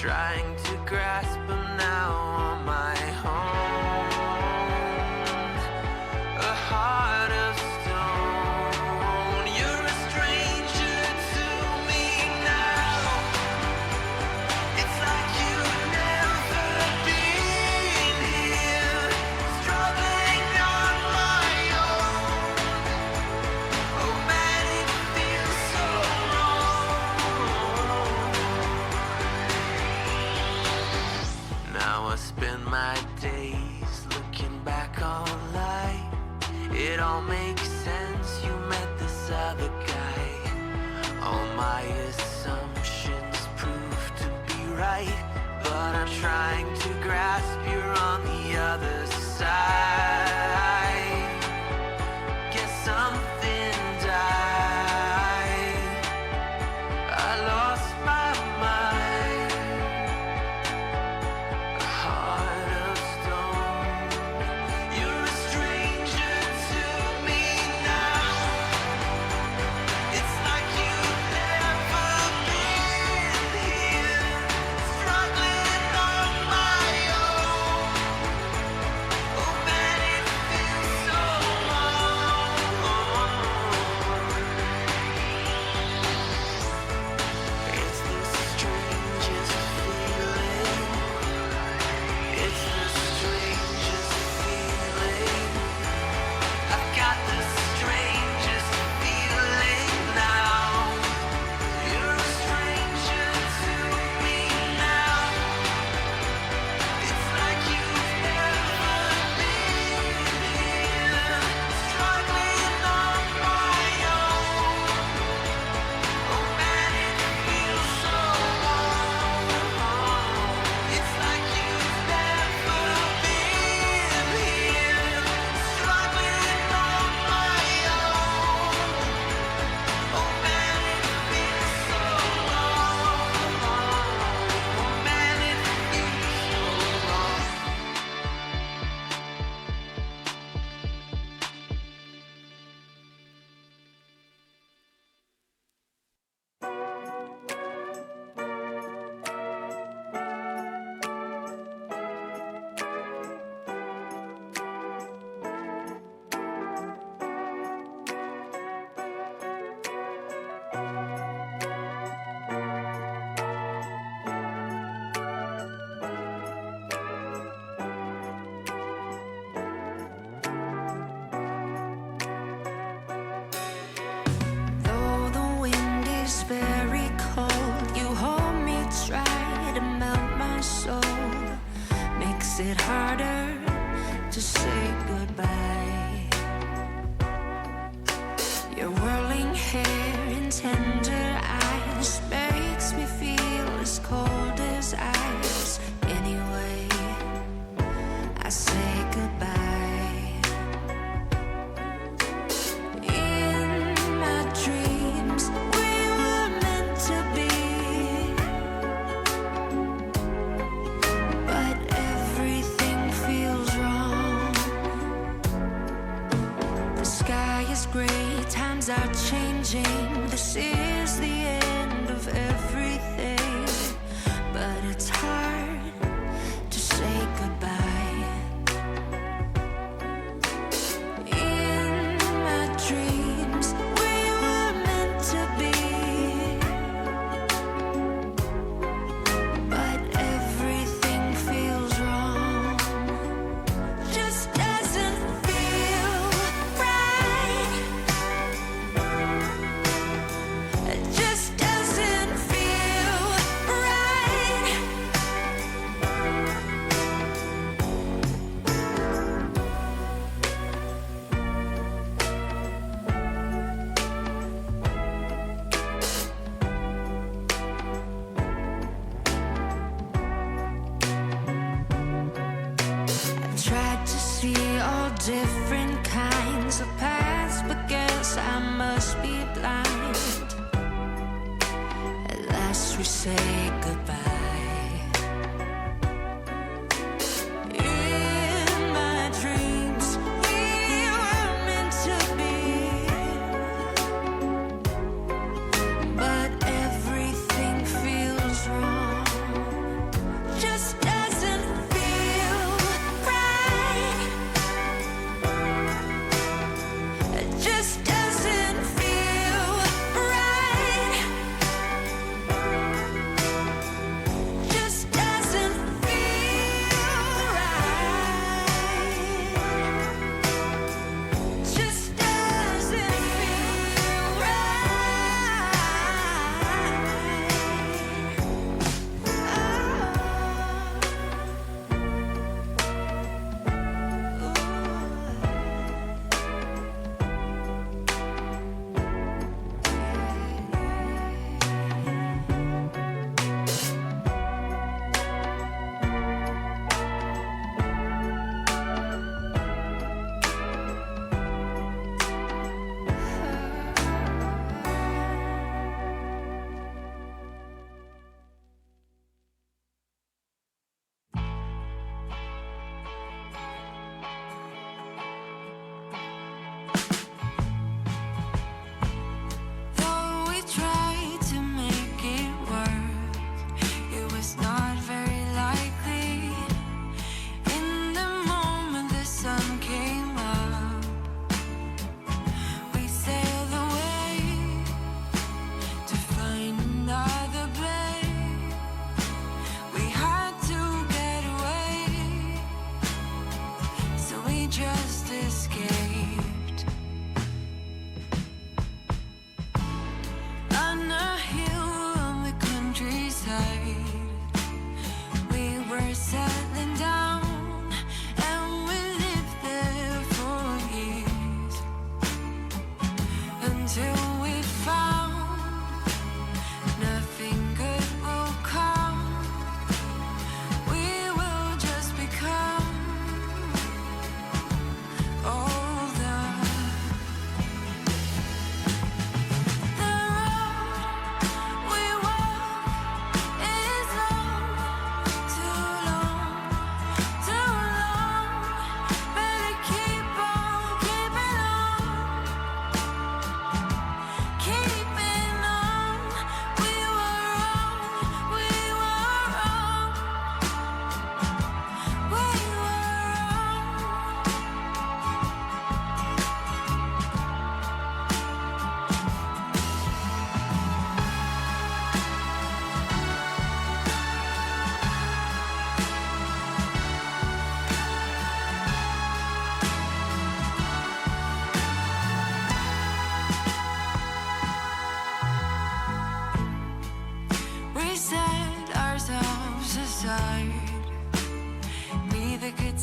trying to grasp them now on my own. A heart of stone. You're a stranger to me now. It's like you've never been here, struggling on my own. Oh man, it feels so wrong. Now I spend my days looking back on life. It all makes sense, you met this other guy. All my assumptions prove to be right, but I'm trying to grasp you're on the other side. Guess something died. I lost my mind. A heart of stone. You're a stranger to me now. It's like you've never been here, struggling on my own. Oh man, it feels so wrong. It's the strangest feeling. It's the strangest feeling. I've got the strangest feeling now. You're a stranger to me now. It's like you've never been here, struggling on my own. Oh man, it feels so wrong. It's like you've never been here, struggling on my own. Oh man, it feels so wrong. Oh man, it feels so wrong. Though the wind is very cold, you hold me, try to melt my soul. Makes it harder to say goodbye. Your whirling hair and tender eyes makes me feel as cold as ice. Anyway, I say goodbye. In my dreams, we were meant to be, but everything feels wrong. The sky is gray, times are changing. This is the end of everything, but it's hard to say goodbye. In my dreams, we were meant to be, but everything feels wrong. Just doesn't feel right. It just doesn't feel right. I've tried to see all different kinds of paths, but guess I must be blind. At last we say goodbye. In my dreams, we were meant to be, but everything feels wrong.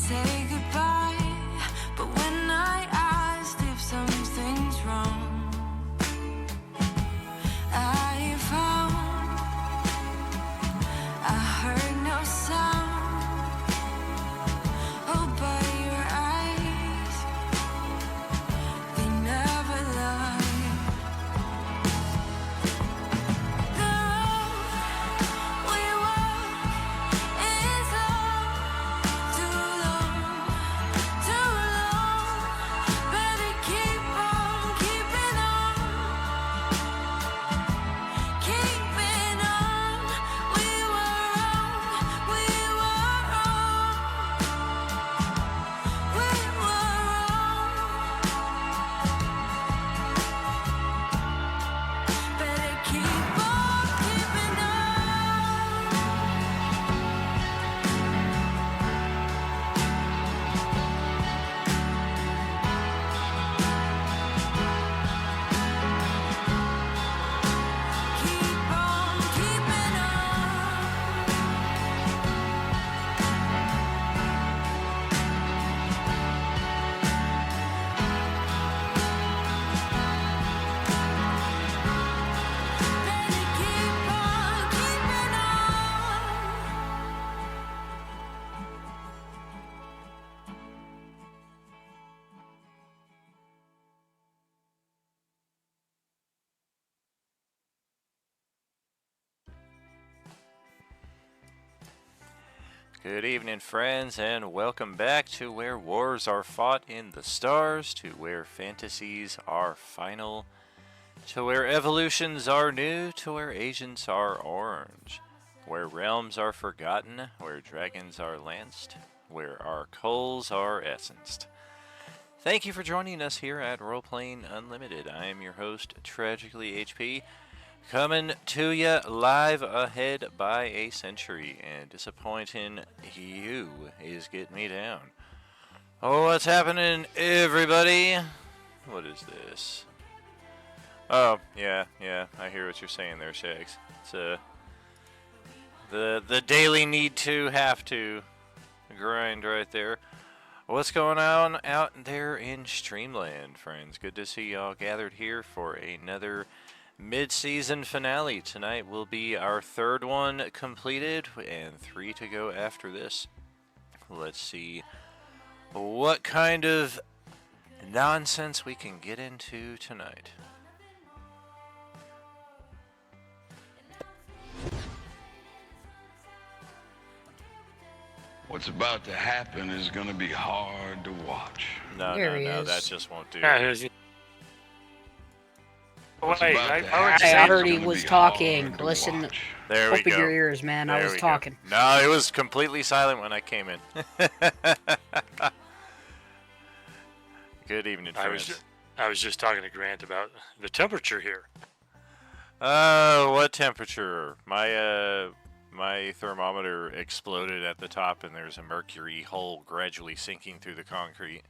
say goodbye, but when I asked if something's wrong, I found I heard no sound. Oh, but your eyes, they never lie. The road we walk is too long, better keep on keeping on, keeping on. We were wrong, we were wrong, we were wrong. Better keep on keeping on. Keep on keeping on. Better keep on keeping on. Good evening, friends, and welcome back to where wars are fought in the stars, to where fantasies are final, to where evolutions are new, to where agents are orange, where realms are forgotten, where dragons are lanced, where our coals are essenced. Thank you for joining us here at Roleplaying Unlimited. I am your host, Tragically HP, coming to you live ahead by a century, and disappointing you is getting me down. Oh, what's happening, everybody? What is this? Oh, yeah, I hear what you're saying there, Shags. It's the daily need to have to grind right there. What's going on out there in Streamland, friends? Good to see y'all gathered here for another mid-season finale. Tonight will be our third one completed and 3 to go after this. Let's see what kind of nonsense we can get into tonight. What's about to happen is going to be hard to watch. No, There he no, is. that just won't do. What's Wait, about to I happen would is say- I already gonna was be talking. hard to Listen, watch. There we open go. your ears, man. I There was we go. talking. No, it was completely silent when I came in. Good evening, friends. I was just talking to Grant about the temperature here. What temperature? My thermometer exploded at the top, and there's a mercury hole gradually sinking through the concrete.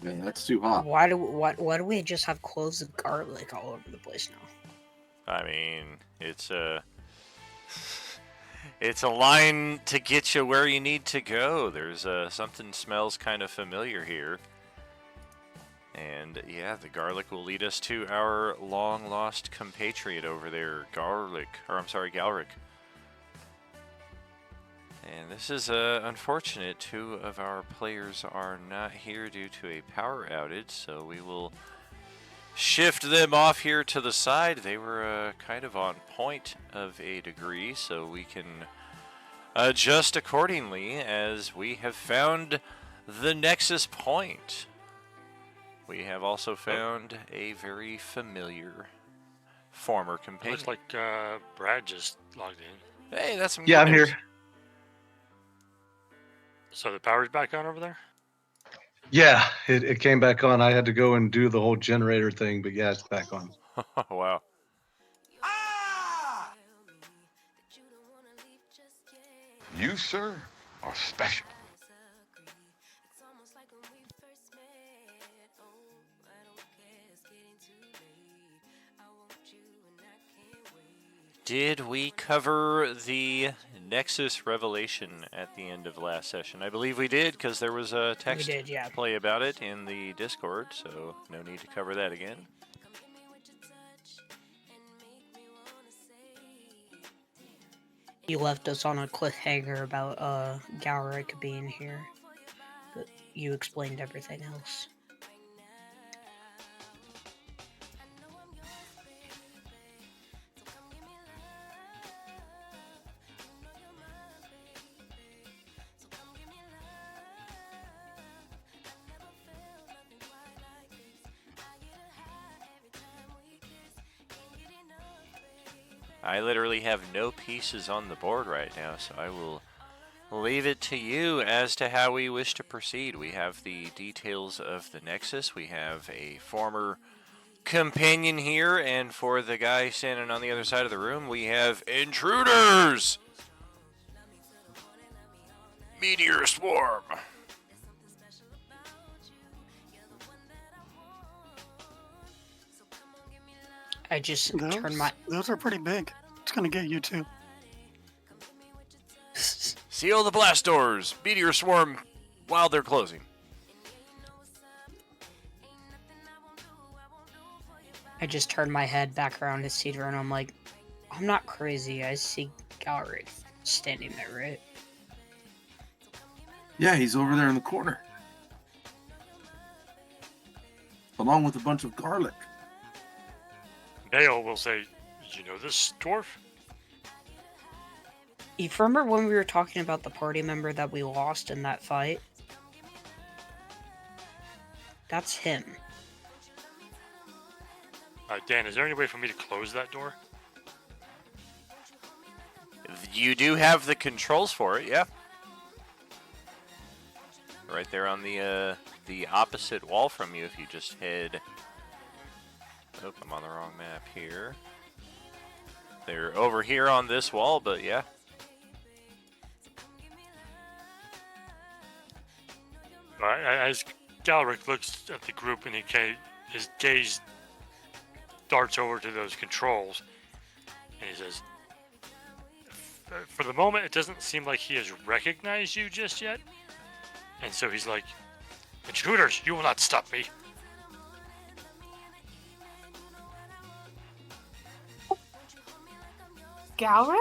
Man, that's too hot. Why do we just have cloves of garlic all over the place now? I mean, it's a line to get you where you need to go. There's something smells kind of familiar here. And yeah, the garlic will lead us to our long lost compatriot over there, Galric. And this is unfortunate. 2 of our players are not here due to a power outage, so we will shift them off here to the side. They were kind of on point of a degree, so we can adjust accordingly as we have found the Nexus point. We have also found a very familiar former companion. Looks like Brad just logged in. Hey, that's some Yeah, good I'm news. here. So the power's back on over there? Yeah, it came back on. I had to go and do the whole generator thing, but yeah, it's back on. Wow. You, sir, are special. Did we cover the Nexus revelation at the end of last session? I believe we did, because there was a text did, yeah. play about it in the Discord, so no need to cover that again. You left us on a cliffhanger about Galric being here, but you explained everything else. I literally have no pieces on the board right now, so I will leave it to you as to how we wish to proceed. We have the details of the Nexus. We have a former companion here, and for the guy standing on the other side of the room, we have intruders! Meteor swarm! I just turned my... Those are pretty big. It's gonna get you too. Seal the blast doors! Meteor swarm while they're closing. I just turned my head back around to Cedar, and I'm like, I'm not crazy. I see Galric standing there, right? Yeah, he's over there in the corner. Along with a bunch of garlic. Dale will say, "You know this dwarf?" You remember when we were talking about the party member that we lost in that fight? That's him. Dan, is there any way for me to close that door? You do have the controls for it, yeah. Right there on the opposite wall from you if you just head... Oh, I'm on the wrong map here. They're over here on this wall, but yeah. As Galric looks at the group and his gaze darts over to those controls, and he says, for the moment, it doesn't seem like he has recognized you just yet. And so he's like, "Intruders, you will not stop me." Galric?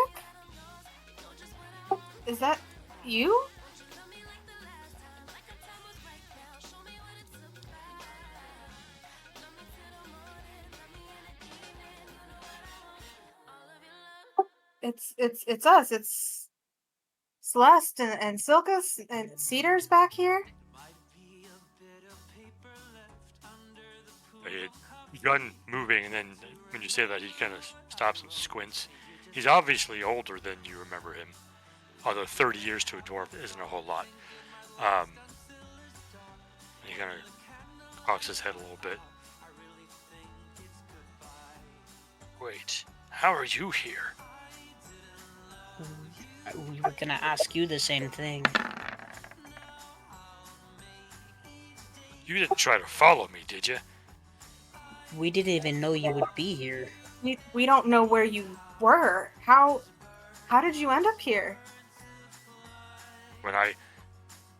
Is that you? It's us. It's Celeste and Silkus and Cedar's back here. He had begun moving, and then when you say that, he kind of stops and squints. He's obviously older than you remember him, although 30 years to a dwarf isn't a whole lot. And he kind of cocks his head a little bit. Wait, how are you here? We were gonna ask you the same thing. You didn't try to follow me, did you? We didn't even know you would be here. We don't know where you were. How did you end up here? When I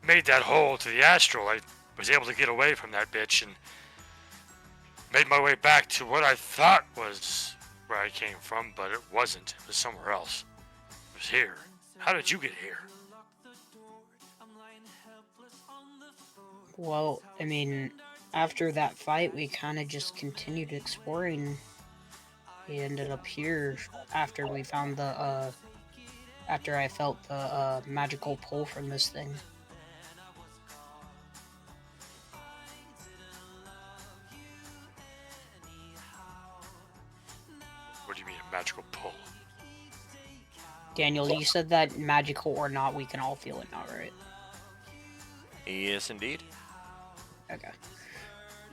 made that hole to the astral, I was able to get away from that bitch and made my way back to what I thought was where I came from, but it wasn't. It was somewhere else. It was here. How did you get here? Well, I mean, after that fight, we kind of just continued exploring. We ended up here after we found the, after I felt the, magical pull from this thing. What do you mean, a magical pull? Daniel, you said that magical or not, we can all feel it now, right? Yes, indeed. Okay.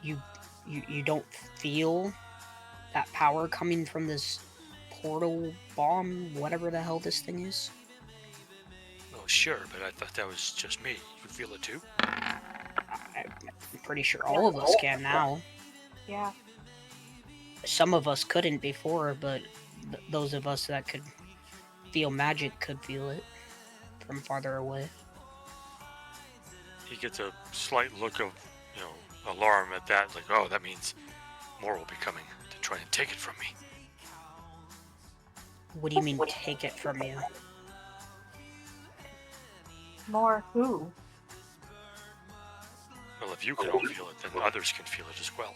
You don't feel that power coming from this portal bomb, whatever the hell this thing is? Oh, sure, but I thought that was just me. You feel it too? I'm pretty sure all of us can now. Yeah. Some of us couldn't before, but those of us that could feel magic could feel it from farther away. He gets a slight look of, alarm at that. Like, oh, that means more will be coming to try and take it from me. What do you mean, take it from you? More who? Well, if you can all feel it, then others can feel it as well.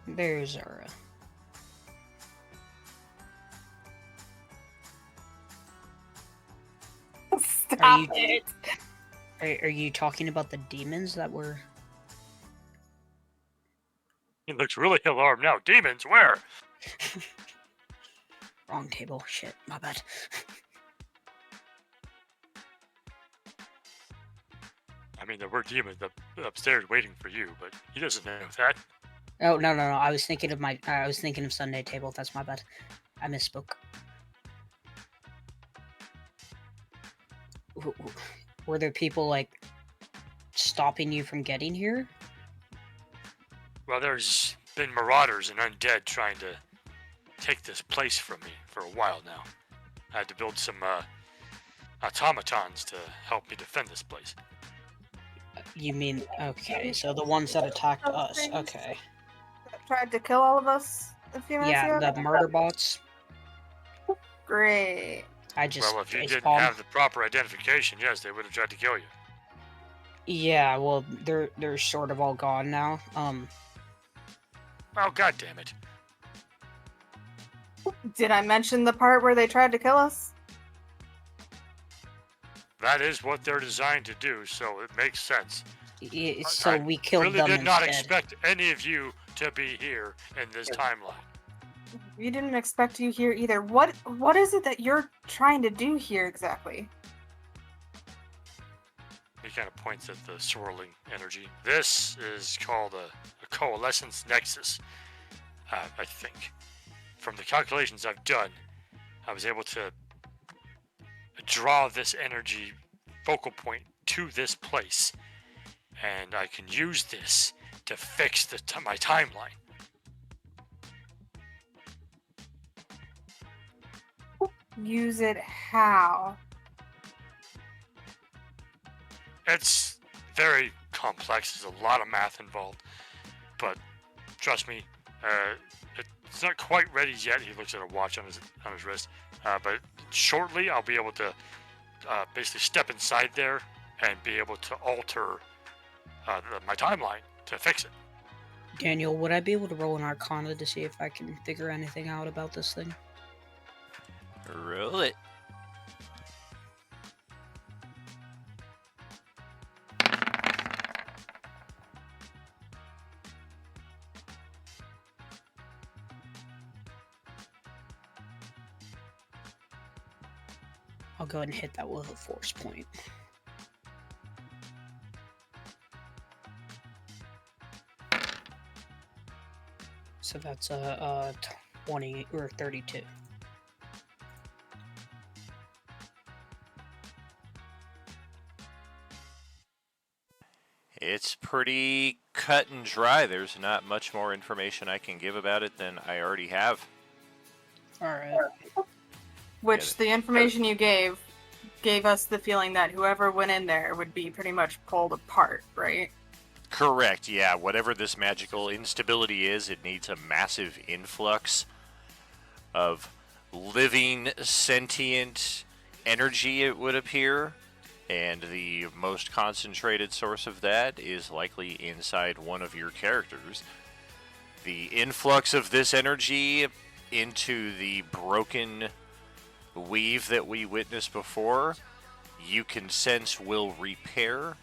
There's Zara. Stop it. Are you talking about the demons that were... He looks really alarmed now. Demons, where? Wrong table. Shit, my bad. I mean, there were demons upstairs waiting for you, but he doesn't know that. Oh, no. I was thinking of Sunday table. That's my bad. I misspoke. Were there people, like, stopping you from getting here? Well, there's been marauders and undead trying to take this place from me for a while now. I had to build some automatons to help me defend this place. You mean, okay, so the ones that attacked us, okay. Tried to kill all of us a few minutes ago? Yeah, the murder bots. Great. I just Well, if you didn't facepalmed. have the proper identification, yes, they would have tried to kill you. Yeah, well, they're sort of all gone now. Oh, god damn it. Did I mention the part where they tried to kill us? That is what they're designed to do, so it makes sense. So I we killed really them did not instead. expect any of you to be here in this timeline. We didn't expect you here either. What is it that you're trying to do here exactly? He kind of points at the swirling energy. This is called a coalescence nexus, I think. From the calculations I've done, I was able to draw this energy focal point to this place, and I can use this to fix my timeline. Use it how? It's very complex. There's a lot of math involved, but trust me, it's not quite ready yet. He looks at a watch on his wrist, but shortly I'll be able to basically step inside there and be able to alter my timeline to fix it. Daniel, would I be able to roll an Arcana to see if I can figure anything out about this thing? Roll it. I'll go ahead and hit that with a force point. So that's a 20 or 32. It's pretty cut and dry. There's not much more information I can give about it than I already have. Alright. Which the information you gave us the feeling that whoever went in there would be pretty much pulled apart, right? Correct, yeah. Whatever this magical instability is, it needs a massive influx of living, sentient energy, it would appear. And the most concentrated source of that is likely inside one of your characters. The influx of this energy into the broken weave that we witnessed before, you can sense will repair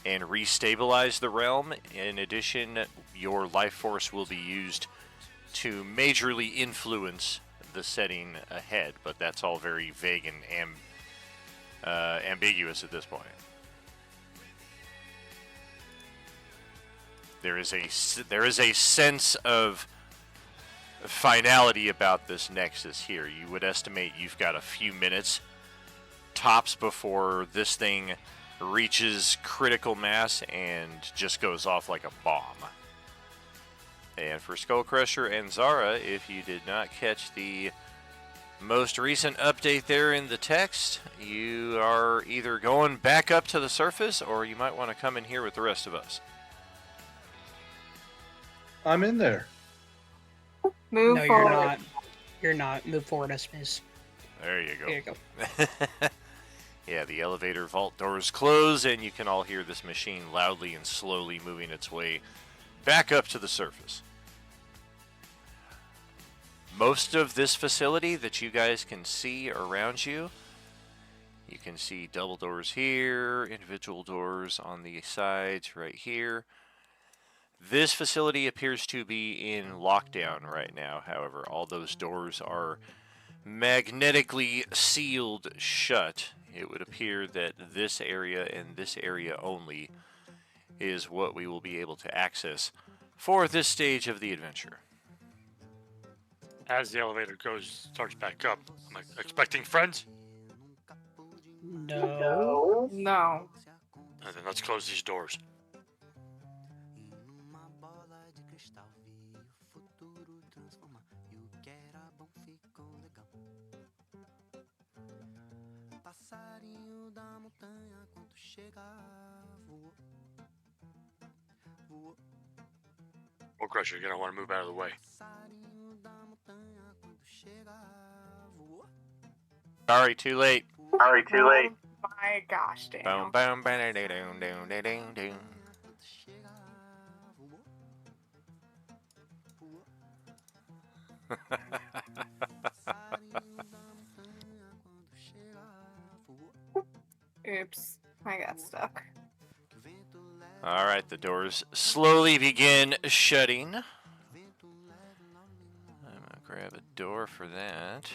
and restabilize the realm. In addition, your life force will be used to majorly influence the setting ahead, but that's all very vague and ambiguous at this point. There is a sense of finality about this Nexus here. You would estimate you've got a few minutes tops before this thing reaches critical mass and just goes off like a bomb. And for Skull Crusher and Zara, if you did not catch the most recent update there in the text, you are either going back up to the surface or you might want to come in here with the rest of us. I'm in there. Move No, forward. you're not. You're not. Move forward, Miss. There you go. There you go. Yeah, the elevator vault doors close, and you can all hear this machine loudly and slowly moving its way back up to the surface. Most of this facility that you guys can see around you, you can see double doors here, individual doors on the sides right here. This facility appears to be in lockdown right now, however. All those doors are magnetically sealed shut. It would appear that this area and this area only is what we will be able to access for this stage of the adventure. As the elevator starts back up, am I expecting friends? No. No. And then let's close these doors. Well, Crusher, you're gonna want to move out of the way. Sorry, too late. Oh my gosh, Daniel. Boom, boom, ba-da-da-doom, doom, da-ding, doom. Oops. I got stuck. Alright, the doors slowly begin shutting. I'm gonna grab a door for that.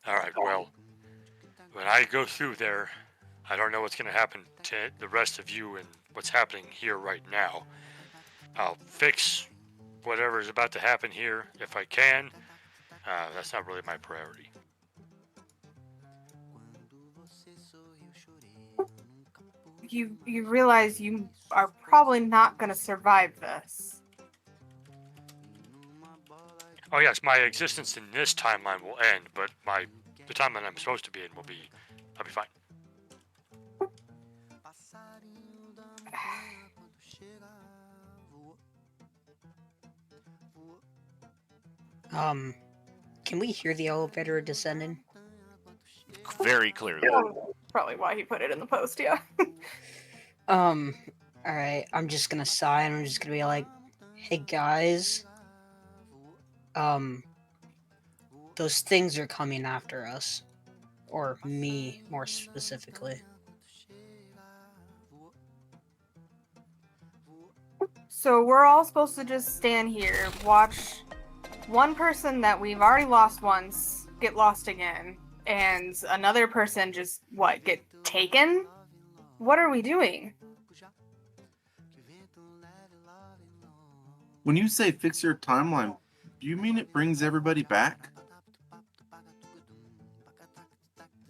Alright, well, when I go through there, I don't know what's going to happen to the rest of you and what's happening here right now. I'll fix whatever is about to happen here if I can. That's not really my priority. You realize you are probably not going to survive this. Oh yes, my existence in this timeline will end, but the timeline I'm supposed to be in I'll be fine. Can we hear the elevator descending? Very clearly. Probably why he put it in the post, yeah. Alright, I'm just gonna sigh and I'm just gonna be like, hey guys, those things are coming after us. Or me, more specifically. So we're all supposed to just stand here, watch one person that we've already lost once get lost again, and another person just, get taken? What are we doing? When you say fix your timeline, do you mean it brings everybody back?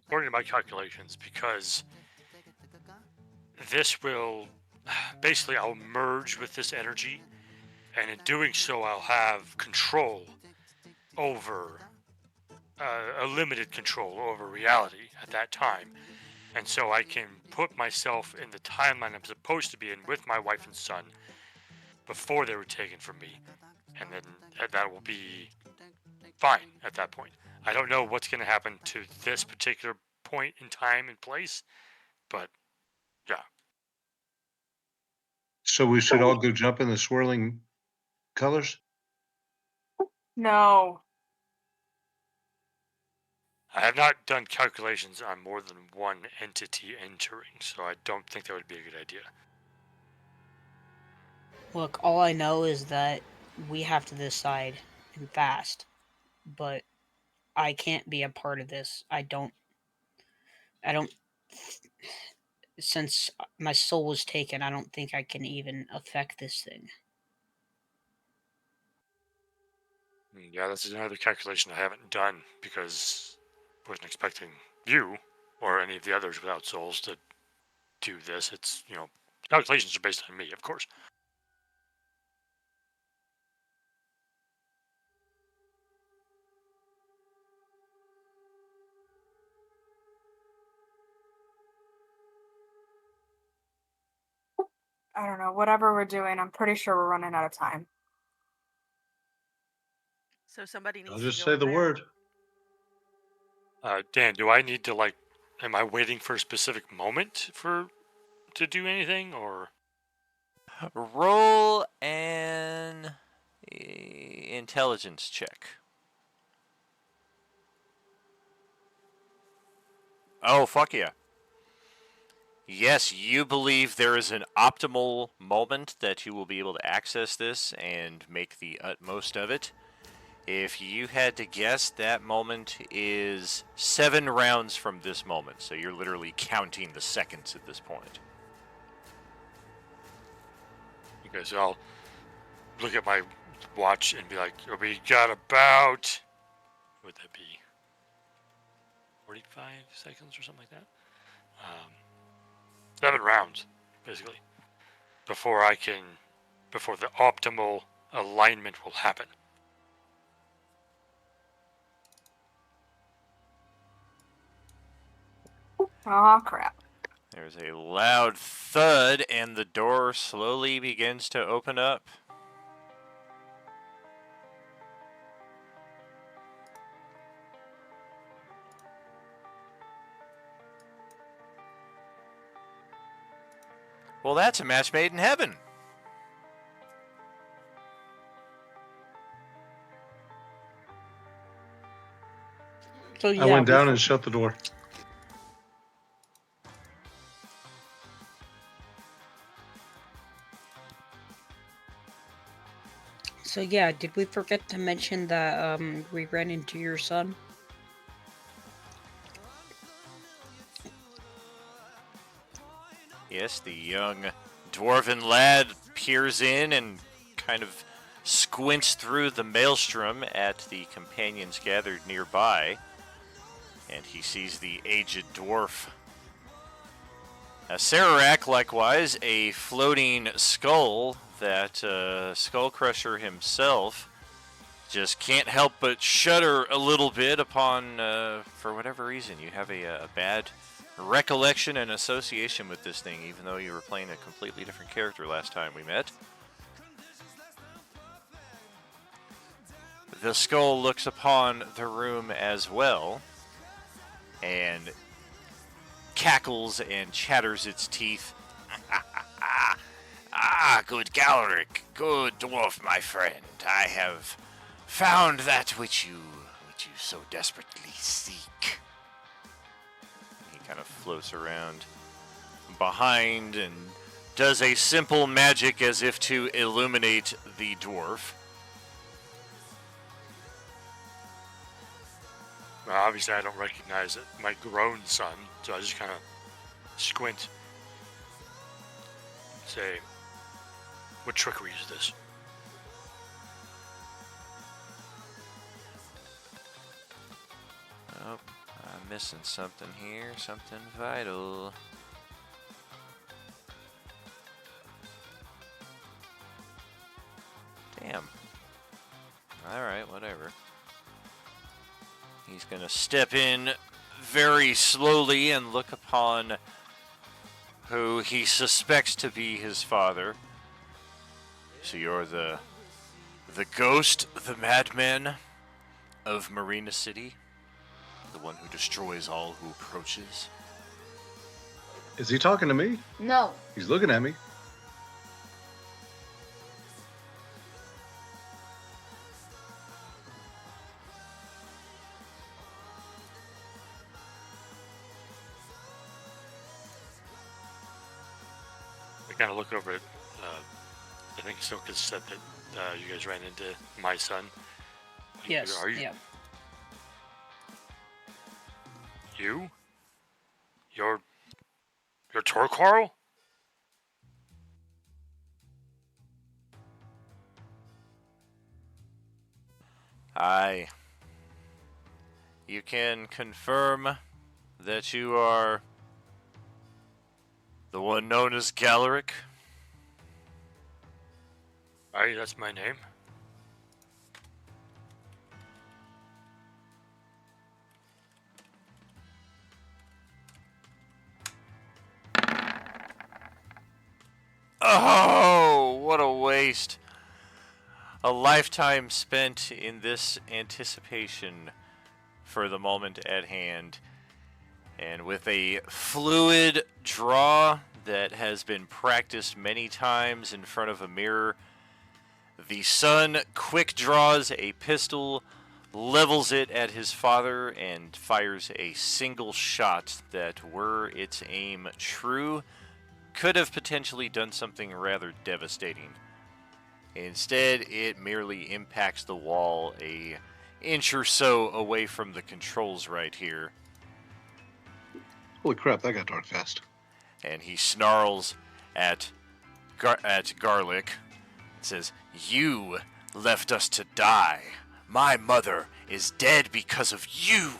According to my calculations, because this will basically, I'll merge with this energy, and in doing so, I'll have control over a limited control over reality at that time, and so I can put myself in the timeline I'm supposed to be in with my wife and son before they were taken from me, and then that will be fine at that point. I don't know what's going to happen to this particular point in time and place, but yeah. So we should all go jump in the swirling colors? No. I have not done calculations on more than one entity entering, so I don't think that would be a good idea. Look, all I know is that we have to decide and fast. But I can't be a part of this. I don't since my soul was taken, I don't think I can even affect this thing. Yeah, that's another calculation I haven't done because I wasn't expecting you or any of the others without souls to do this. It's, calculations are based on me, of course. I don't know. Whatever we're doing, I'm pretty sure we're running out of time. So somebody needs I'll to just go say in the there. word. Dan, do I need to am I waiting for a specific moment to do anything, or? Roll an intelligence check. Oh, fuck yeah. Yes, you believe there is an optimal moment that you will be able to access this and make the utmost of it. If you had to guess, that moment is 7 rounds from this moment, so you're literally counting the seconds at this point. Okay, so I'll look at my watch and be like, we got about, what would that be, 45 seconds or something like that? 7 rounds, basically, before the optimal alignment will happen. Oh crap. There's a loud thud, and the door slowly begins to open up. Well, that's a match made in heaven. So yeah, I went down and shut the door. So yeah, did we forget to mention that we ran into your son? Yes, the young dwarven lad peers in and kind of squints through the maelstrom at the companions gathered nearby, and he sees the aged dwarf. Sararak, likewise, a floating skull that Skullcrusher himself just can't help but shudder a little bit upon, for whatever reason. You have a bad recollection and association with this thing, even though you were playing a completely different character last time we met. The skull looks upon the room as well and cackles and chatters its teeth. Good Galric, good dwarf, my friend. I have found that which you so desperately seek. He kind of floats around behind and does a simple magic as if to illuminate the dwarf. Well, obviously, I don't recognize it, my grown son, so I just kind of squint. Say, what trickery is this? Oh, I'm missing something here, something vital. Damn. Alright, whatever. He's gonna step in very slowly and look upon who he suspects to be his father. So you're the ghost, the madman of Marina City? The one who destroys all who approaches? Is he talking to me? No. He's looking at me. I kind of look over at, I think Soka said that you guys ran into my son. Yes. Are you? Yeah. You? You're Torquarl? Aye. You can confirm that you are the one known as Galeric? Aye, that's my name. Oh, what a waste. A lifetime spent in this anticipation for the moment at hand. And with a fluid draw that has been practiced many times in front of a mirror, the son quick draws a pistol, levels it at his father, and fires a single shot that, were its aim true, could have potentially done something rather devastating. Instead, it merely impacts the wall a inch or so away from the controls right here. Holy crap, that got dark fast. And he snarls at Garlic and says, "You left us to die. My mother is dead because of you."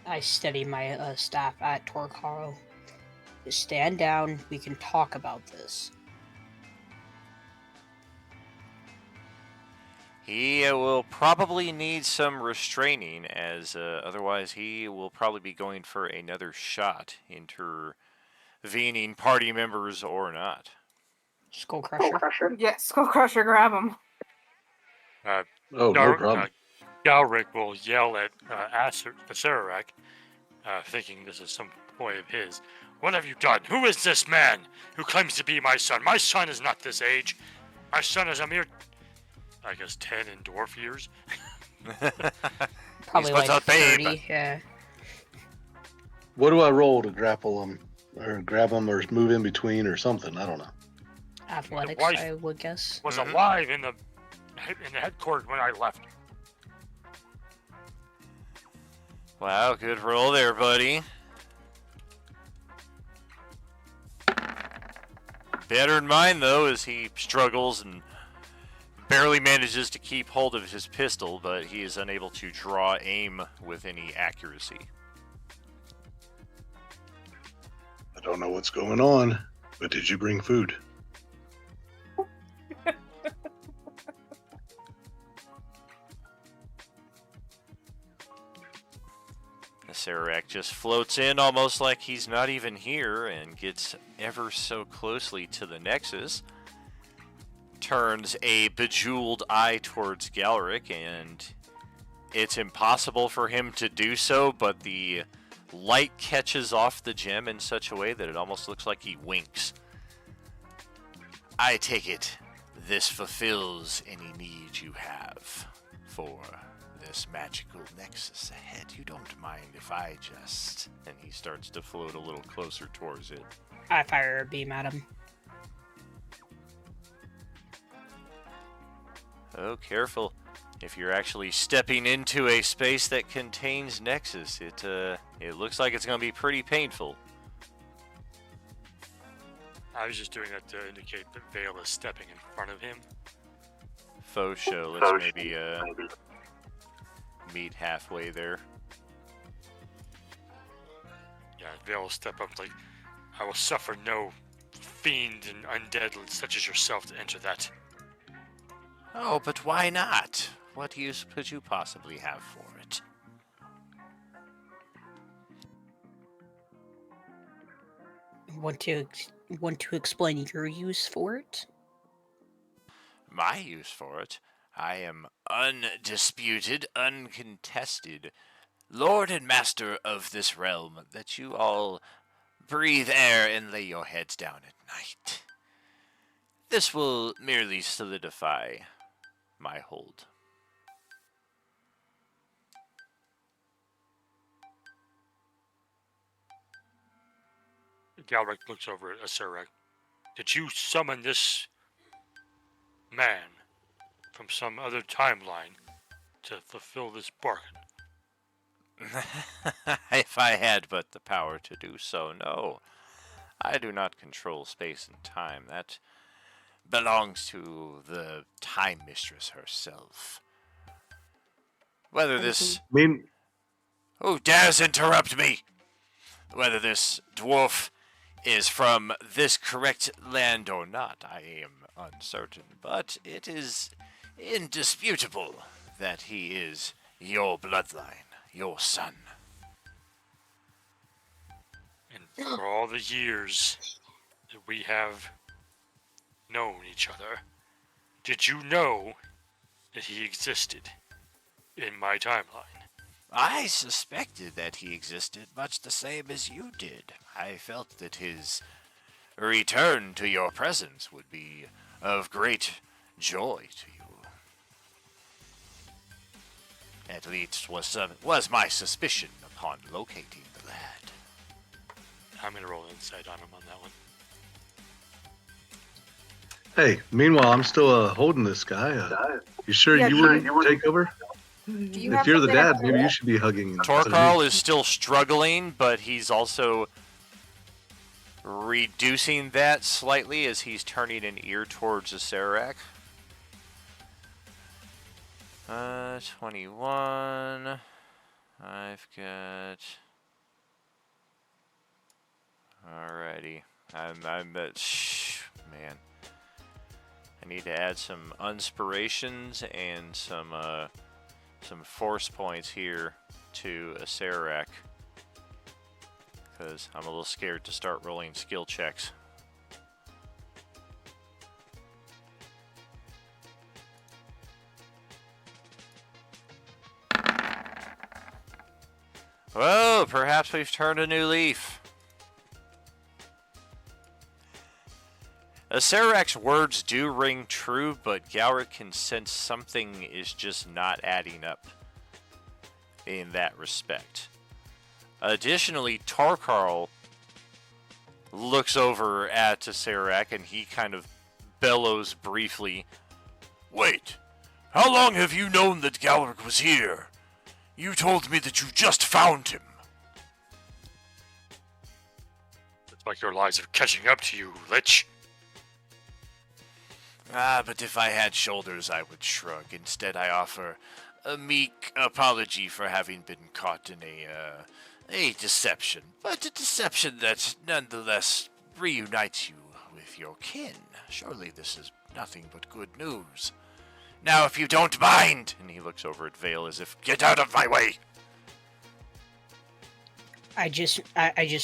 I steady my staff at Torcaro. Stand down. We can talk about this. He will probably need some restraining, as otherwise he will probably be going for another shot, intervening party members or not. Skull Crusher. Yeah, Skull Crusher, grab him. Oh, no problem. Galric will yell at Sararak, thinking this is some boy of his. What have you done? Who is this man who claims to be my son? My son is not this age. My son is a mere, I guess, 10 in dwarf years. Probably like 30, yeah. What do I roll to grapple him, or grab him, or move in between, or something? I don't know. Athletics, I would guess. Was alive in the headquarters when I left. Wow, good roll there, buddy. Better than mine, though, as he struggles and barely manages to keep hold of his pistol, but he is unable to draw aim with any accuracy. I don't know what's going on, but did you bring food? Sararak just floats in almost like he's not even here and gets ever so closely to the Nexus. Turns a bejeweled eye towards Galric, and it's impossible for him to do so, but the light catches off the gem in such a way that it almost looks like he winks. I take it this fulfills any need you have for this magical Nexus ahead. You don't mind if I just... And he starts to float a little closer towards it. I fire a beam at him. Oh, careful. If you're actually stepping into a space that contains Nexus, it looks like it's going to be pretty painful. I was just doing that to indicate that Vale is stepping in front of him. Faux show. Let's maybe meet halfway there. Yeah, Vale will step up like, I will suffer no fiend and undead such as yourself to enter that. Oh, but why not? What use could you possibly have for it? Want to explain your use for it? My use for it? I am undisputed, uncontested, lord and master of this realm, that you all breathe air and lay your heads down at night. This will merely solidify my hold. Galric looks over at Sararak. Did you summon this man from some other timeline to fulfill this bargain? If I had but the power to do so, no. I do not control space and time. That belongs to the Time Mistress herself. Whether this... mean, Who dares interrupt me? Whether this dwarf is from this correct land or not, I am uncertain. But it is indisputable that he is your bloodline, your son. And for all the years that we have known each other, did you know that he existed in my timeline? I suspected that he existed much the same as you did. I felt that his return to your presence would be of great joy to you. At least was my suspicion upon locating the lad. I'm gonna roll insight on him on that one. hey, meanwhile, I'm still holding this guy. You sure Yeah, you wouldn't take over? Do you If have you're the something dad, to maybe say? you should be hugging. instead of me. Torkarl is still struggling, but he's also reducing that slightly as he's turning an ear towards Acererak. 21. I've got... Alrighty. I'm man. I need to add some inspirations and some force points here to Acererak, because I'm a little scared to start rolling skill checks. Well, perhaps we've turned a new leaf. Acerek's words do ring true, but Galric can sense something is just not adding up in that respect. Additionally, Torkarl looks over at Acerak and he kind of bellows briefly, "Wait, how long have you known that Galric was here? You told me that you just found him." It's like your lies are catching up to you, Lich. Ah, but if I had shoulders, I would shrug. Instead, I offer a meek apology for having been caught in a deception. But a deception that nonetheless reunites you with your kin. Surely this is nothing but good news. Now, if you don't mind, and he looks over at Vale as if, get out of my way. I just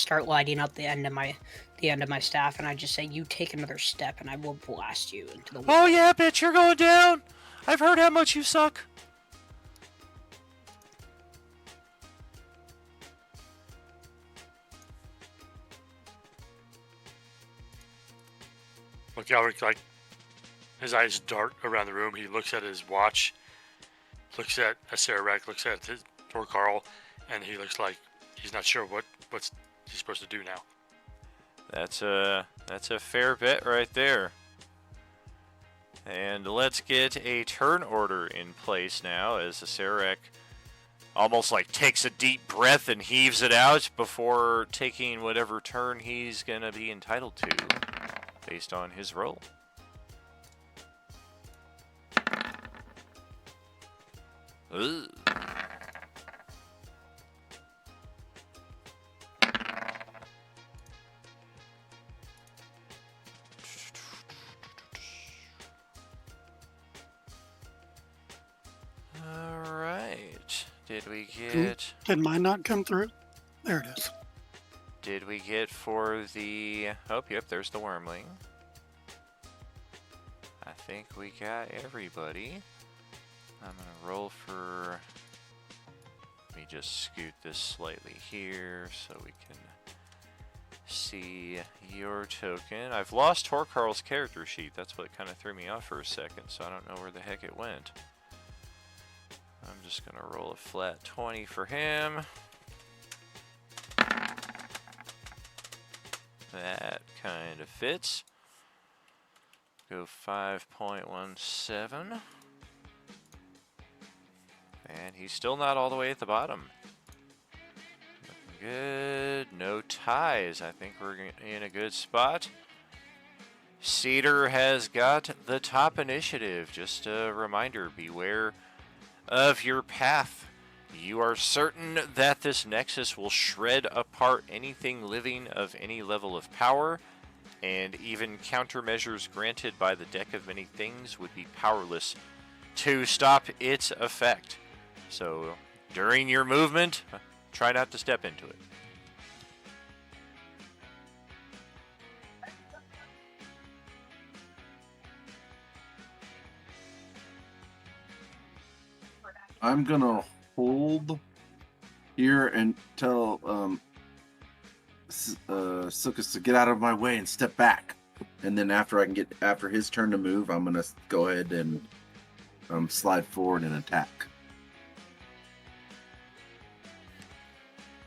start lighting up the end of my staff, and I just say, "You take another step, and I will blast you into the wall." Oh yeah, bitch, you're going down. I've heard how much you suck. Look, Alric, like, his eyes dart around the room. He looks at his watch, looks at Acererak, looks at his Torkarl, and he looks like he's not sure what's he's supposed to do now. That's a fair bet right there. And let's get a turn order in place now as Acererak almost like takes a deep breath and heaves it out before taking whatever turn he's gonna be entitled to based on his roll. Ugh. Alright. Did we get... Did mine not come through? There it is. Did we get for the... Oh, yep, there's the wormling. I think we got everybody. I'm gonna roll for... Let me just scoot this slightly here so we can see your token. I've lost Torkarl's character sheet. That's what kind of threw me off for a second, so I don't know where the heck it went. I'm just gonna roll a flat 20 for him. That kind of fits. Go 5.17. And he's still not all the way at the bottom. Looking good. No ties. I think we're in a good spot. Cedar has got the top initiative. Just a reminder, beware of your path. You are certain that this Nexus will shred apart anything living of any level of power, and even countermeasures granted by the deck of many things would be powerless to stop its effect. So, during your movement, try not to step into it. I'm gonna hold here and tell Sukas to get out of my way and step back. And then after his turn to move, I'm gonna go ahead and slide forward and attack.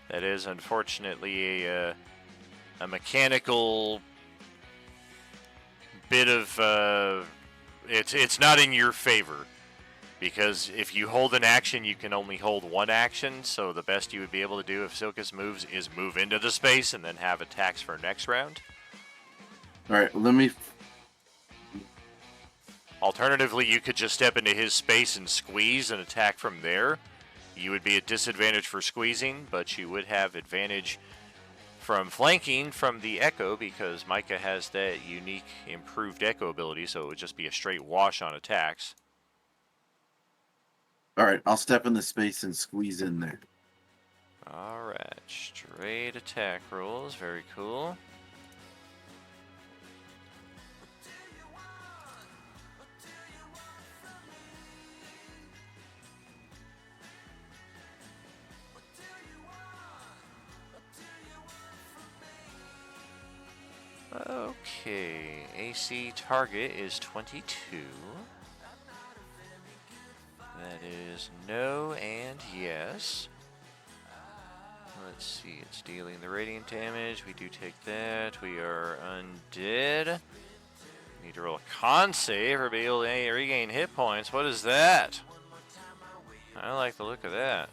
That is unfortunately a mechanical bit of it's not in your favor, because if you hold an action, you can only hold one action. So the best you would be able to do if Silkus moves is move into the space and then have attacks for next round. All right, let me. Alternatively, you could just step into his space and squeeze and attack from there. You would be at disadvantage for squeezing, but you would have advantage from flanking from the Echo, because Micah has that unique improved Echo ability, so it would just be a straight wash on attacks. All right, I'll step in the space and squeeze in there. Alright, straight attack rolls, very cool. Okay, AC target is 22. That is no and yes. Let's see, it's dealing the radiant damage. We do take that. We are undead. Need to roll a con save or be able to regain hit points. What is that? I like the look of that.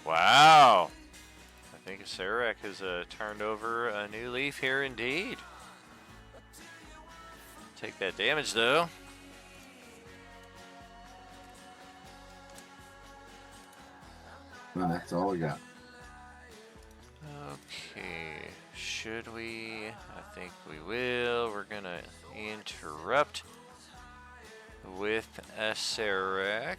Wow. I think Sarek has turned over a new leaf here indeed. Take that damage though. And that's all we got. Okay, should we? I think we will. We're gonna interrupt with a Sarek.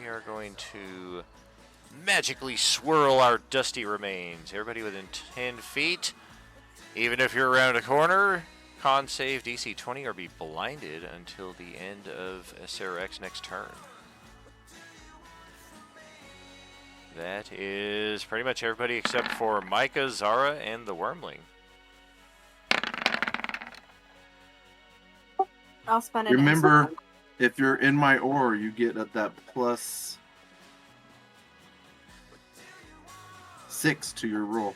We are going to magically swirl our dusty remains. Everybody within 10 feet, even if you're around a corner, con save DC 20 or be blinded until the end of SRX next turn. That is pretty much everybody except for Micah, Zara, and the Wormling. I'll spend an Remember, if you're in my aura, you get that +6 to your roll.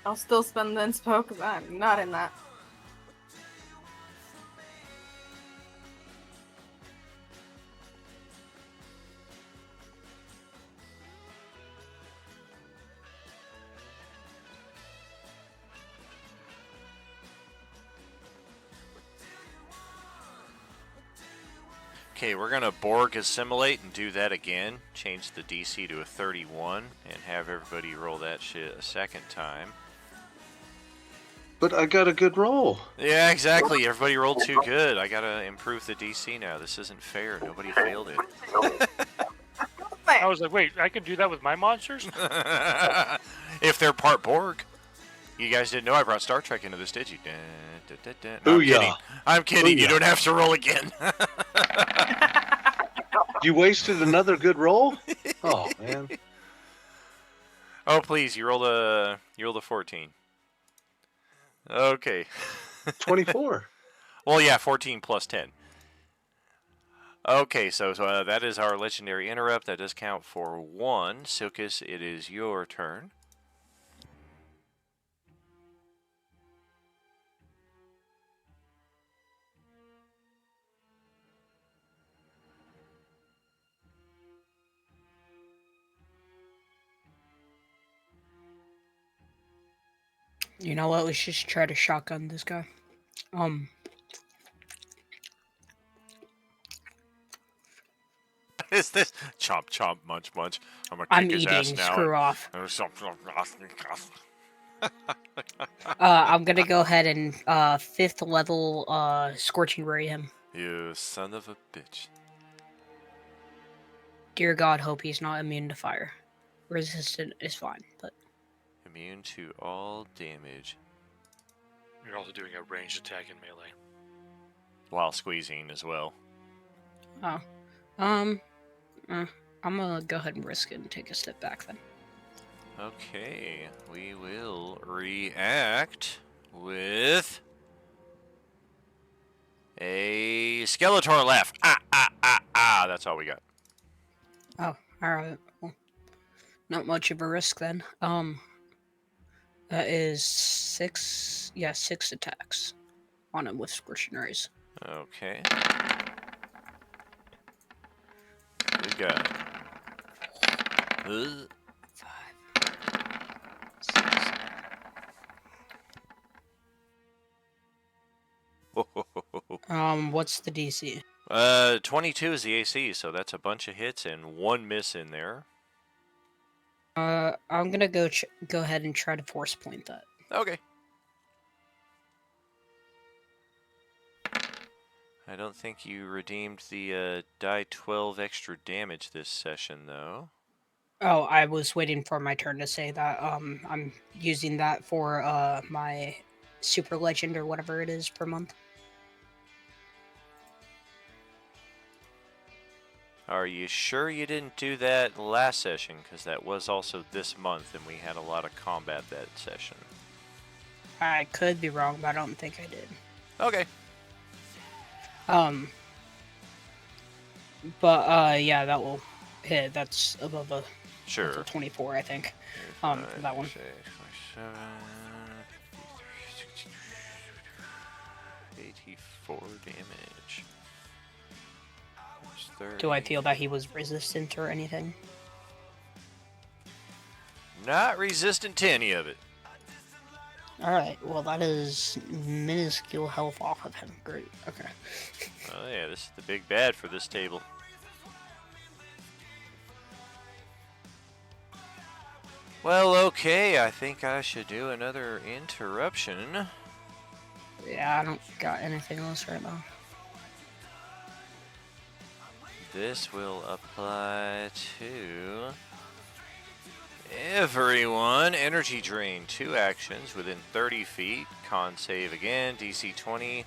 I'll still spend the inspo because I'm not in that. Okay, we're going to Borg assimilate and do that again. Change the DC to a 31 and have everybody roll that shit a second time. But I got a good roll. Yeah, exactly. Everybody rolled too good. I got to improve the DC now. This isn't fair. Nobody failed it. I was like, wait, I can do that with my monsters? If they're part Borg. You guys didn't know I brought Star Trek into this, did you? No, I'm Booyah. kidding. I'm kidding. Booyah. You don't have to roll again. You wasted another good roll? Oh, man. Oh, please. You rolled a 14. Okay. 24. Well, yeah, 14 plus 10. Okay, so that is our legendary interrupt. That does count for 1. Silkus, it is your turn. You know what? Let's just try to shotgun this guy. Is this chomp chomp munch munch? I'm gonna I'm kick his ass eating. now. Screw off. I'm gonna go ahead and 5th level scorching ray him. You son of a bitch. Dear God, hope he's not immune to fire. Resistant is fine, but Immune to all damage You're also doing a ranged attack in melee. while squeezing as well. I'm gonna go ahead and risk it and take a step back then. Okay, we will react with a Skeletor left. That's all we got. Oh, alright. Well, not much of a risk then. That is 6 attacks on him with scorching rays. Okay. We got 5, 6. What's the DC? 22 is the AC, so that's a bunch of hits and 1 miss in there. I'm gonna go ahead and try to force point that. Okay. I don't think you redeemed the die 12 extra damage this session, though. Oh, I was waiting for my turn to say that. I'm using that for my super legend or whatever it is per month. Are you sure you didn't do that last session? Because that was also this month, and we had a lot of combat that session. I could be wrong, but I don't think I did. Okay. But yeah, that will hit. That's above a Sure. 24, I think. For that one. 84 damage. Do I feel that he was resistant or anything? Not resistant to any of it. Alright, well that is minuscule health off of him. Great, okay. Oh yeah, this is the big bad for this table. Well, okay, I think I should do another interruption. Yeah, I don't got anything else right now. This will apply to everyone. Energy drain, 2 actions within 30 feet. Con save again, DC 20.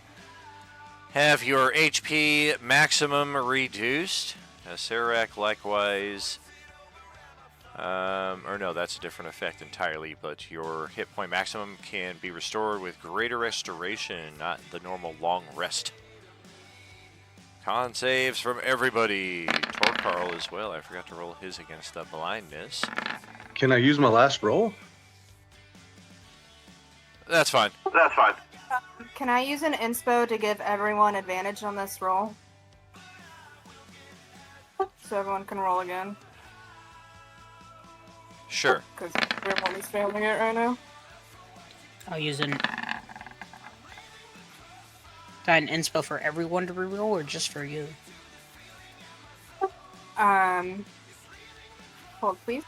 Have your HP maximum reduced. Serac likewise. Or no, that's a different effect entirely, but your hit point maximum can be restored with greater restoration, not the normal long rest. Con saves from everybody. Torkarl as well. I forgot to roll his against the blindness. Can I use my last roll? That's fine. That's fine. Can I use an inspo to give everyone advantage on this roll? So everyone can roll again. Sure. Because everybody's failing it right now. I'll use an... Is that an inspo for everyone to reroll or just for you? Hold please.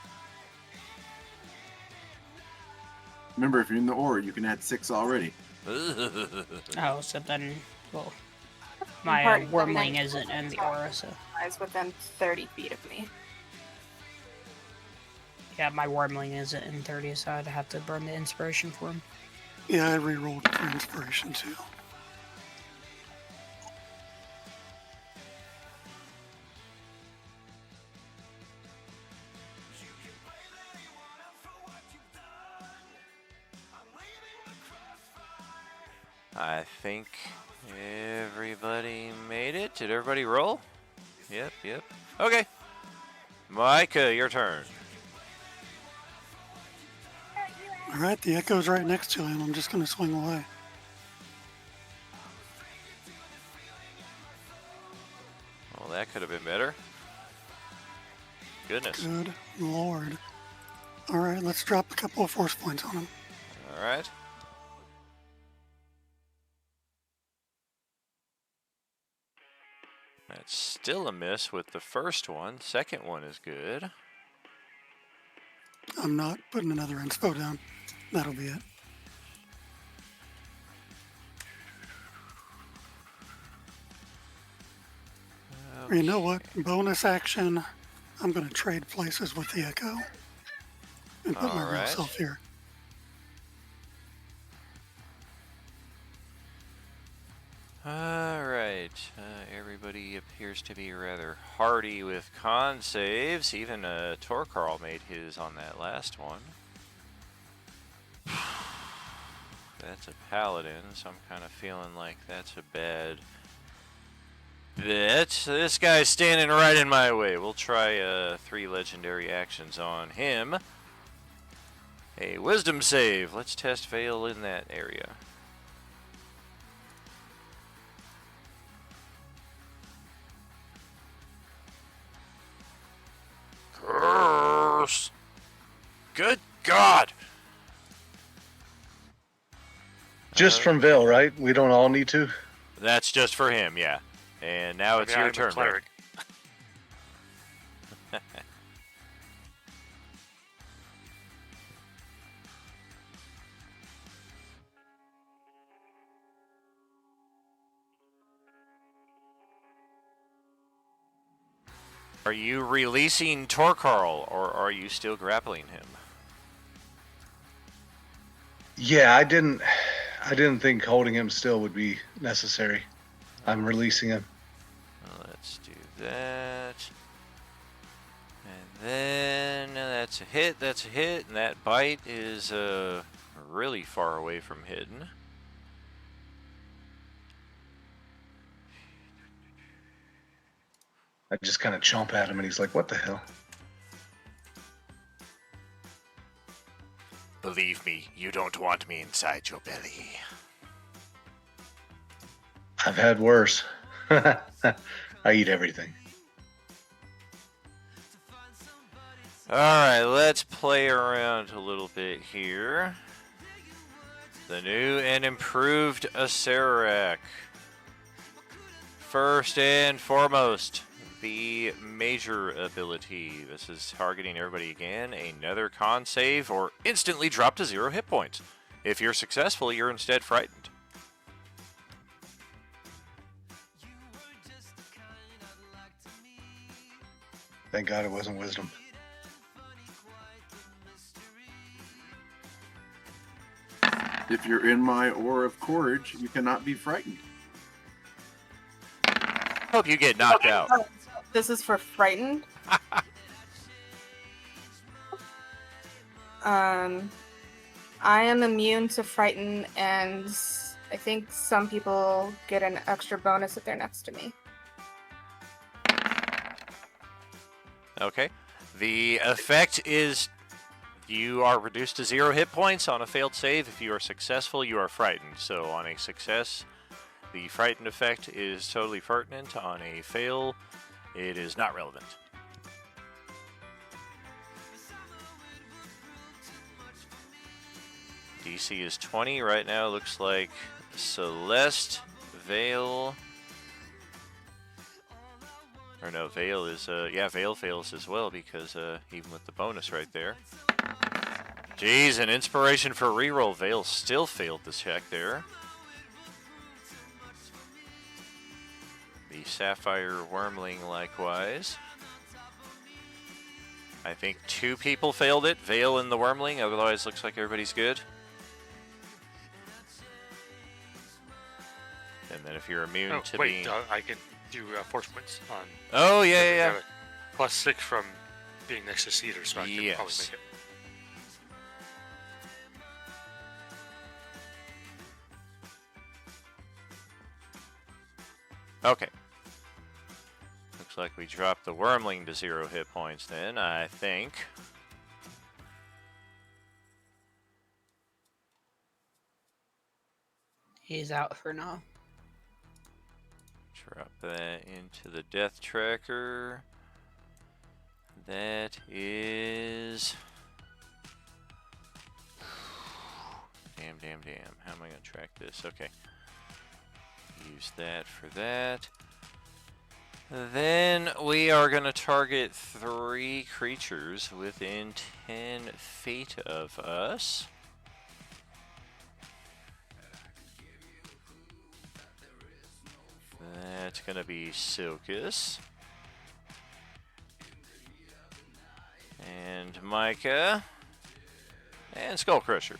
Remember, if you're in the aura, you can add 6 already. Oh, so then, well, my Part- wormling isn't in the aura, so... Is within 30 feet of me. Yeah, my wormling isn't in 30, so I'd have to burn the inspiration for him. Yeah, I re-rolled for inspiration too. I think everybody made it. Did everybody roll? Yep. Okay. Micah, your turn. Alright, the Echo's right next to him. I'm just going to swing away. Well, that could have been better. Goodness. Good Lord. Alright, let's drop a couple of force points on him. All right. still a miss with the first one. Second one is good. I'm not putting another inspo down. That'll be it. Or you know what? Bonus action. I'm going to trade places with the Echo and put my real Alright. self here. Alright, everybody appears to be rather hardy with con saves. Even Torkarl made his on that last one. That's a paladin, so I'm kind of feeling like that's a bad bet. This guy's standing right in my way. We'll try 3 legendary actions on him. A wisdom save. Let's test Veil in that area. Curse! Good God! Just from Vale, right? We don't all need to. That's just for him, yeah. And now it's your turn, Rick. cleric. Are you releasing Torkarl, or are you still grappling him? Yeah, I didn't think holding him still would be necessary. I'm releasing him. Let's do that. And then that's a hit, and that bite is really far away from hidden. I just kind of chomp at him, and he's like, "What the hell?" Believe me, you don't want me inside your belly. I've had worse. I eat everything. Alright, let's play around a little bit here. The new and improved Acererak. First and foremost, the major ability. This is targeting everybody again. Another con save or instantly drop to 0 hit points. If you're successful, you're instead frightened. Thank God it wasn't wisdom. If you're in my Aura of Courage, you cannot be frightened. Hope you get knocked out. This is for frightened. I am immune to frighten, and I think some people get an extra bonus if they're next to me. Okay. The effect is you are reduced to 0 hit points on a failed save. If you are successful, you are frightened. So on a success, the frightened effect is totally pertinent. On a fail, it is not relevant. DC is 20 right now. Looks like Celeste, Veil, or no, Veil is, yeah, Veil fails as well because even with the bonus right there. Jeez, an inspiration for reroll. Veil still failed the check there. The Sapphire Wormling likewise. I think 2 people failed it, Veil and the Wormling, otherwise looks like everybody's good. And then if you're immune to being... I can do force points on... Oh, yeah. +6 from being next to Cedar, so I can probably make it. Okay. Looks like we dropped the Wormling to 0 hit points then, I think. He's out for now. Drop that into the death tracker. That is... Damn. How am I going to track this? Okay. Use that for that. Then we are going to target 3 creatures within 10 feet of us. That's going to be Silkus. And Micah. And Skullcrusher.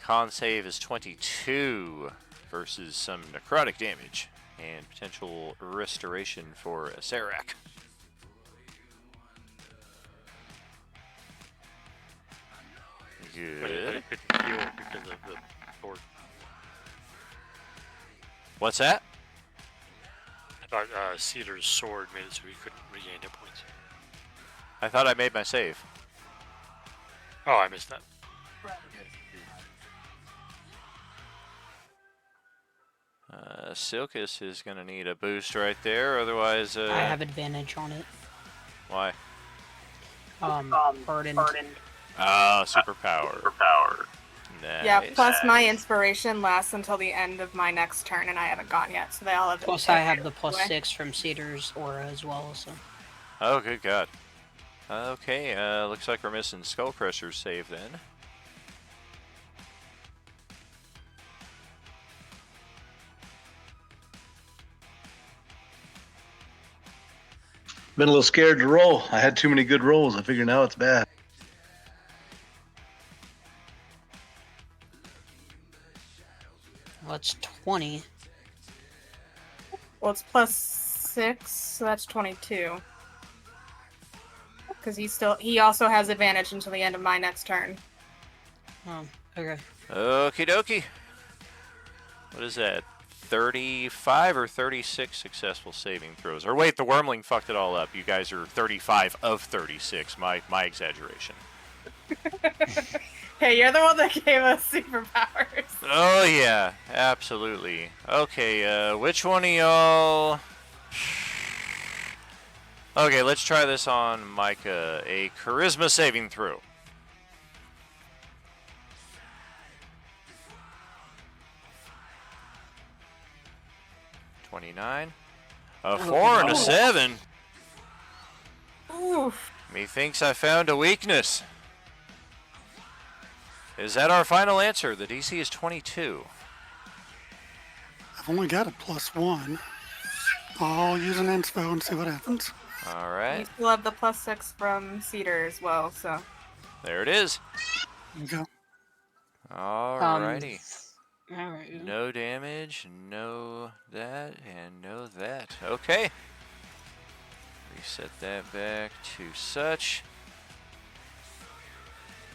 Con save is 22 versus some necrotic damage and potential restoration for Serac. But Good. it couldn't heal because of the sword. What's that? I thought Cedar's sword made it so he couldn't regain hit points. I thought I made my save. Oh, I missed that. Silkus is going to need a boost right there, otherwise... I have advantage on it. Why? Burdened. Ah, superpower. Nice. Yeah, plus my inspiration lasts until the end of my next turn, and I haven't gone yet, so they all have the Plus I have the +6 from Cedar's aura as well, so... Oh, good God. Okay, looks like we're missing Skullcrusher's save then. Been a little scared to roll. I had too many good rolls. I figure now it's bad. Well, it's 20. Well, it's +6, so that's 22. Because he also has advantage until the end of my next turn. Oh, okay. Okie dokie. What is that? 35 or 36 successful saving throws? Or wait, the Wormling fucked it all up. You guys are 35 of 36. My exaggeration. Hey, you're the one that gave us superpowers. Oh yeah, absolutely. Okay, which one of y'all? Okay, let's try this on Micah. A charisma saving throw. $29. A 4 and a 7. Oof. Methinks I found a weakness. Is that our final answer? The DC is 22. I've only got a +1. I'll use an inspo and see what happens. All You right, still have the +6 from Cedar as well, so. there it is. There you go. Alrighty. Alright. No damage, no that, and no that. Okay. Reset that back to such.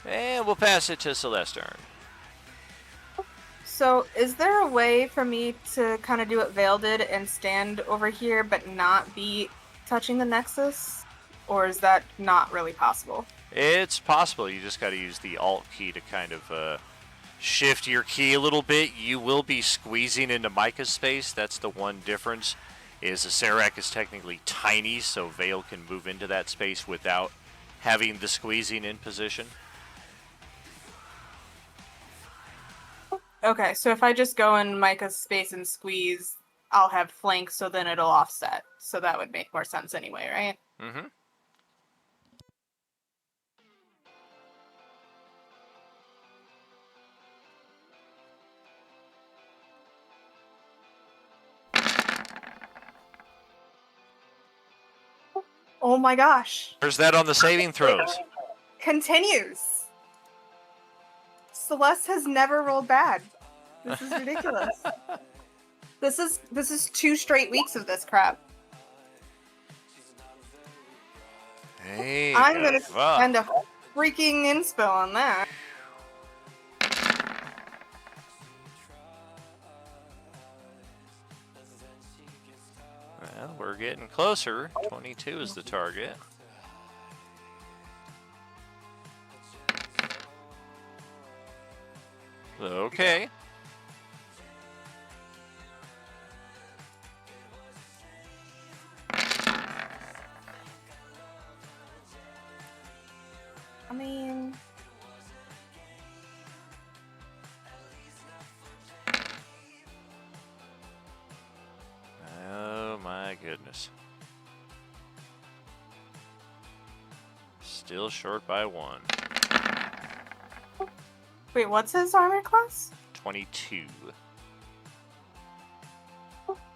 And we'll pass it to Celestine. So, is there a way for me to kind of do what Vale did and stand over here but not be touching the Nexus? Or is that not really possible? It's possible. You just got to use the Alt key to kind of shift your key a little bit. You will be squeezing into Micah's space. That's the one difference. Is the Serac is technically tiny, so Vale can move into that space without having the squeezing in position. Okay, so if I just go in Micah's space and squeeze, I'll have flank, so then it'll offset. So that would make more sense anyway, right? Mm-hmm. Oh my gosh. Where's that on the saving throws? Continues. Celeste has never rolled bad. This is ridiculous. This is 2 straight weeks of this crap. Hey, I'm gonna spend a freaking inspo on that. Well, we're getting closer. 22 is the target. Okay. I mean, goodness. Still short by 1. Wait, what's his armor class? 22. Oh,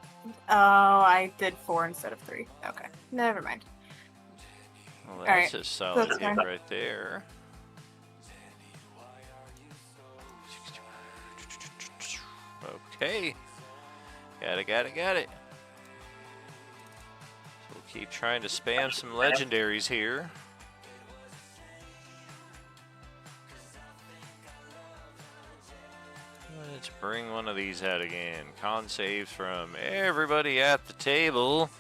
I did 4 instead of 3. Okay, never mind. Well, that's Alright, a solid that's hit fine. right there. Okay. Got it. So we'll keep trying to spam some legendaries here. Let's bring one of these out again. Con saves from everybody at the table.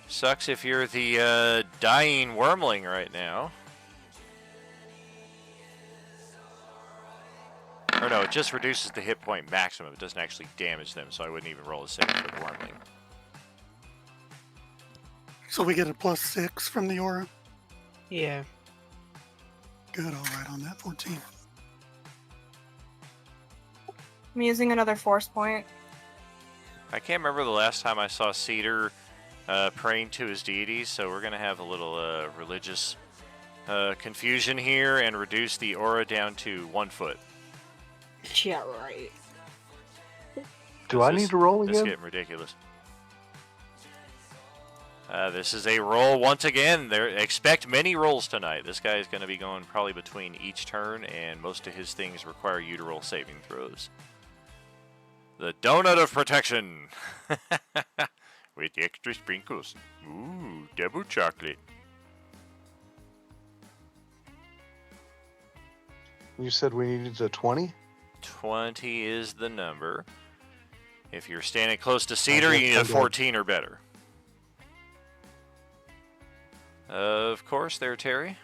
Sucks if you're the dying wormling right now. Or no, it just reduces the hit point maximum. It doesn't actually damage them, so I wouldn't even roll a save for the wormling. So we get a +6 from the aura. Yeah. Good, all right on that 14. I'm using another force point. I can't remember the last time I saw Cedar praying to his deities, so we're going to have a little religious confusion here and reduce the aura down to 1 foot. Yeah, right. Do I need to roll This is again? getting ridiculous. This is a roll once again. Expect many rolls tonight. This guy is going to be going probably between each turn, and most of his things require you to roll saving throws. The donut of protection. With extra sprinkles. Ooh, double chocolate. You said we needed a 20? 20 is the number. If you're standing close to Cedar, guess you need a I'm good. 14 or better. Of course, there, Terry.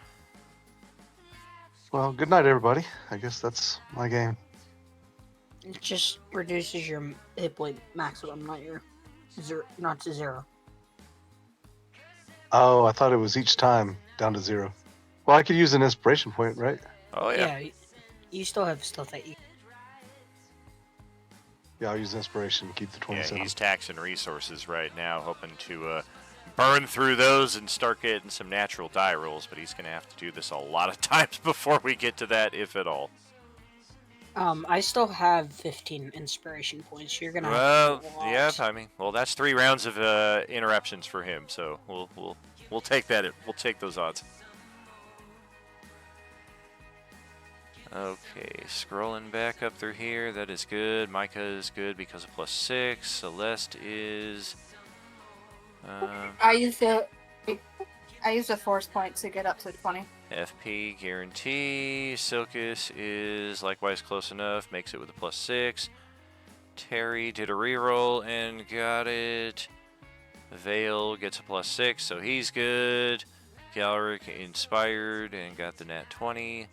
Well, good night, everybody. I guess that's my game. It just reduces your hit point maximum, not to 0. Oh, I thought it was each time down to 0. Well, I could use an inspiration point, right? Oh, yeah. Yeah, you still have stuff that you. Yeah, I'll use inspiration to keep the Yeah, 27. he's taxing resources right now, hoping to burn through those and start getting some natural die rolls, but he's going to have to do this a lot of times before we get to that, if at all. I still have 15 inspiration points. You're gonna Well, have to do a lot. yeah, I mean, well, that's 3 rounds of interruptions for him, so we'll take that. We'll take those odds. Okay, scrolling back up through here. That is good. Micah is good because of +6. Celeste is. I used a force point to get up to 20. FP guarantee. Silkus is likewise close enough. Makes it with a +6. Terry did a reroll and got it. Vale gets a +6, so he's good. Galric inspired and got the nat 20.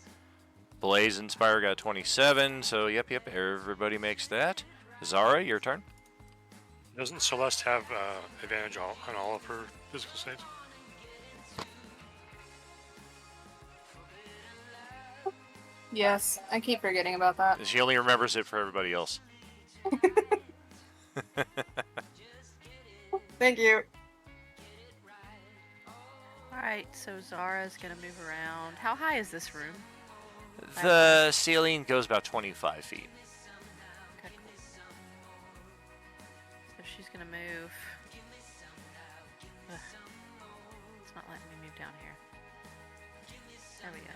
Blaze Inspire got 27, so yep, everybody makes that. Zara, your turn. Doesn't Celeste have advantage on all of her physical saves? Yes, I keep forgetting about that. She only remembers it for everybody else. Thank you. Alright, so Zara's gonna move around. How high is this room? The ceiling goes about 25 feet. Okay, cool. So she's gonna move. Ugh. It's not letting me move down here. There we go.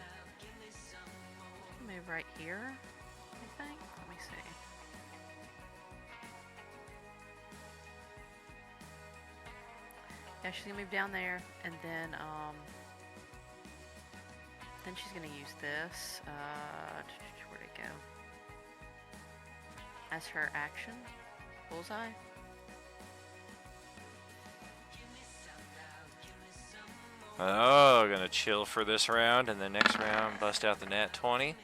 Move right here, I think. Let me see. Yeah, she's gonna move down there, and then she's gonna use this. Where'd it go? As her action, bullseye. Oh, gonna chill for this round, and then next round bust out the nat 20.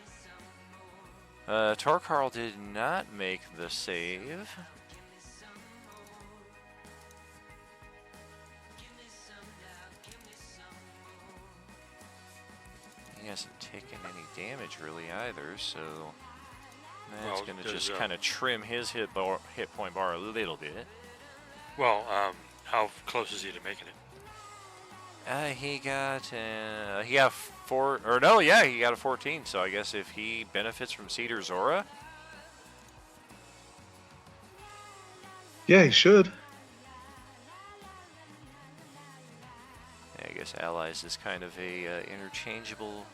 Torkarl did not make the save. He hasn't taken any damage really either, so that's Well, gonna does, just kind of trim his hit point bar a little bit. Well, How close is he to making it? He got 4, he got a 14. So I guess if he benefits from Cedar's aura, Yeah, he should. I guess allies is kind of a interchangeable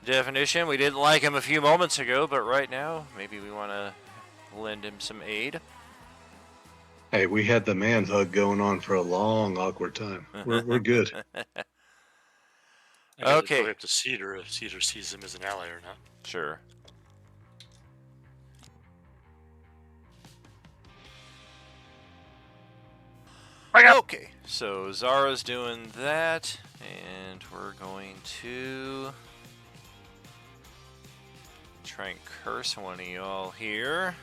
definition. We didn't like him a few moments ago, but right now maybe we want to lend him some aid. Hey, we had the man hug going on for a long, awkward time. We're good. I guess it's Okay. really up to Cedar if Cedar sees him as an ally or not. Sure. Okay, so Zara's doing that, and we're going to try and curse one of y'all here.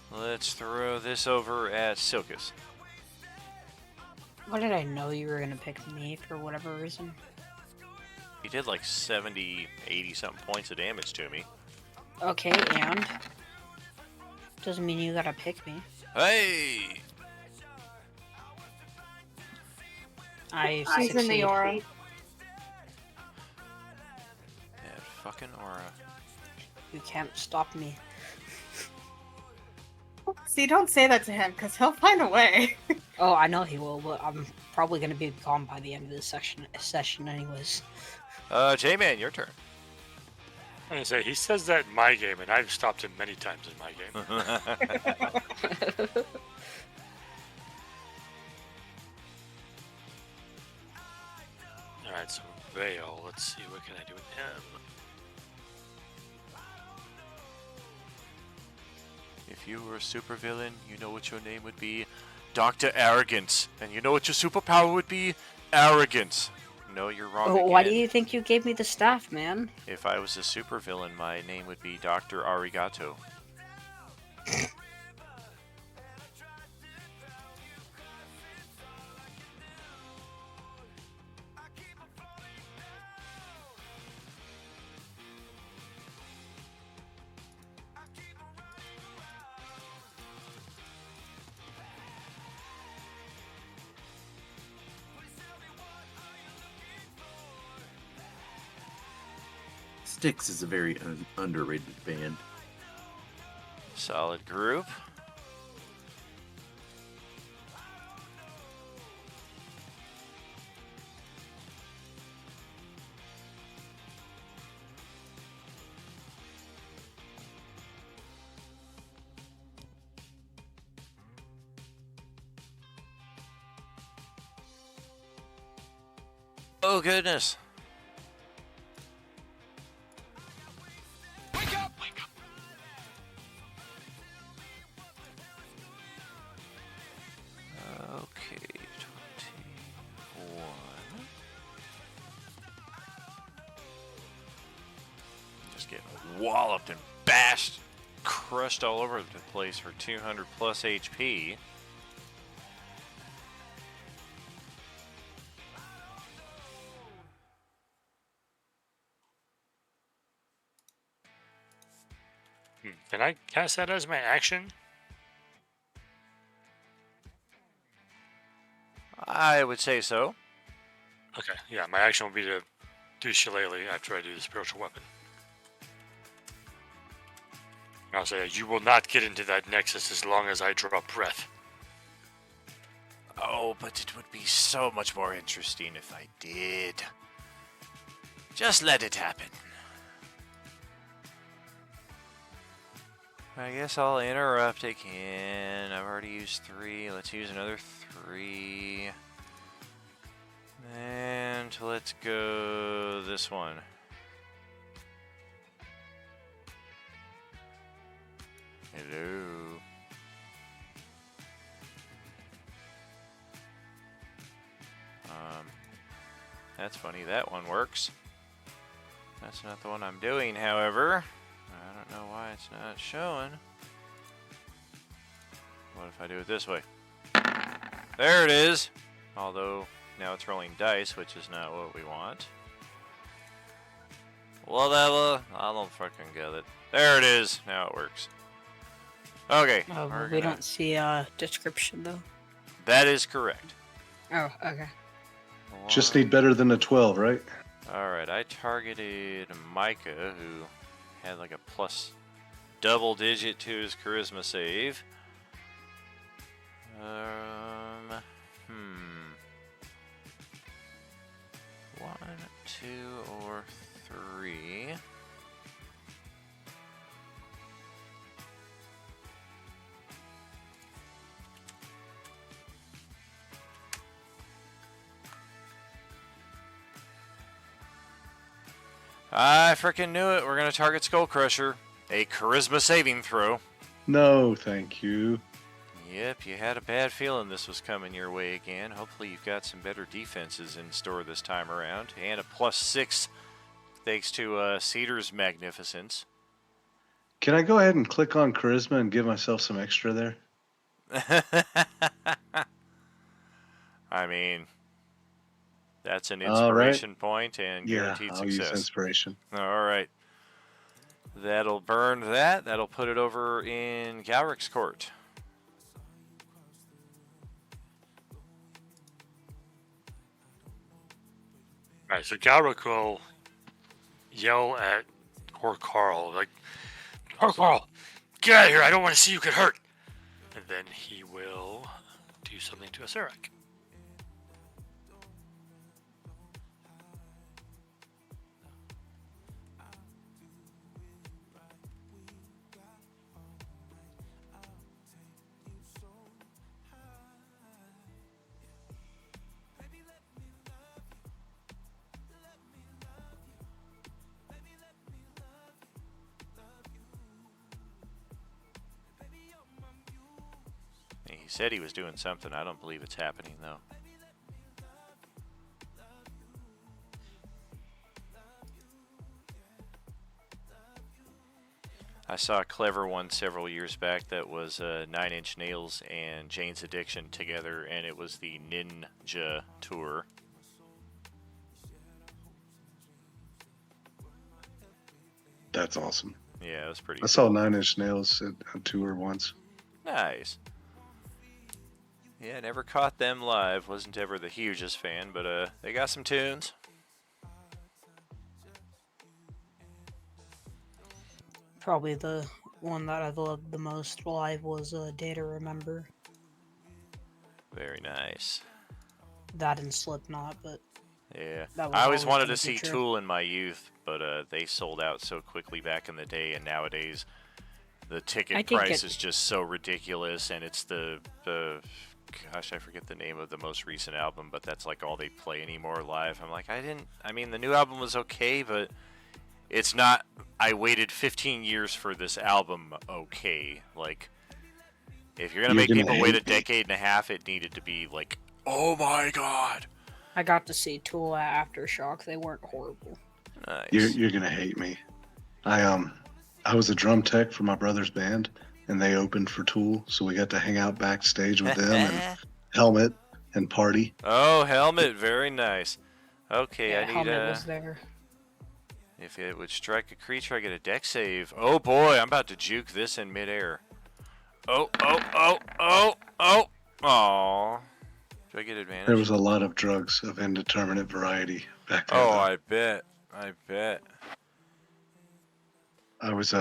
Let's throw this over at Silkus. Why did I know you were gonna pick me for whatever reason? He did like 70, 80 something points of damage to me. Okay, and doesn't mean you gotta pick me. Hey! He's in the aura. That fucking aura. You can't stop me. See, don't say that to him, because he'll find a way. Oh, I know he will, but I'm probably gonna be gone by the end of this session anyways. J-Man, your turn. I'm gonna say he says that in my game, and I've stopped him many times in my game. Alright, so Vale, let's see, what can I do with him? If you were a supervillain, you know what your name would be? Dr. Arrogance. And you know what your superpower would be? Arrogance. No, you're wrong again. Why do you think you gave me the staff, man? If I was a supervillain, my name would be Dr. Arigato. Styx is a very underrated band. Solid group. Oh goodness. Okay, 21. Just getting walloped and bashed, crushed all over the place for 200 plus HP. Can I cast that as my action? I would say so. Okay, yeah, my action will be to do Shillelagh after I do the spiritual weapon. I'll say, you will not get into that Nexus as long as I draw breath. Oh, but it would be so much more interesting if I did. Just let it happen. I guess I'll interrupt again. I've already used 3. Let's use another 3. And let's go this one. Hello. That's funny. That one works. That's not the one I'm doing, however. I don't know why it's not showing. What if I do it this way? There it is! Although, now it's rolling dice, which is not what we want. Whatever. I don't fucking get it. There it is! Now it works. Okay. We don't see a description though. That is correct. Oh, okay. Just need better than a 12, right? Alright, I targeted Micah, who had like a plus double digit to his charisma save. 1, 2, or 3. I freaking knew it. We're going to target Skull Crusher. A charisma saving throw. No, thank you. Yep, you had a bad feeling this was coming your way again. Hopefully you've got some better defenses in store this time around. And a +6 thanks to Cedar's magnificence. Can I go ahead and click on charisma and give myself some extra there? I mean, that's an inspiration point and guaranteed I'll success. use inspiration. All right. That'll burn that. That'll put it over in Galric's court. Alright, so Galric will yell at poor Carl, like, "Poor Carl, get out of here, I don't want to see you get hurt." And then he will do something to Acerak. He said he was doing something. I don't believe it's happening, though. I saw a clever one several years back that was 9 Inch Nails and Jane's Addiction together, and it was the Ninja Tour. That's awesome. Yeah, it was pretty I saw 9 Inch Nails at a tour once. Nice. Yeah, never caught them live. Wasn't ever the hugest fan, but they got some tunes. Probably the one that I've loved the most live was Day to Remember. Very nice. That and Slipknot, but yeah, that was I always wanted in the to see future. Tool in my youth, but they sold out so quickly back in the day, and nowadays the ticket price is just so ridiculous, and it's the gosh, I forget the name of the most recent album, but that's like all they play anymore live. I'm like, I mean, the new album was okay, but it's not, I waited 15 years for this album, okay. Like, if you're going to make people wait a decade and a half, it needed to be like, oh my god. I got to see Tool at Aftershock. They weren't horrible. Nice. You're going to hate me. I was a drum tech for my brother's band, and they opened for Tool, so we got to hang out backstage with them and Helmet and party. Oh, Helmet, very nice. Okay, Yeah, I need Helmet was there. If it would strike a creature, I get a deck save. Oh boy, I'm about to juke this in midair. Oh. Aww. Do I get advantage? There was a lot of drugs of indeterminate variety back then. Oh, I bet. I was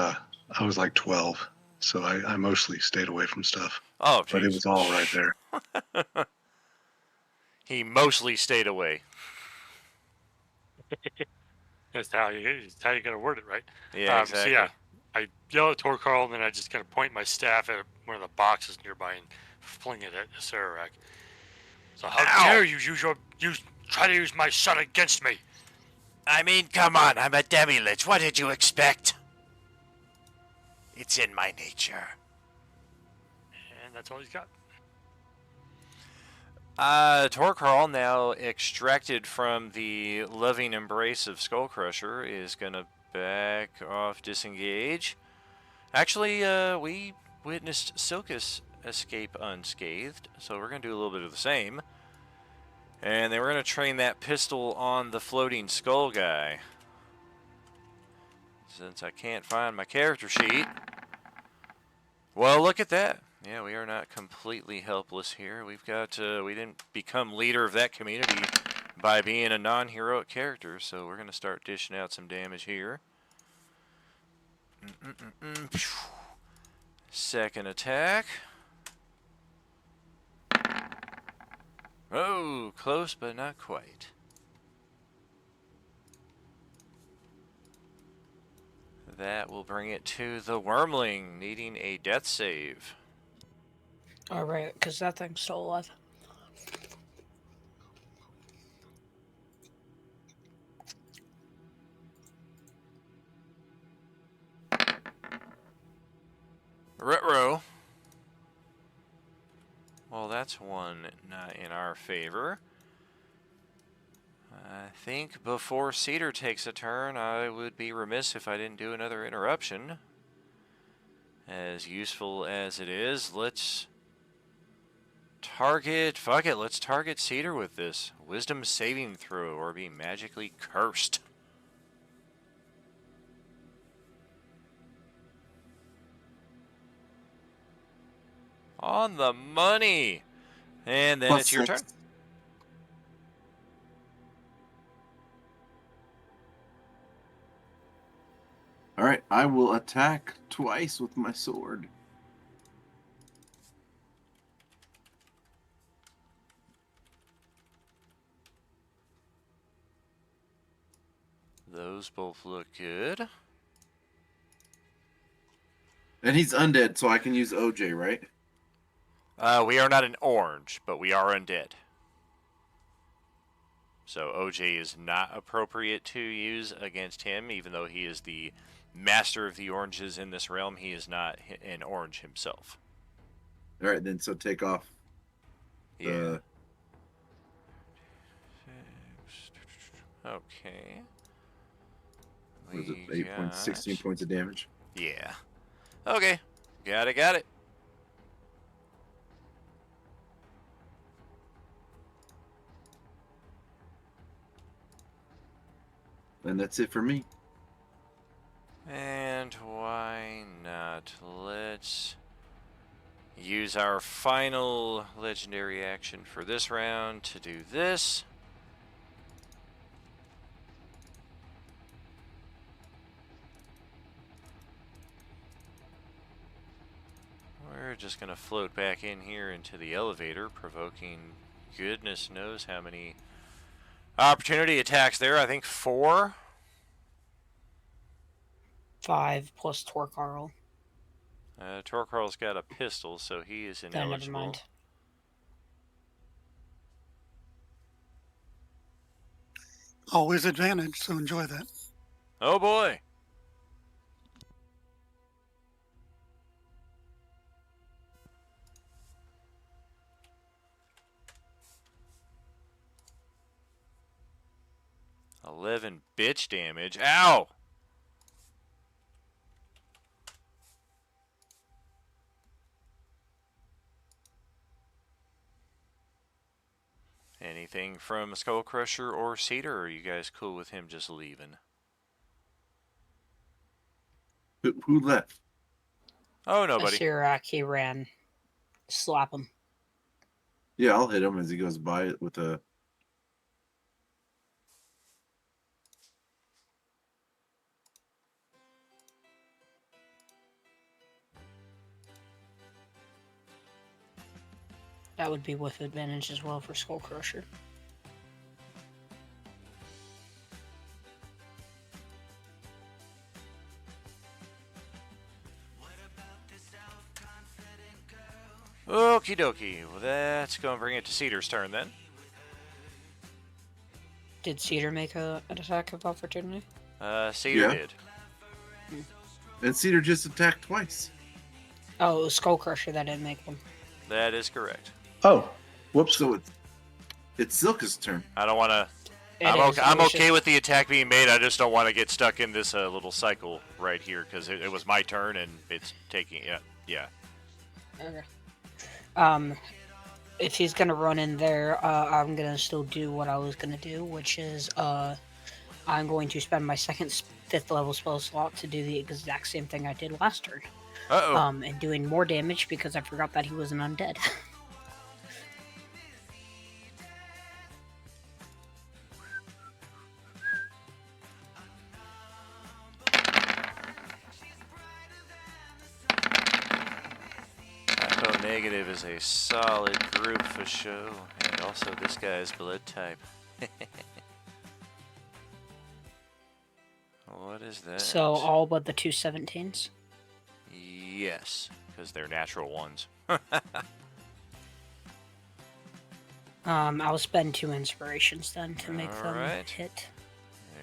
like 12, so I mostly stayed away from stuff. Oh, geez. But it was all right there. He mostly stayed away. That's how you gotta word it, right? Yeah, exactly. So yeah, I yell at Tor Carl, and then I just kind of point my staff at one of the boxes nearby and fling it at Acerak. So how dare you try to use my son against me? I mean, come on, I'm a demi-lich. What did you expect? It's in my nature. And that's all he's got. Torcarl, now extracted from the loving embrace of Skullcrusher, is gonna back off, disengage. Actually, we witnessed Silkus escape unscathed, so we're gonna do a little bit of the same. And then we're gonna train that pistol on the floating skull guy. Since I can't find my character sheet, Well, look at that. Yeah, we are not completely helpless here. We've got, we didn't become leader of that community by being a non-heroic character, so we're going to start dishing out some damage here. Second attack. Oh, close but not quite. That will bring it to the Wormling, needing a death save. Alright, because that thing's still alive. Retro. Well, that's one not in our favor. I think before Cedar takes a turn, I would be remiss if I didn't do another interruption. As useful as it is, let's target... Fuck it, let's target Cedar with this. Wisdom saving throw or be magically cursed. On the money! And then it's your turn. Alright, I will attack twice with my sword. Those both look good. And he's undead, so I can use OJ, right? We are not an orange, but we are undead. So OJ is not appropriate to use against him, even though he is the master of the oranges in this realm. He is not an orange himself. All right, then, so take off. Yeah. Okay. What is it, 8 points, 16 points of damage? Yeah. Okay. Got it. And that's it for me. And why not? Let's use our final legendary action for this round to do this. We're just going to float back in here into the elevator, provoking goodness knows how many opportunity attacks there. I think 4. 5 plus Torcarl. Torcarl's got a pistol, so he is ineligible. Never mind. Always advantage, so enjoy that. Oh boy! $11 bitch damage. Ow! Anything from Skull Crusher or Cedar, or are you guys cool with him just leaving? Who left? Oh, nobody. Sirak, he ran. Slap him. Yeah, I'll hit him as he goes by it with a... That would be with advantage as well for Skull Crusher. Okie dokie. Well, that's going to bring it to Cedar's turn then. Did Cedar make an attack of opportunity? Cedar did. And Cedar just attacked twice. Oh, it was Skull Crusher that didn't make one. That is correct. Oh, whoops. So it's Silka's turn. I don't want to... I'm okay with the attack being made. I just don't want to get stuck in this little cycle right here, because it was my turn and it's taking... Yeah. Okay. If he's gonna run in there, I'm gonna still do what I was gonna do, which is I'm going to spend my second 5th level spell slot to do the exact same thing I did last turn. Uh-oh. And doing more damage because I forgot that he was an undead. Typo negative is a solid group for show, and also this guy's blood type. What is that? So all but the 2 17s? Yes, because they're natural ones. I'll spend 2 inspirations then to make them Alright. hit.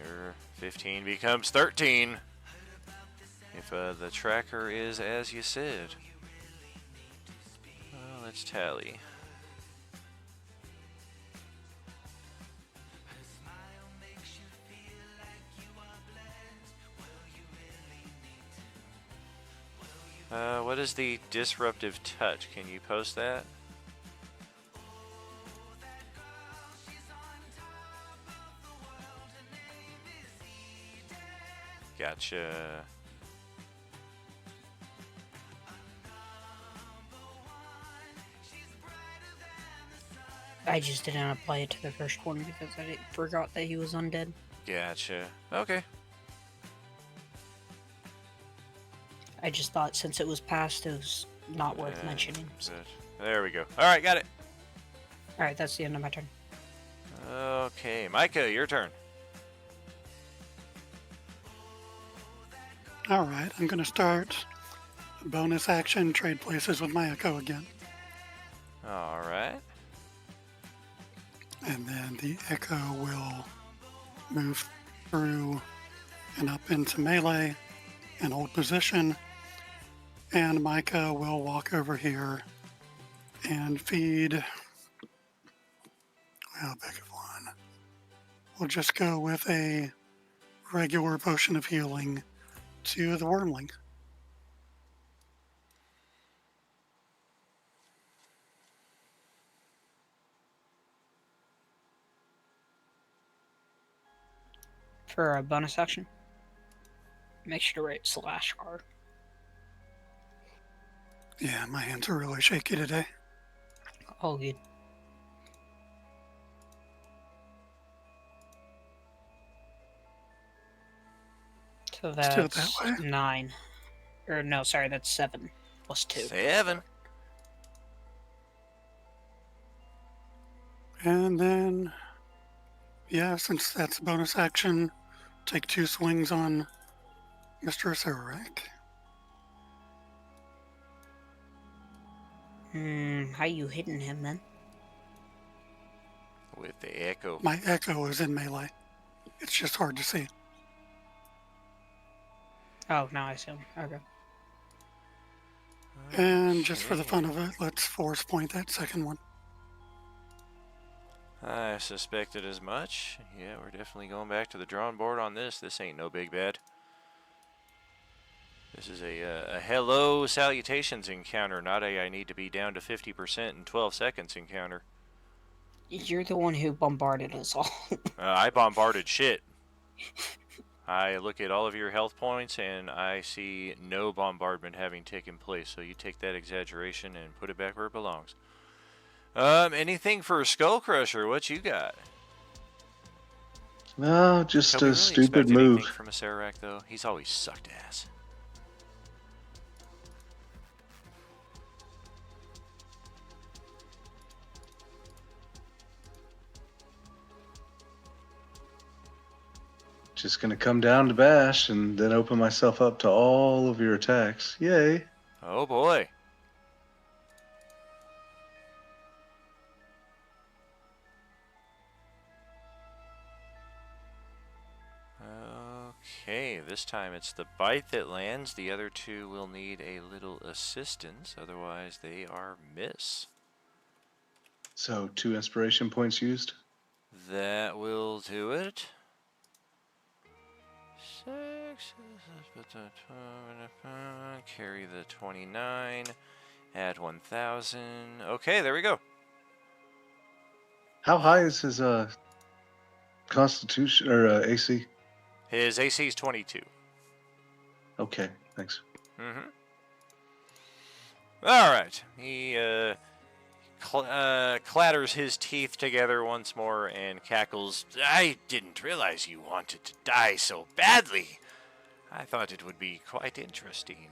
There, 15 becomes 13. If the tracker is as you said. Let's tally. What is the disruptive touch? Can you post that? Gotcha. I just didn't apply it to the first one because I forgot that he was undead. Gotcha. Okay. I just thought since it was past, it was not worth mentioning. There we go. Alright, got it. Alright, that's the end of my turn. Okay, Micah, your turn. Alright, I'm going to start a bonus action, trade places with my Echo again. Alright. And then the Echo will move through and up into melee and hold position. And Micah will walk over here and feed. How big of one? We'll just go with a regular potion of healing to the wormling. For a bonus action, make sure to write /R. Yeah, my hands are really shaky today. All good. So Let's do it that's that way. 9. Or no, sorry, that's 7 plus 2. 7. And then, yeah, since that's a bonus action, take 2 swings on Mr. Acererak. How you hitting him then? With the Echo. My Echo is in melee. It's just hard to see. Oh, now I see him. Okay. And just for the fun of it, let's force point that second one. I suspected as much. Yeah, we're definitely going back to the drawing board on this. This ain't no big bad. This is a hello salutations encounter, not a I need to be down to 50% in 12 seconds encounter. You're the one who bombarded us all. I bombarded shit. I look at all of your health points and I see no bombardment having taken place. So you take that exaggeration and put it back where it belongs. Anything for Skull Crusher? What you got? No, just Toby, a really stupid expected move. anything from a Acererak, though? He's always sucked ass. Just gonna come down to bash and then open myself up to all of your attacks. Yay. Oh boy. Okay, this time it's the bite that lands. The other two will need a little assistance, otherwise they are miss. So 2 inspiration points used. That will do it. 6. Carry the 29. Add 1,000. Okay, there we go. How high is his constitution or AC? His AC is 22. Okay, thanks. Mm-hmm. All right. He clatters his teeth together once more and cackles. I didn't realize you wanted to die so badly. I thought it would be quite interesting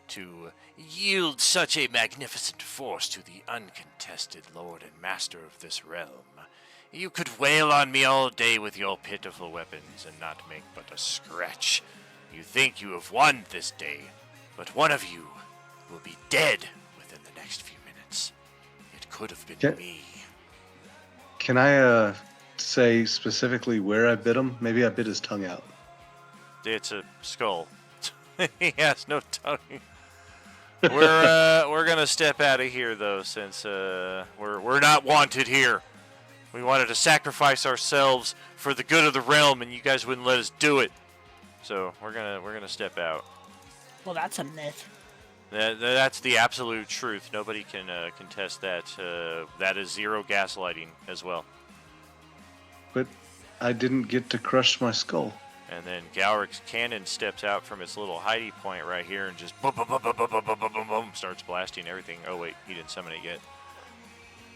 to yield such a magnificent force to the uncontested lord and master of this realm. You could wail on me all day with your pitiful weapons and not make but a scratch. You think you have won this day, but one of you will be dead within the next few minutes. It could have been me. Can I say specifically where I bit him? Maybe I bit his tongue out. It's a skull. He has no tongue. We're gonna step out of here though, since we're not wanted here. We wanted to sacrifice ourselves for the good of the realm, and you guys wouldn't let us do it. So we're gonna step out. Well, that's a myth. That's the absolute truth. Nobody can contest that. That is zero gaslighting as well. But I didn't get to crush my skull. And then Galric's cannon steps out from its little hidey point right here and just boom, boom, boom, boom, boom, boom, boom, boom, boom, starts blasting everything. Oh wait, he didn't summon it yet.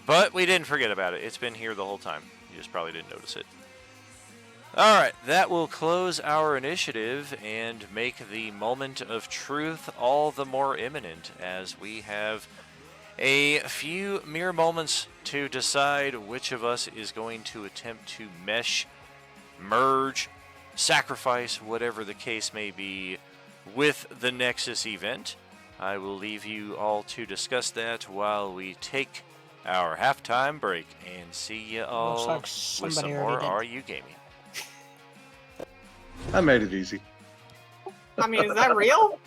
But we didn't forget about it. It's been here the whole time. You just probably didn't notice it. Alright, that will close our initiative and make the moment of truth all the more imminent, as we have a few mere moments to decide which of us is going to attempt to mesh, merge, sacrifice, whatever the case may be, with the Nexus event. I will leave you all to discuss that while we take our halftime break, and see you all like with somebody some already more did. Are You Gaming. I made it easy. I mean, is that real?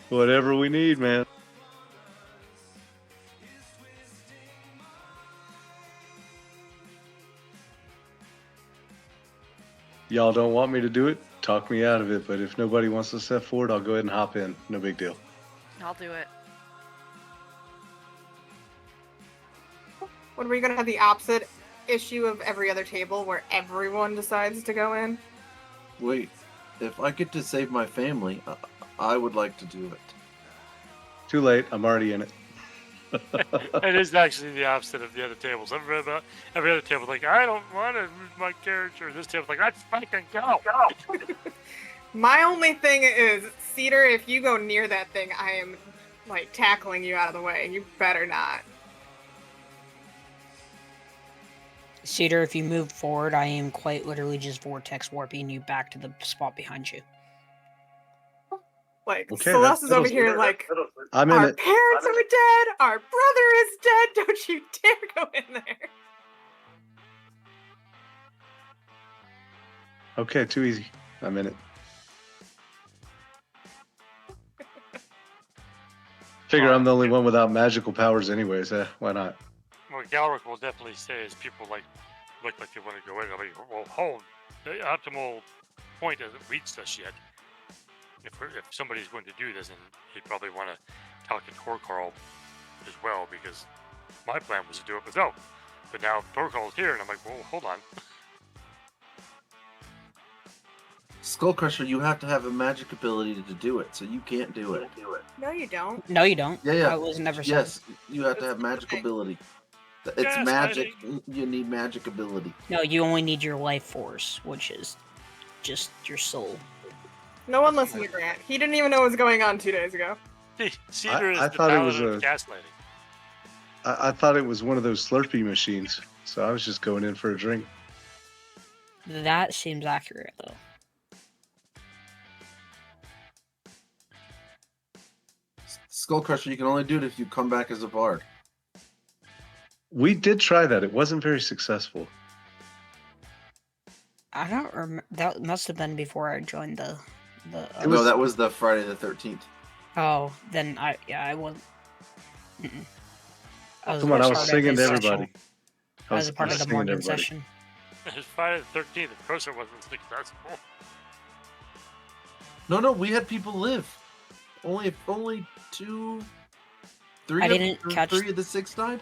Whatever we need, man. Y'all don't want me to do it? Talk me out of it, but if nobody wants to step forward, I'll go ahead and hop in. No big deal. I'll do it. When are we gonna have the opposite issue of every other table where everyone decides to go in? Wait, if I get to save my family, I would like to do it. Too late. I'm already in it. It is actually the opposite of the other tables. Every other table like, I don't want to lose my character. This table's like, let's fucking go. My only thing is, Cedar, if you go near that thing, I am like tackling you out of the way. You better not. Cedar, if you move forward, I am quite literally just vortex warping you back to the spot behind you. Like, Okay, Celeste is over that'll- here like, I'm in our it. parents are dead, our brother is dead, don't you dare go in there. Okay, too easy. I'm in it. Figure I'm the only one without magical powers anyways. Why not? Well, Galric will definitely say as people like look like they want to go in. I'll be, well, hold. The optimal point hasn't reached us yet. If somebody's going to do this, and he'd probably want to talk to Torkarl as well, because my plan was to do it without. But now Torkarl's here, and I'm like, well, hold on. Skullcrusher, you have to have a magic ability to do it, so you can't do it. No, you don't. No, you don't. Yeah. I was never said. Yes, you have to have magic ability. It's Yes, magic. You need magic ability. No, you only need your life force, which is just your soul. No one listened to Grant. He didn't even know what was going on 2 days ago. Cedar is I the thought it was paladin of a- gaslighting. I thought it was one of those Slurpee machines, so I was just going in for a drink. That seems accurate, though. Skullcrusher, you can only do it if you come back as a bard. We did try that. It wasn't very successful. I don't remember. That must have been before I joined the. No, that was the Friday the 13th. Oh, then I was. Mm-mm. Come on, I was part of singing the to everybody. session. I was a part of the singing to morning everybody. session. It's Friday the 13th. Of course it wasn't successful. No, we had people live. Only 2, 3. I didn't catch- 3 of the 6 died.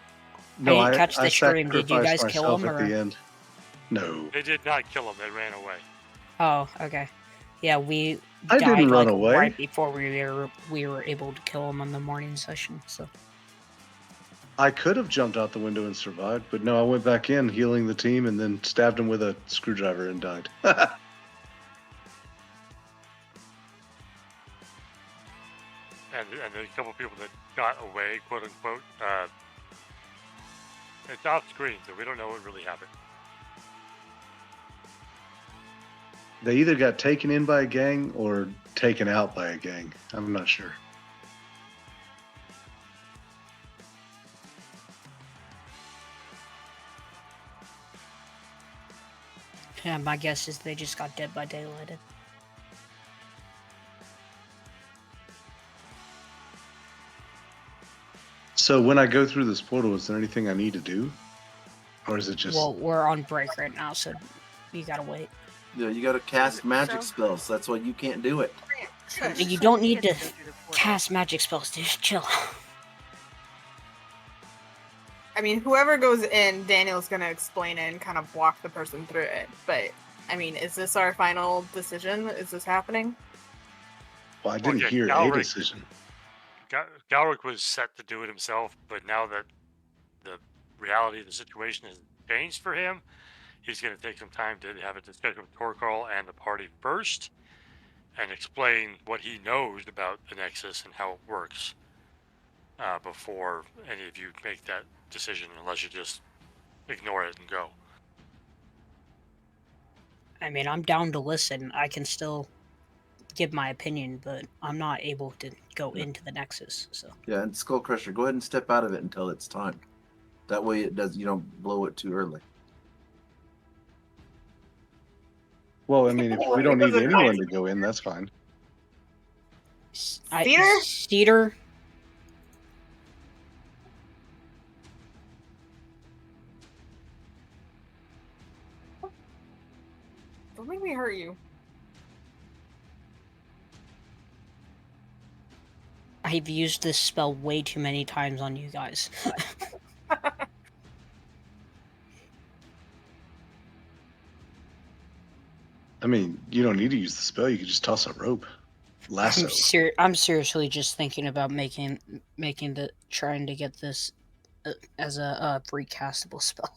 No, didn't catch the stream. Did you sacrificed guys kill myself him, at or- the end. No. They did not kill him. They ran away. Oh, okay. Yeah, we I died didn't run like away. right before we were able to kill him on the morning session. So I could have jumped out the window and survived, but no, I went back in, healing the team, and then stabbed him with a screwdriver and died. And a couple people that got away, quote unquote, it's off screen, so we don't know what really happened. They either got taken in by a gang or taken out by a gang. I'm not sure. yeah, my guess is they just got Dead by Daylighted. So when I go through this portal, is there anything I need to do? Or is it just... Well, we're on break right now, so you gotta wait. Yeah, you got to cast magic So- spells. That's why you can't do it. You don't need to cast magic spells, dude. Chill. I mean, whoever goes in, Daniel's gonna explain it and kind of walk the person through it. But I mean, is this our final decision? Is this happening? Well, I didn't yeah, hear a Galric- decision. Galric was set to do it himself, but now that the reality of the situation has changed for him, he's going to take some time to have a discussion with Torkarl and the party first and explain what he knows about the Nexus and how it works before any of you make that decision, unless you just ignore it and go. I mean, I'm down to listen. I can still give my opinion, but I'm not able to go into the Nexus. So Yeah, and Skull Crusher, go ahead and step out of it until it's time. That way it does. You don't blow it too early. Well, I mean, if we don't need anyone to go in, that's fine. Cedar? Cedar. Don't make me hurt you. I've used this spell way too many times on you guys. I mean, you don't need to use the spell. You can just toss a rope. Lasso. I'm seriously just thinking about trying to get this as a free castable spell.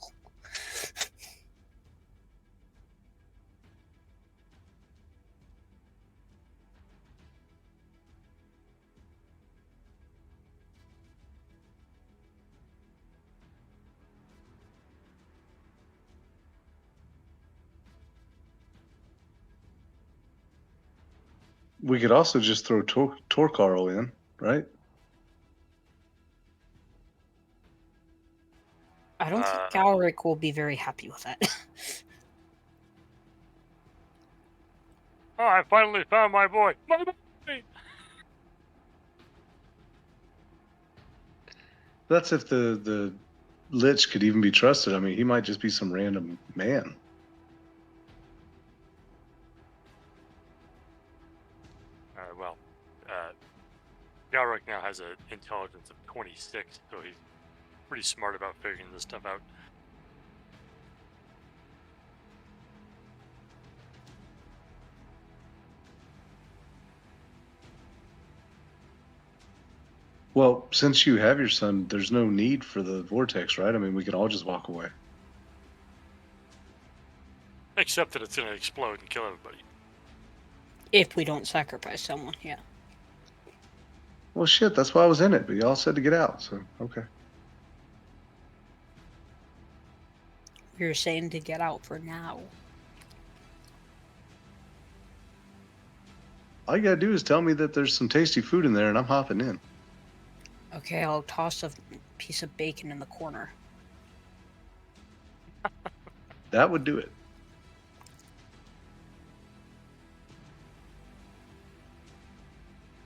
We could also just throw Torkarl in, right? I don't think Galric will be very happy with that. Oh, I finally found my boy! My boy! That's if the Lich could even be trusted. I mean, he might just be some random man. Well, Galric now has an intelligence of 26, so he's pretty smart about figuring this stuff out. Well, since you have your son, there's no need for the vortex, right? I mean, we could all just walk away. Except that it's going to explode and kill everybody. If we don't sacrifice someone, yeah. Well, shit, that's why I was in it, but y'all said to get out, so okay. We were saying to get out for now. All you gotta do is tell me that there's some tasty food in there and I'm hopping in. Okay, I'll toss a piece of bacon in the corner. That would do it.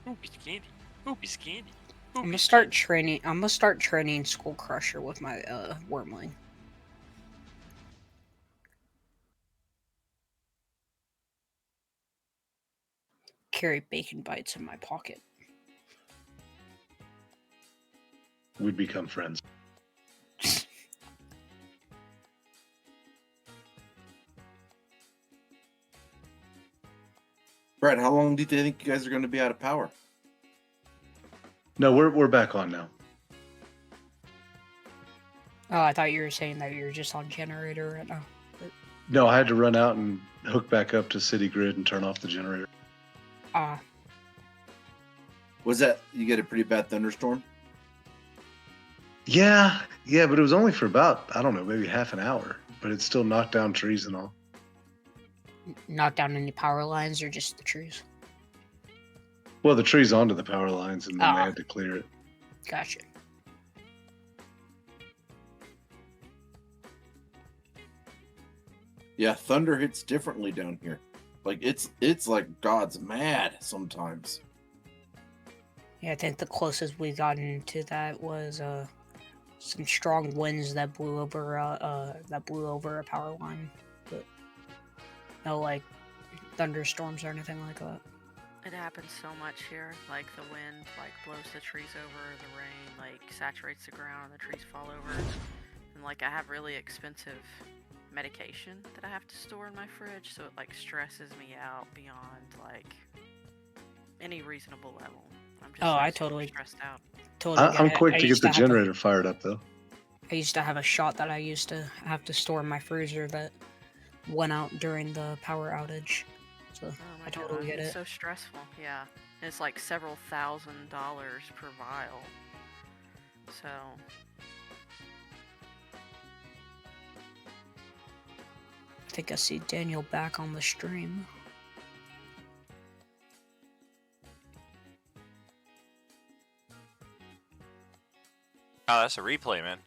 Oopies candy. Oopies candy. I'm gonna start training Skull Crusher with my wormling. Carry bacon bites in my pocket. We'd become friends. Brad, how long do you think you guys are going to be out of power? No, we're back on now. Oh, I thought you were saying that you're just on generator right now. No, I had to run out and hook back up to city grid and turn off the generator. Ah, Was that you get a pretty bad thunderstorm? Yeah, but it was only for about, I don't know, maybe half an hour. But it still knocked down trees and all. knock down any power lines or just the trees? Well, the trees onto the power lines, and then they Ah. had to clear it. Gotcha. Yeah, thunder hits differently down here. Like it's like God's mad sometimes. Yeah, I think the closest we gotten to that was some strong winds that blew over a power line, but no like thunderstorms or anything like that. It happens so much here. Like the wind like blows the trees over, the rain like saturates the ground, the trees fall over. And like I have really expensive medication that I have to store in my fridge, so it like stresses me out beyond like any reasonable level. I'm just I super totally stressed out. Totally get I'm it. quick I to get used the have a- generator fired up, though. I used to have a shot that I used to have to store in my freezer that went out during the power outage. So Oh my I totally God, get it's it. so stressful. Yeah, and it's like several $1,000s per vial. So I think I see Daniel back on the stream. Oh, that's a replay, man.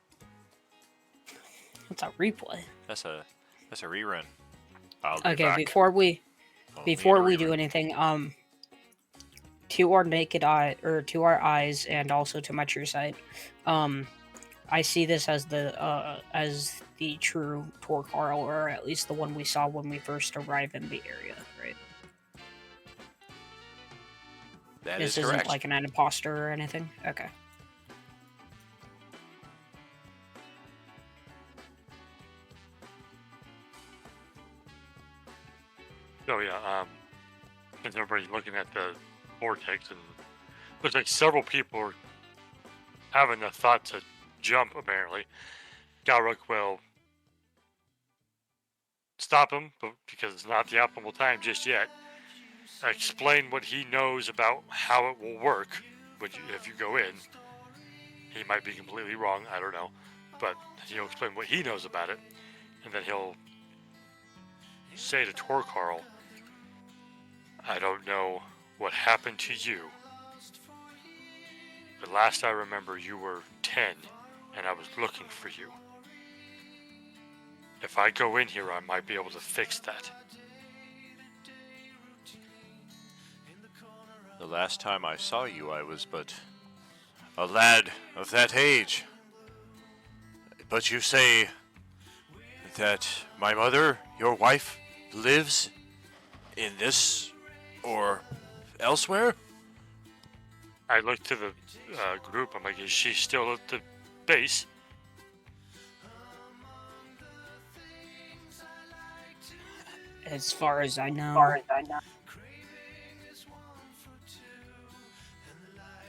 What's a replay? That's a rerun. I'll be Okay, back. before we Only in a do rerun. anything, to our naked eye or to our eyes and also to my true sight, I see this as the true Torcarl, or at least the one we saw when we first arrived in the area, right? That This is isn't correct. like an imposter or anything. Okay. So yeah, since everybody's looking at the vortex, and looks like several people are having the thought to jump. Apparently, Galrook will stop him, but because it's not the optimal time just yet. Explain what he knows about how it will work. If you go in, he might be completely wrong. I don't know, but he'll explain what he knows about it, and then he'll say to Torcarl, I don't know what happened to you, but last I remember you were 10 and I was looking for you. If I go in here, I might be able to fix that. The last time I saw you, I was but a lad of that age. But you say that my mother, your wife, lives in this or elsewhere? I looked to the group. I'm like, is she still at the base? As far as I know.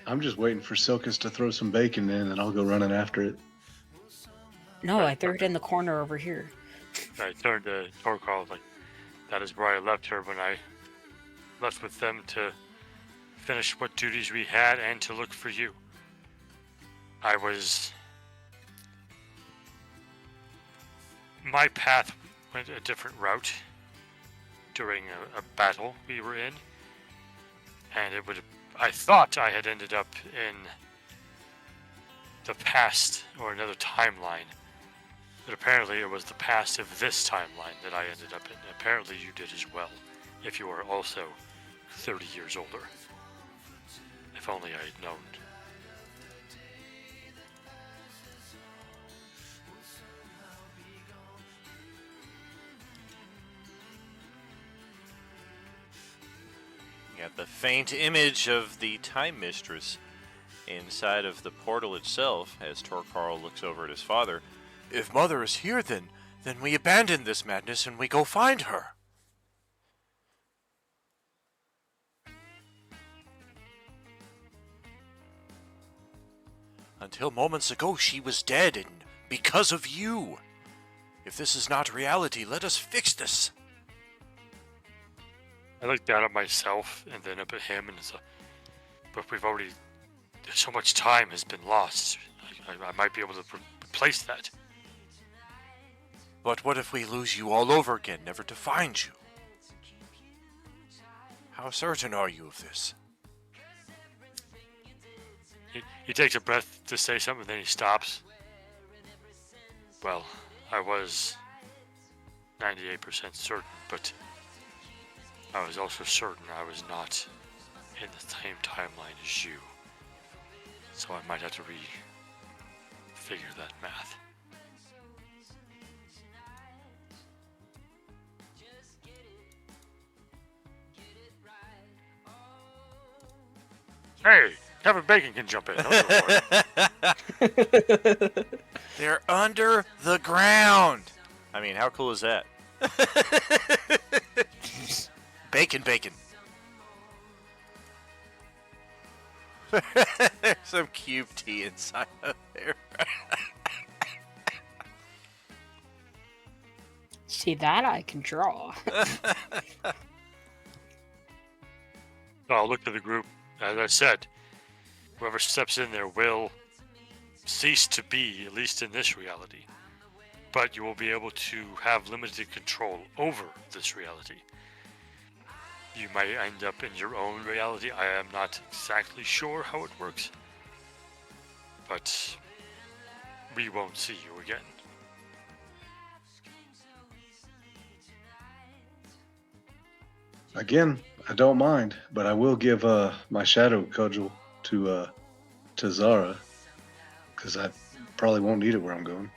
I'm just waiting for Silkus to throw some bacon in, and I'll go running after it. No, I threw it in the corner over here. I turned to Torcarl, like, that is where I left her when I left with them to finish what duties we had and to look for you. My path went a different route during a battle we were in, and I thought I had ended up in the past or another timeline, but apparently it was the past of this timeline that I ended up in. Apparently you did as well, if you are also 30 years older. If only I had known. You got the faint image of the Time Mistress inside of the portal itself as Torcarl looks over at his father. If Mother is here, then Then we abandon this madness and we go find her. Until moments ago, she was dead, and because of you. If this is not reality, let us fix this. I look down at myself and then up at him, and but we've already. So much time has been lost. I might be able to replace that. But what if we lose you all over again, never to find you? How certain are you of this? He takes a breath to say something, then he stops. Well, I was 98% certain, but I was also certain I was not in the same timeline as you. So I might have to figure that math. Hey, Kevin Bacon can jump in. They're under the ground. I mean, how cool is that? Bacon. There's some cube tea inside of there. See, that I can draw. I'll look to the group. As I said, whoever steps in there will cease to be, at least in this reality. But you will be able to have limited control over this reality. You might end up in your own reality. I am not exactly sure how it works. But we won't see you again. Again, I don't mind, but I will give my shadow cudgel to Zara, because I probably won't need it where I'm going.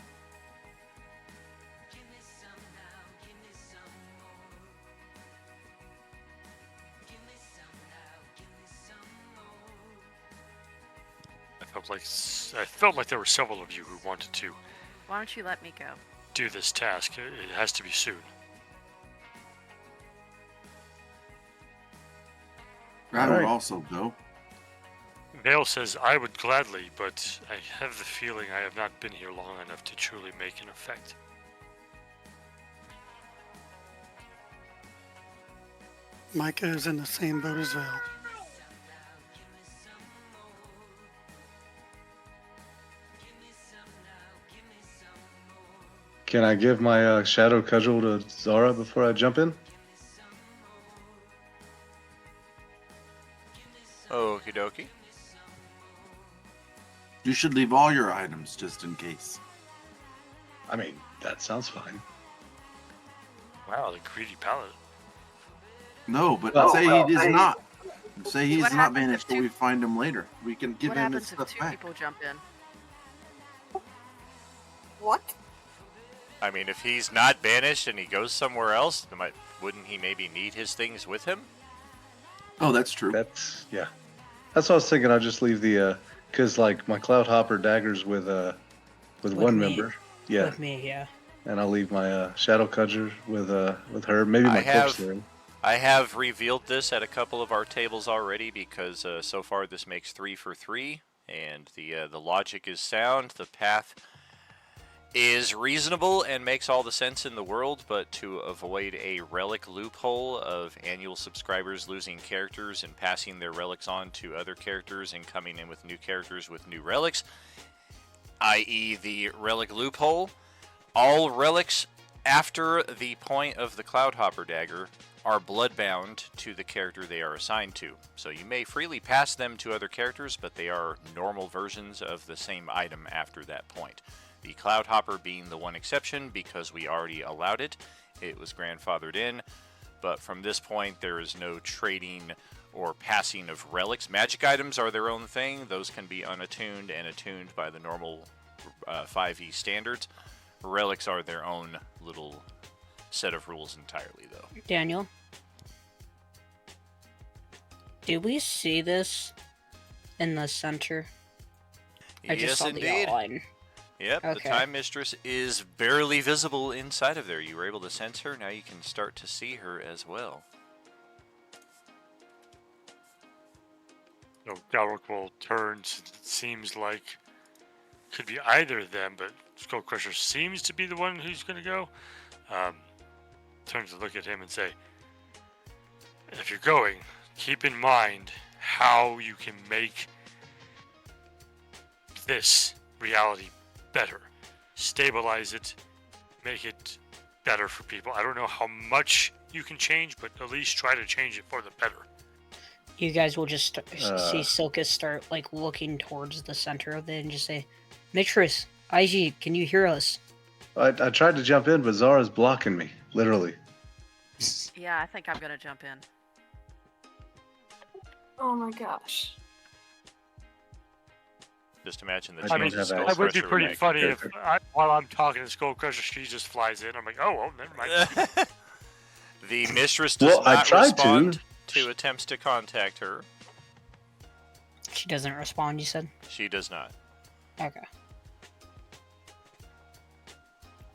I felt like there were several of you who wanted to Why don't you let me go? do this task. It has to be soon. I would Alright. also go. Vale says, I would gladly, but I have the feeling I have not been here long enough to truly make an effect. Micah is in the same boat as Val. Can I give my shadow cudgel to Zara before I jump in? Okie dokie. You should leave all your items just in case. I mean, that sounds fine. Wow, the greedy paladin. No, but Well, say he is not. Say he's What not happens if vanished till two- we find him later. We can give What him his happens if stuff two back. people jump in? What? I mean, if he's not banished and he goes somewhere else, wouldn't he maybe need his things with him? Oh, that's true. That's what I was thinking. I'll just leave the because like my cloud hopper daggers with one me. member. Yeah, With me, yeah. and I'll leave my shadow cudgel with her. Maybe my cloak's there. I have revealed this at a couple of our tables already because so far this makes 3 for 3, and the logic is sound. The path is reasonable and makes all the sense in the world, but to avoid a relic loophole of annual subscribers losing characters and passing their relics on to other characters and coming in with new characters with new relics, i.e. the relic loophole, all relics after the point of the Cloudhopper dagger are bloodbound to the character they are assigned to. So you may freely pass them to other characters, but they are normal versions of the same item after that point. The Cloudhopper being the one exception because we already allowed it. It was grandfathered in, but from this point there is no trading or passing of relics. Magic items are their own thing. Those can be unattuned and attuned by the normal 5e standards. Relics are their own little set of rules entirely, though. Daniel? Do we see this in the center? I just Yes, saw indeed. the outline. Yep, Okay. the Time Mistress is barely visible inside of there. You were able to sense her. Now you can start to see her as well. So Galric will turn. It seems like could be either of them, but Skull Crusher seems to be the one who's going to go. Turns to look at him and say, if you're going, keep in mind how you can make this reality better. Stabilize it, make it better for people. I don't know how much you can change, but at least try to change it for the better. You guys will just see Silkus start like looking towards the center of it and just say, Mistress, IG, can you hear us? I tried to jump in, but Zara's blocking me, literally. Yeah, I think I'm gonna jump in. Oh my gosh. Just imagine the I change don't of have Skull That would be Crusher pretty make. funny if, while I'm talking to Skull Crusher, she just flies in. I'm like, oh, well, never mind. The mistress does Well, I not tried respond to attempts to contact her. She doesn't respond, you said? She does not. Okay.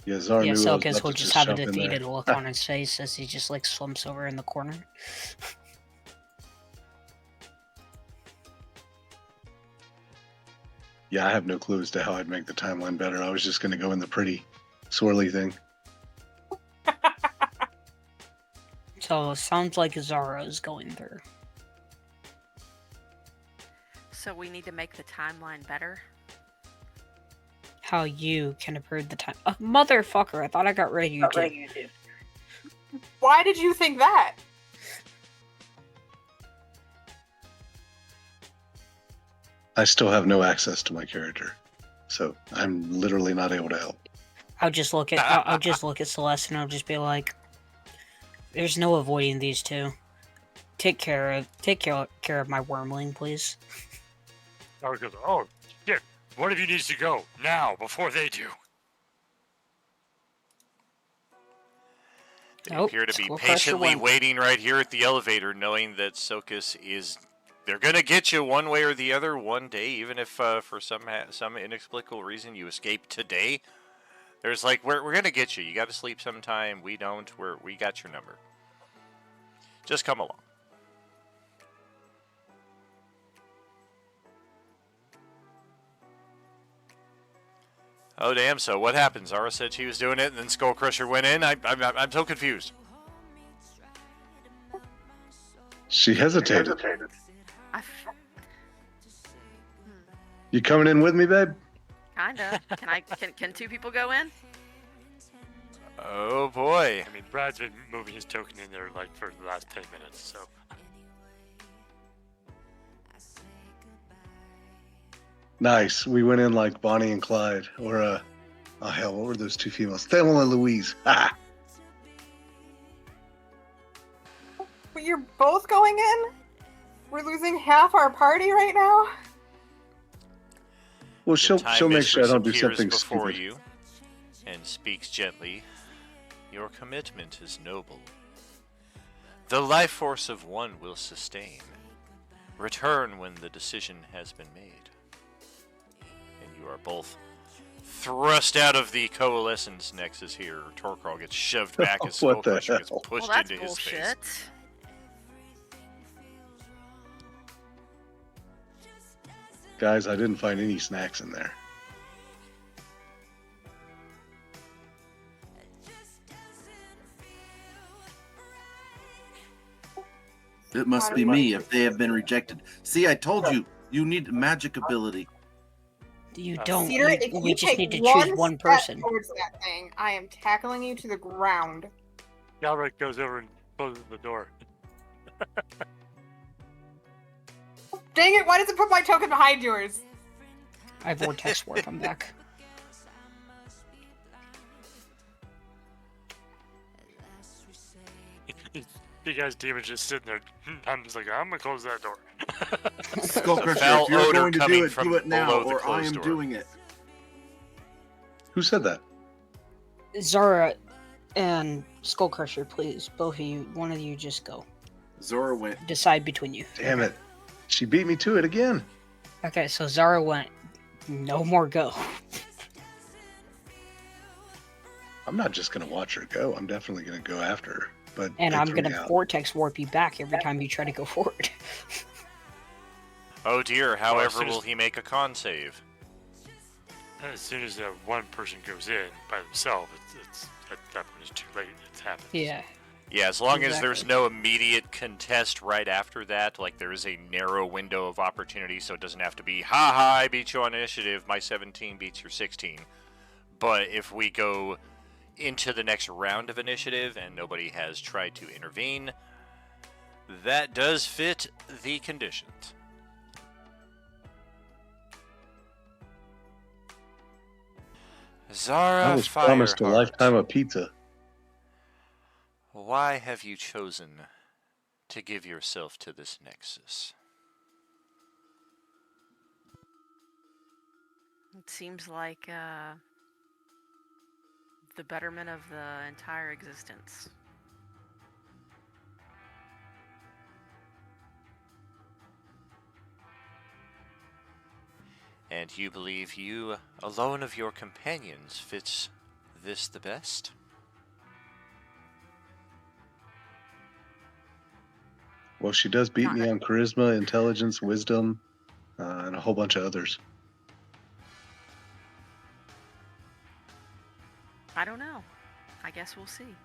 Yeah, Zara Yeah, knew I was Silkus about will to just have a jump in there. defeated look on his face as he just like slumps over in the corner. Yeah, I have no clue as to how I'd make the timeline better. I was just going to go in the pretty swirly thing. So it sounds like Zara is going through. So we need to make the timeline better. How you can improve the time. Motherfucker, I thought I got rid of you too. Why did you think that? I still have no access to my character, so I'm literally not able to help. I'll just look at Celeste and I'll just be like, "There's no avoiding these two. Take care of my wormling, please." Zara goes, oh, shit. One of you needs to go now before they do. They Nope, appear to be Skull Crusher patiently went. waiting right here at the elevator, knowing that Silkus is... They're going to get you one way or the other one day, even if for some inexplicable reason you escape today. There's like, we're going to get you. You got to sleep sometime. We don't. We got your number. Just come along. Oh, damn. So what happened? Zara said she was doing it, and then Skull Crusher went in. I'm so confused. She hesitated. I f- You coming in with me, babe? Kinda. Can two people go in? Oh, boy. I mean, Brad's been moving his token in there like for the last 10 minutes, so. Nice. We went in like Bonnie and Clyde, or oh hell, what were those two females? Thelma and Louise. Ha! But you're both going in? We're losing half our party right now? Well, The she'll time make sure I mistress don't do appears something before stupid. you and speaks gently. Your commitment is noble. The life force of one will sustain. Return when the decision has been made. And you are both thrust out of the coalescence nexus here. Torkarl gets shoved back as Skull What the Crusher gets hell? pushed Well, that's into his face. bullshit. Guys, I didn't find any snacks in there. It must be me if they have been rejected. See, I told you, you need magic ability. You don't. Cedar, if we you just take need to choose one step person. towards that thing, I am tackling you to the ground. Galric goes over and closes the door. Dang it, why does it put my token behind yours? I vortex warp. I'm back. Big ass demon just sitting there. I'm just like, I'm gonna close that door. Skullcrusher, foul if you're odor going to coming do it, from do it now, below the or I closed am door. doing it. Who said that? Zara and Skull Crusher, please, both of you, one of you, just go. Zora went. Decide between you. Damn it. She beat me to it again. Okay, so Zara went. No more go. I'm not just going to watch her go. I'm definitely going to go after her. But And they I'm threw gonna me out. vortex warp you back every time you try to go forward. Oh dear, however soon as- will he make a con save? as soon as one person goes in by themselves, it's at that point it's too late. It's happened. Yeah. Yeah, as long as there's Exactly. no immediate contest right after that, like there is a narrow window of opportunity, so it doesn't have to be, ha, I beat you on initiative, my 17 beats your 16. But if we go into the next round of initiative and nobody has tried to intervene, that does fit the conditions. I Zara was promised a lifetime Fireheart, of pizza. why have you chosen to give yourself to this Nexus? It seems like the betterment of the entire existence. And you believe you, alone of your companions, fits this the best? Well, she does beat Not me that- on charisma, intelligence, wisdom, and a whole bunch of others. I don't know. I guess we'll see.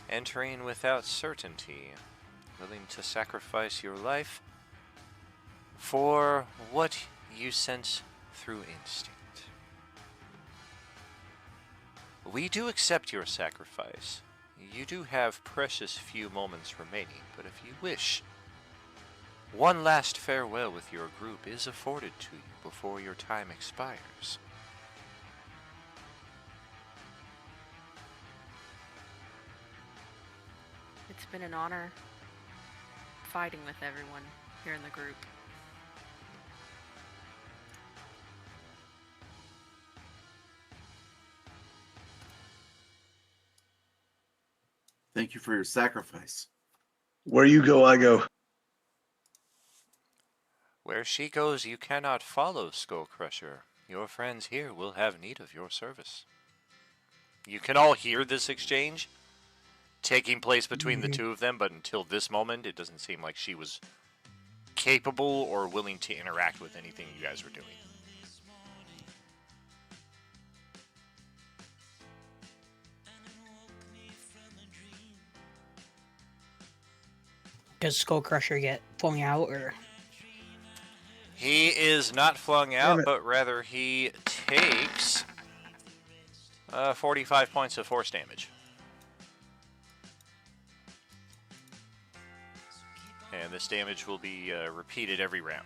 Entering without certainty, willing to sacrifice your life for what you sense through instinct. We do accept your sacrifice. You do have precious few moments remaining, but if you wish, one last farewell with your group is afforded to you before your time expires. It's been an honor fighting with everyone here in the group. Thank you for your sacrifice. Where you go, I go. Where she goes, you cannot follow, Skull Crusher. Your friends here will have need of your service. You can all hear this exchange taking place between the two of them, but until this moment, it doesn't seem like she was capable or willing to interact with anything you guys were doing. Does Skull Crusher get flung out, or? He is not flung Damn out, it. but rather he takes 45 points of force damage. And this damage will be repeated every round.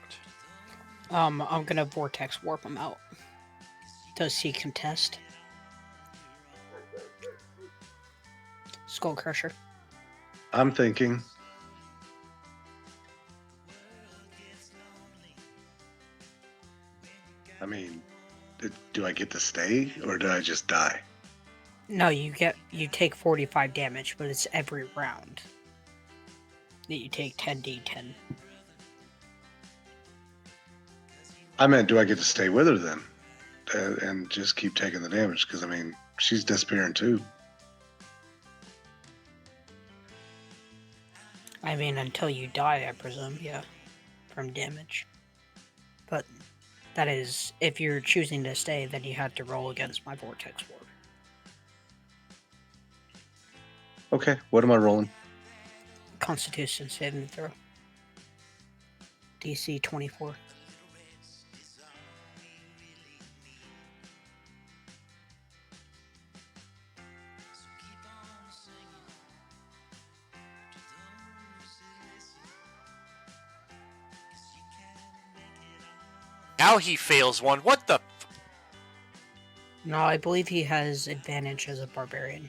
I'm gonna vortex warp him out. Does he contest? Skull Crusher. I'm thinking. I mean, do I get to stay or do I just die? No, you take 45 damage, but it's every round that you take 10d10. I meant, do I get to stay with her then? And just keep taking the damage? Because, I mean, she's disappearing too. I mean, until you die, I presume, yeah, from damage. But that is, if you're choosing to stay, then you have to roll against my vortex warp. Okay, what am I rolling? Constitution saving throw. DC 24. Now he fails one. What the? No, I believe he has advantage as a barbarian.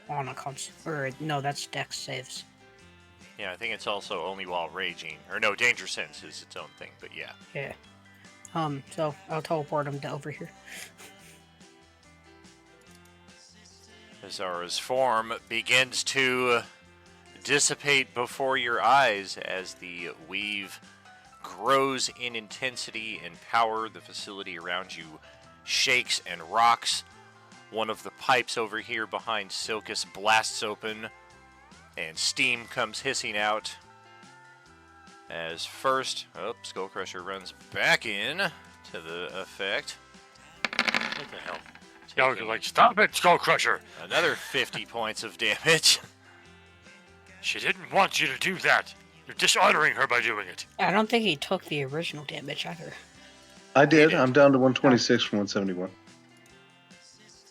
On a no, that's Dex saves. Yeah, I think it's also only while raging. Or no, Danger Sense is its own thing, but yeah. Yeah. So I'll teleport him to over here. Azara's form begins to dissipate before your eyes as the weave grows in intensity and power. The facility around you shakes and rocks. One of the pipes over here behind Silkus blasts open, and steam comes hissing out As first, Skullcrusher runs back in to the effect. What the hell? Y'all are like, stop it, Skullcrusher! Another 50 points of damage. She didn't want you to do that. You're dishonoring her by doing it. I don't think he took the original damage either. I did. I'm down to 126 from 171.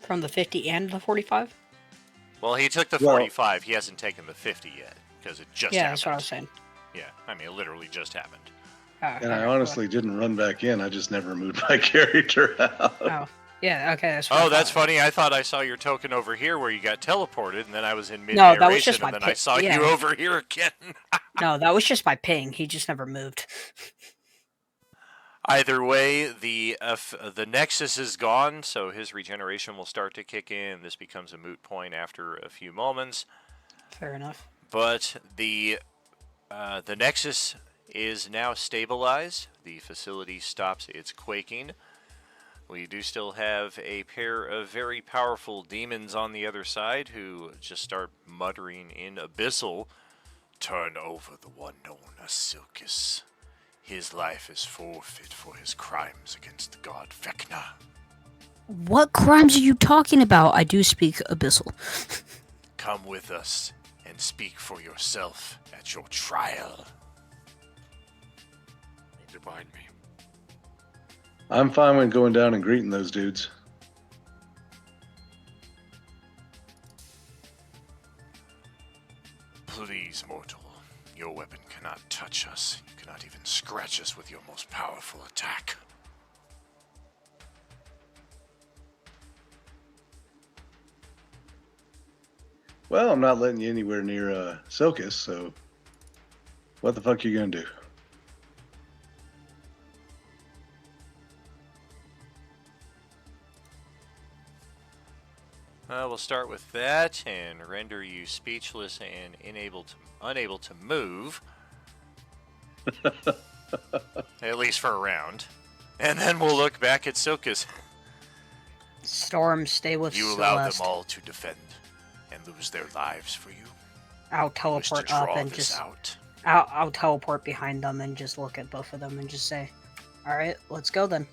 From the 50 and the 45? Well, he took the 45. He hasn't taken the 50 yet because it just happened. That's what I was saying. Yeah, I mean, it literally just happened. And I honestly didn't run back in. I just never moved my character out. Oh, yeah, okay. That's funny. I thought I saw your token over here where you got teleported, and then I was in mid-narration, No, that was just my and then I saw you over here again. No, that was just my ping. He just never moved. Either way, the Nexus is gone, so his regeneration will start to kick in. This becomes a moot point after a few moments. Fair enough. But the Nexus is now stabilized. The facility stops its quaking. We do still have a pair of very powerful demons on the other side who just start muttering in Abyssal. Turn over the one known as Silkus. His life is forfeit for his crimes against the god Vecna. What crimes are you talking about? I do speak Abyssal. Come with us and speak for yourself at your trial. Remind me. I'm fine with going down and greeting those dudes. Please, mortal. Your weapon cannot touch us. You cannot even scratch us with your most powerful attack. Well, I'm not letting you anywhere near Silkus, so what the fuck are you gonna do? We'll start with that and render you speechless and unable to move. At least for a round. And then we'll look back at Silkus. Storm, stay with You allowed them all to defend and lose their lives for you. I'll teleport up and just... I'll teleport behind them and just look at both of them and just say, alright, let's go then.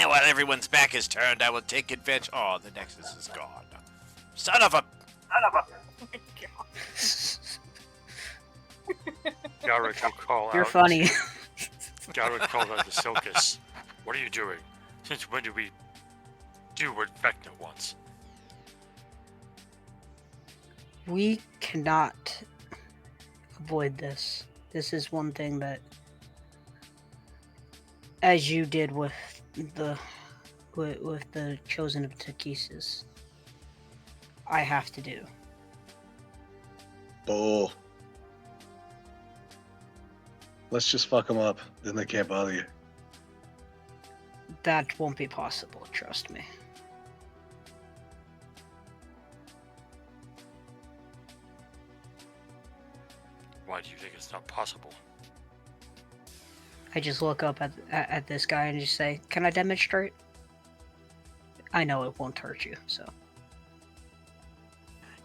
While everyone's back is turned, I will take advantage. Oh, the Nexus is gone. Son of a... Garrick will call out. You're funny. Garrick called out to Silkus. What are you doing? Since when do we do what Vecna wants? We cannot avoid this. This is one thing that, as you did with the Chosen of Takesis, I have to do. Bull. Let's just fuck them up, then they can't bother you. That won't be possible, trust me. Why do you think it's not possible? I just look up at this guy and just say, can I demonstrate? I know it won't hurt you, so.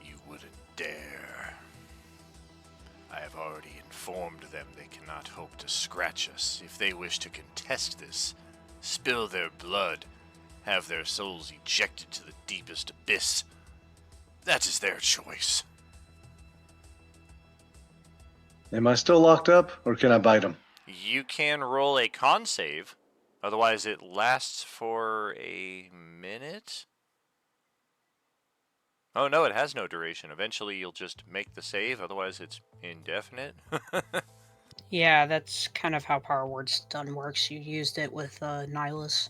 You wouldn't dare. I have already informed them they cannot hope to scratch us. If they wish to contest this, spill their blood, have their souls ejected to the deepest abyss, that is their choice. Am I still locked up, or can I bite them? You can roll a con save, otherwise it lasts for a minute. Oh no, it has no duration. Eventually you'll just make the save, otherwise it's indefinite. Yeah, that's kind of how Power Word Stun works. You used it with Nihilus.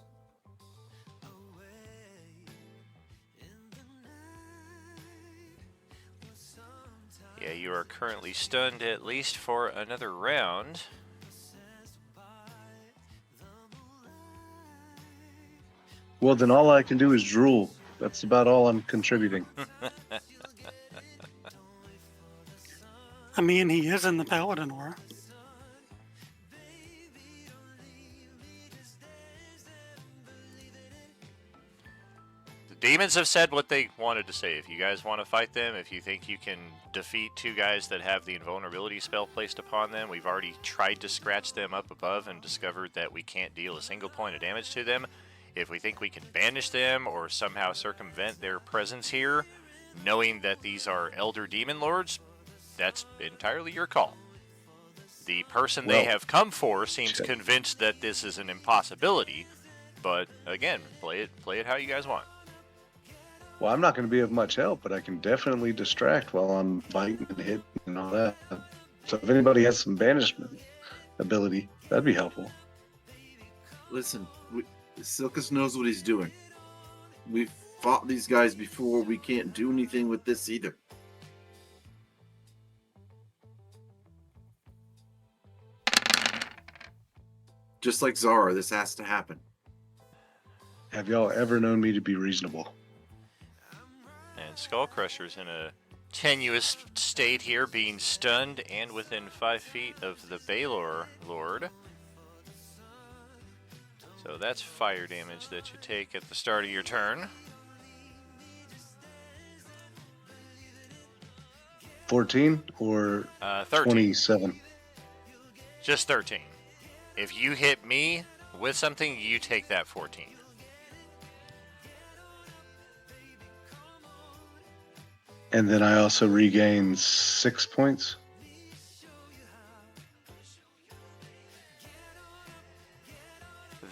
Yeah, you are currently stunned at least for another round. Well, then all I can do is drool. That's about all I'm contributing. I mean, he is in the Paladin War. The demons have said what they wanted to say. If you guys want to fight them, if you think you can defeat 2 guys that have the invulnerability spell placed upon them, we've already tried to scratch them up above and discovered that we can't deal a single point of damage to them. If we think we can banish them or somehow circumvent their presence here, knowing that these are elder demon lords, that's entirely your call. The person they have come for seems convinced that this is an impossibility, but again, play it how you guys want. Well, I'm not going to be of much help, but I can definitely distract while I'm biting and hitting and all that. So if anybody has some banishment ability, that'd be helpful. Listen, Silkus knows what he's doing. We've fought these guys before. We can't do anything with this either. Just like Zara, this has to happen. Have y'all ever known me to be reasonable? And Skullcrusher's in a tenuous state here, being stunned and within 5 feet of the Baylor Lord. So that's fire damage that you take at the start of your turn. 14 or 13. 27? Just 13. If you hit me with something, you take that 14. And then I also regain 6 points.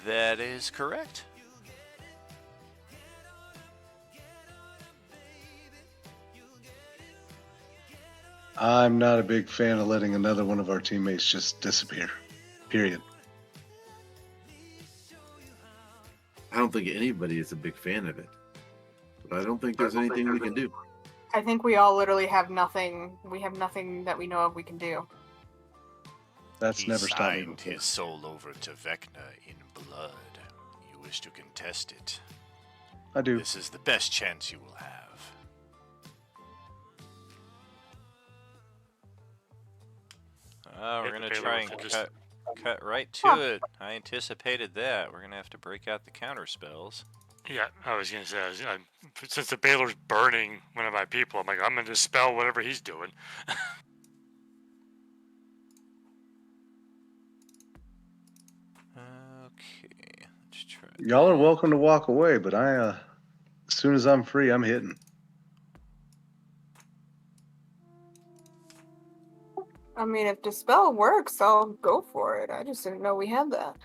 That is correct. I'm not a big fan of letting another one of our teammates just disappear. Period. I don't think anybody is a big fan of it. But I don't think there's anything we can do. I think we all literally have nothing. We have nothing that we know of we can do. That's never stopped me signed before. his soul over to Vecna in blood. You wish to contest it. I do. This is the best chance you will have. We're going to try and cut right to it. I anticipated that. We're going to have to break out the counter spells. Yeah, I was going to say, since the Baylor's burning one of my people, I'm like, I'm going to dispel whatever he's doing. Okay, let's try. Y'all are welcome to walk away, but as soon as I'm free, I'm hitting. I mean, if Dispel works, I'll go for it. I just didn't know we had that.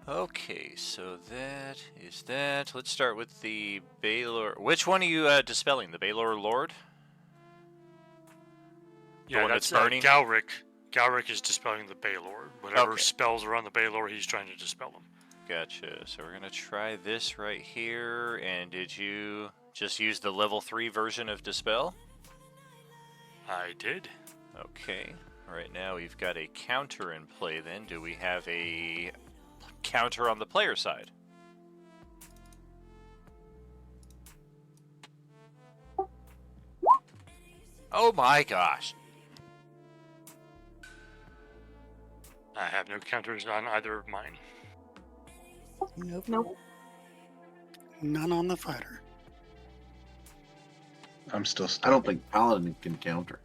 Okay, so that is that. Let's start with the Baylor. Which one are you dispelling? The Baylor Lord? The one that's burning? Galric. Galric is dispelling the Baylor. Whatever Okay. spells are on the Baylor, he's trying to dispel them. Gotcha. So we're going to try this right here. And did you just use the level 3 version of Dispel? I did. Okay. Right now we've got a counter in play then. Do we have a counter on the player side? Oh my gosh. I have no counters on either of mine. Nope. None on the fighter. I'm still stuck. I don't think Paladin can counter.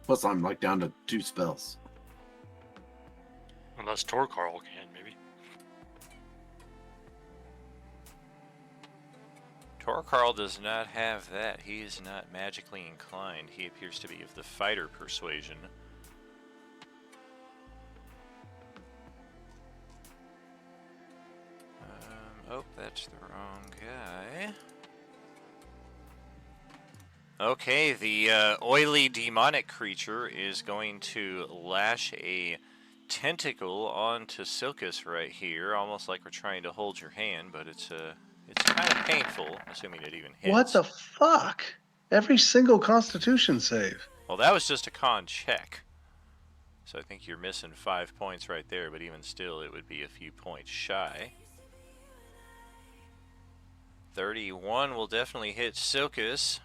Plus, I'm like down to 2 spells. Unless Torkarl can, maybe. Torkarl does not have that. He is not magically inclined. He appears to be of the fighter persuasion. Oh, that's the wrong guy. Okay, the oily demonic creature is going to lash a tentacle onto Silkus right here, almost like we're trying to hold your hand, but it's kind of painful, assuming it even hits. What the fuck? Every single Constitution save. Well, that was just a con check. So I think you're missing 5 points right there, but even still, it would be a few points shy. 31 will definitely hit Silkus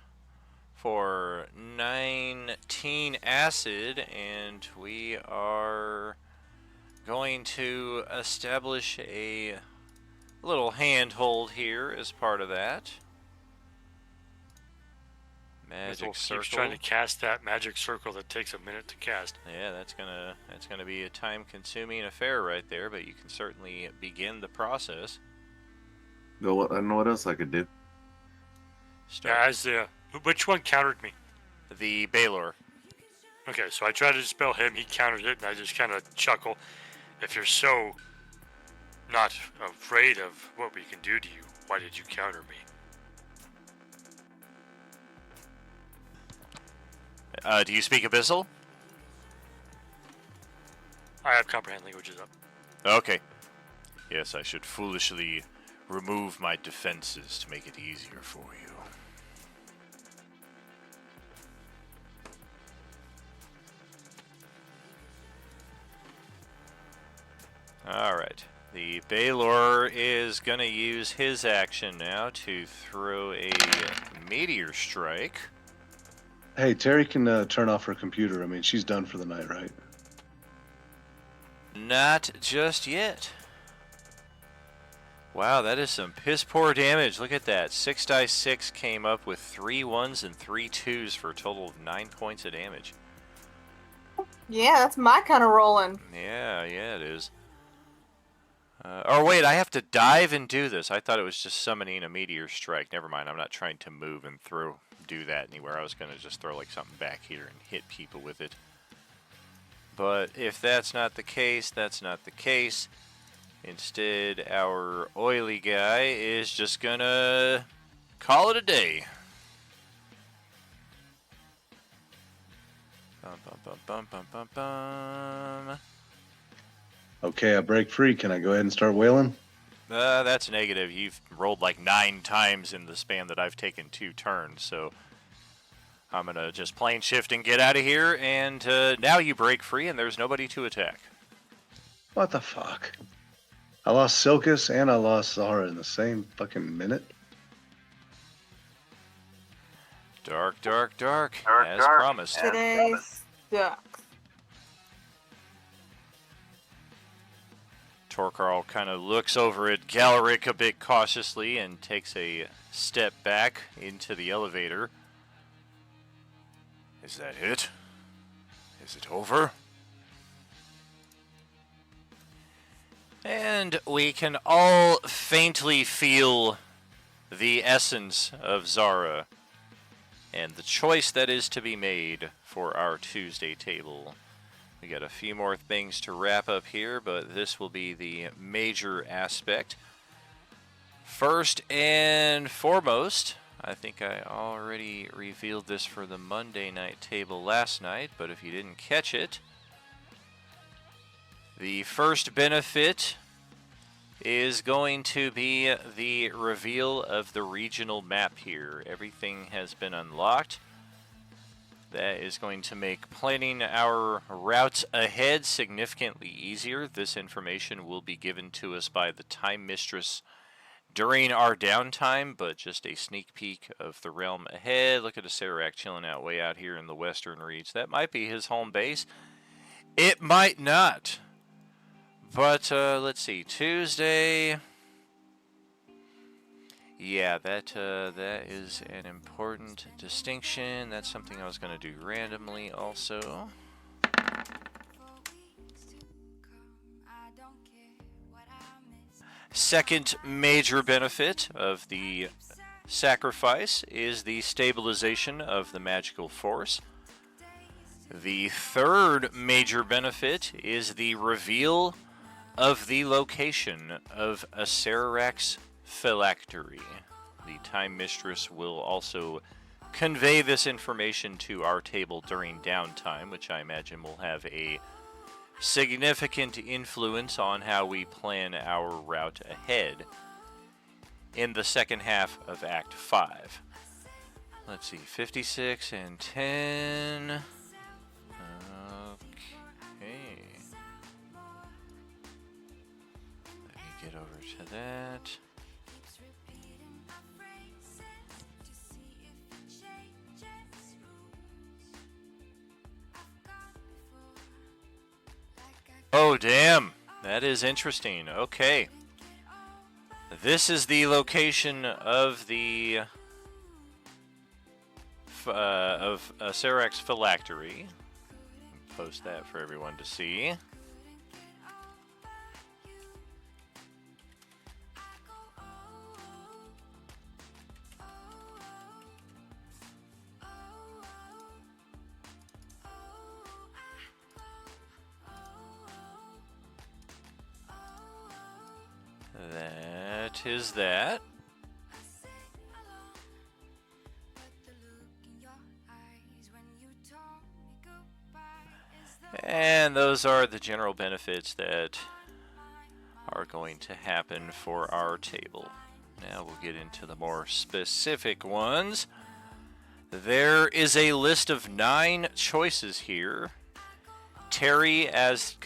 for 19 acid, and we are going to establish a little handhold here as part of that. Magic Keeps circle. trying to cast that magic circle that takes a minute to cast. Yeah, that's gonna be a time-consuming affair right there, but you can certainly begin the process. Go. I don't know what else I could do. Which one countered me? The Baylor. Okay, so I tried to dispel him, he countered it, and I just kind of chuckle. If you're so not afraid of what we can do to you, why did you counter me? Do you speak Abyssal? I have comprehend languages up. Okay. Yes, I should foolishly remove my defenses to make it easier for you. Alright. The Baylor is going to use his action now to throw a Meteor Strike. Hey, Terry can turn off her computer. I mean, she's done for the night, right? Not just yet. Wow, that is some piss poor damage. Look at that. 6 dice 6 came up with 3 1s and 3 2s for a total of 9 points of damage. Yeah, that's my kind of rolling. Yeah, it is. Or wait, I have to dive and do this. I thought it was just summoning a Meteor Strike. Never mind, I'm not trying to move and do that anywhere. I was going to just throw like something back here and hit people with it. But if that's not the case, that's not the case. Instead, our oily guy is just going to call it a day. Bum, bum, bum, bum, bum, bum, bum. Okay, I break free. Can I go ahead and start wailing? That's negative. You've rolled like 9 times in the span that I've taken 2 turns, so I'm going to just plane shift and get out of here, and now you break free and there's nobody to attack. What the fuck? I lost Silkus and I lost Zara in the same fucking minute. Dark, as promised. Today sucks. Torkarl kind of looks over at Galaric a bit cautiously and takes a step back into the elevator. Is that it? Is it over? And we can all faintly feel the essence of Zara and the choice that is to be made for our Tuesday table. We got a few more things to wrap up here, but this will be the major aspect. First and foremost, I think I already revealed this for the Monday night table last night, but if you didn't catch it, the first benefit is going to be the reveal of the regional map here. Everything has been unlocked. That is going to make planning our routes ahead significantly easier. This information will be given to us by the Time Mistress during our downtime, but just a sneak peek of the realm ahead. Look at Acererak chilling out way out here in the western reach. That might be his home base. It might not. But let's see, Tuesday. Yeah, that is an important distinction. That's something I was going to do randomly also. Second major benefit of the sacrifice is the stabilization of the magical force. The third major benefit is the reveal of the location of Acererak's phylactery. The Time Mistress will also convey this information to our table during downtime, which I imagine will have a significant influence on how we plan our route ahead in the second half of Act 5. Let's see, 56 and 10. Okay. Let me get over to that. Oh, damn. That is interesting. Okay. This is the location of the Serax phylactery. Post that for everyone to see. That is that. And those are the general benefits that are going to happen for our table. Now we'll get into the more specific ones. There is a list of 9 choices here. Terry, as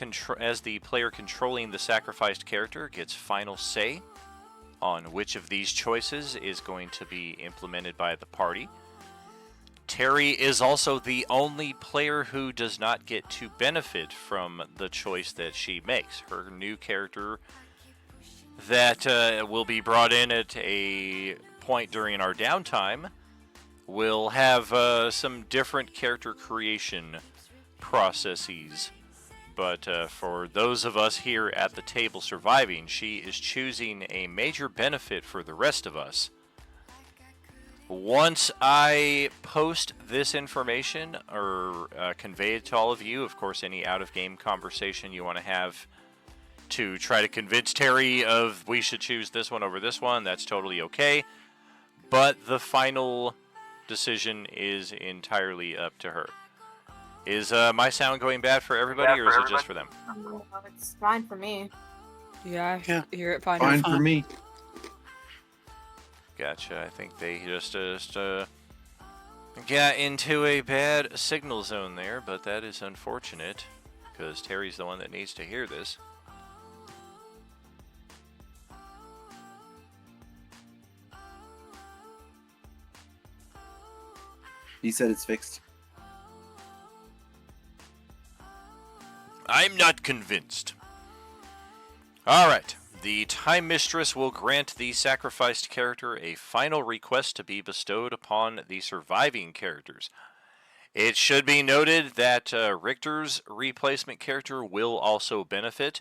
the player controlling the sacrificed character, gets final say on which of these choices is going to be implemented by the party. Terry is also the only player who does not get to benefit from the choice that she makes. Her new character that will be brought in at a point during our downtime will have some different character creation processes. But for those of us here at the table surviving, she is choosing a major benefit for the rest of us. Once I post this information or convey it to all of you, of course, any out-of-game conversation you want to have to try to convince Terry of we should choose this one over this one, that's totally okay. But the final decision is entirely up to her. Is my sound going bad for everybody, or is it just for them? It's fine for me. Yeah, I hear it fine. Fine for me. Gotcha. I think they just got into a bad signal zone there, but that is unfortunate because Terry's the one that needs to hear this. He said it's fixed. I'm not convinced. Alright. The Time Mistress will grant the sacrificed character a final request to be bestowed upon the surviving characters. It should be noted that Richter's replacement character will also benefit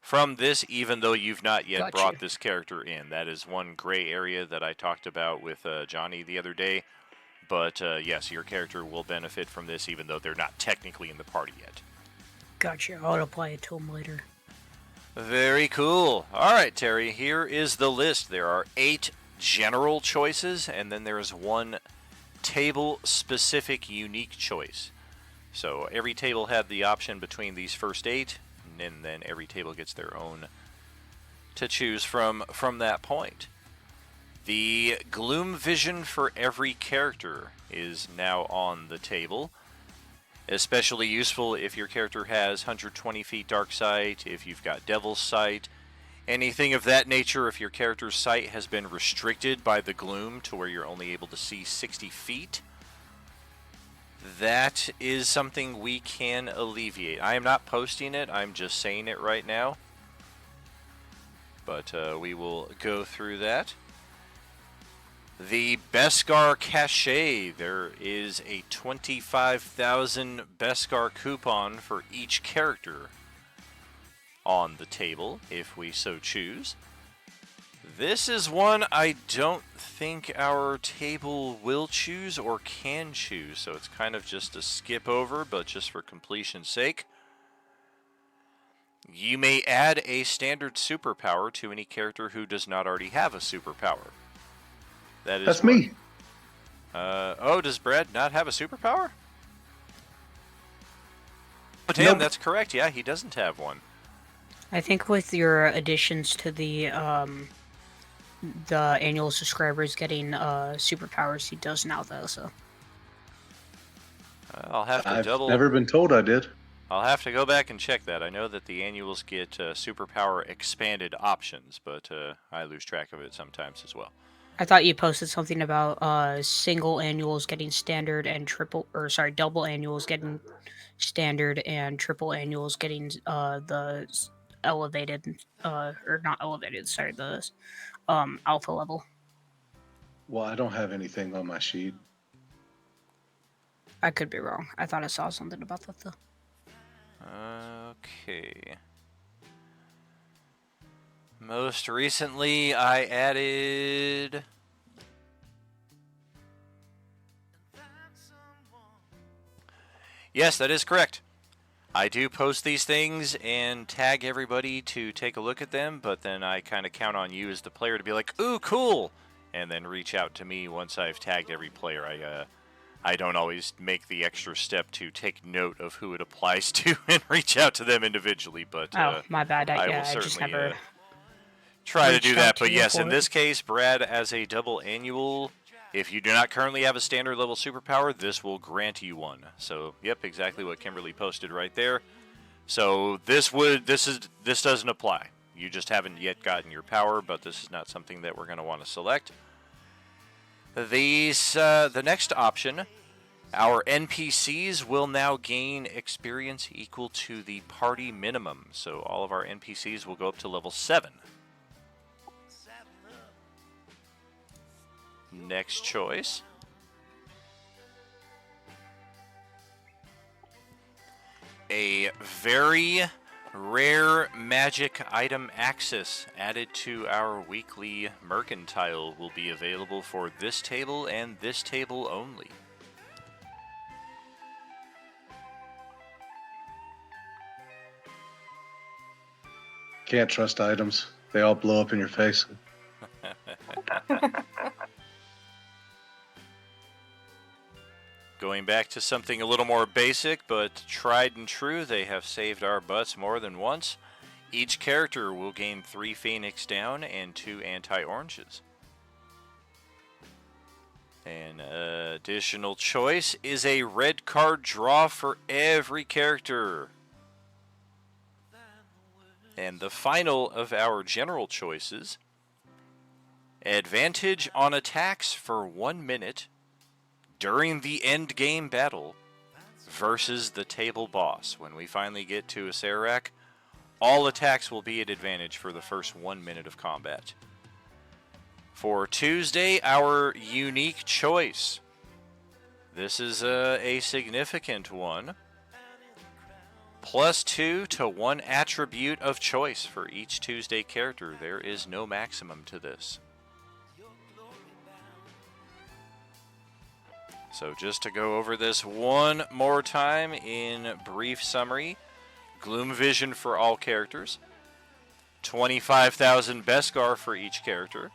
from this, even though you've not yet brought this character in. That is one gray area that I talked about with Johnny the other day. But yes, your character will benefit from this, even though they're not technically in the party yet. Gotcha. I'll apply it to him later. Very cool. Alright, Terry, here is the list. There are 8 general choices, and then there is 1 table-specific unique choice. So every table had the option between these first 8, and then every table gets their own to choose from that point. The gloom vision for every character is now on the table. Especially useful if your character has 120 feet dark sight, if you've got devil's sight, anything of that nature. If your character's sight has been restricted by the gloom to where you're only able to see 60 feet, that is something we can alleviate. I am not posting it, I'm just saying it right now. But we will go through that. The Beskar Cachet, there is a 25,000 Beskar coupon for each character on the table, if we so choose. This is one I don't think our table will choose or can choose, so it's kind of just a skip over, but just for completion's sake. You may add a standard superpower to any character who does not already have a superpower. That's me. Oh, does Brad not have a superpower? Oh, damn, nope. That's correct. Yeah, he doesn't have one. I think with your additions to the annual subscribers getting superpowers, he does now, though. So I'll have to I've never been told I did. I'll have to go back and check that. I know that the annuals get superpower expanded options, but I lose track of it sometimes as well. I thought you posted something about single annuals getting standard and double annuals getting standard and triple annuals getting elevated or not elevated, sorry, the alpha level. Well, I don't have anything on my sheet. I could be wrong. I thought I saw something about that though. Okay. Most recently, I added... Yes, that is correct. I do post these things and tag everybody to take a look at them, but then I kind of count on you as the player to be like, ooh, cool, and then reach out to me once I've tagged every player. I don't always make the extra step to take note of who it applies to and reach out to them individually, but My bad. I Yeah, will I just certainly never try to reached do out that. to But you yes, for in it. this case, Brad, as a double annual, if you do not currently have a standard level superpower, this will grant you one. So, yep, exactly what Kimberly posted right there. So this doesn't apply. You just haven't yet gotten your power, but this is not something that we're going to want to select. The next option, our NPCs will now gain experience equal to the party minimum. So all of our NPCs will go up to level 7. Next choice. A very rare magic item access added to our weekly mercantile will be available for this table and this table only. Can't trust items. They all blow up in your face. Going back to something a little more basic, but tried and true, they have saved our butts more than once. Each character will gain 3 Phoenix down and 2 anti-oranges. An additional choice is a red card draw for every character. And the final of our general choices, advantage on attacks for 1 minute during the end game battle versus the table boss. When we finally get to Acererak, all attacks will be at advantage for the first 1 minute of combat. For Tuesday, our unique choice. This is a significant one. +2 to 1 attribute of choice for each Tuesday character. There is no maximum to this. So just to go over this one more time in brief summary. Gloom Vision for all characters. 25,000 Beskar for each character.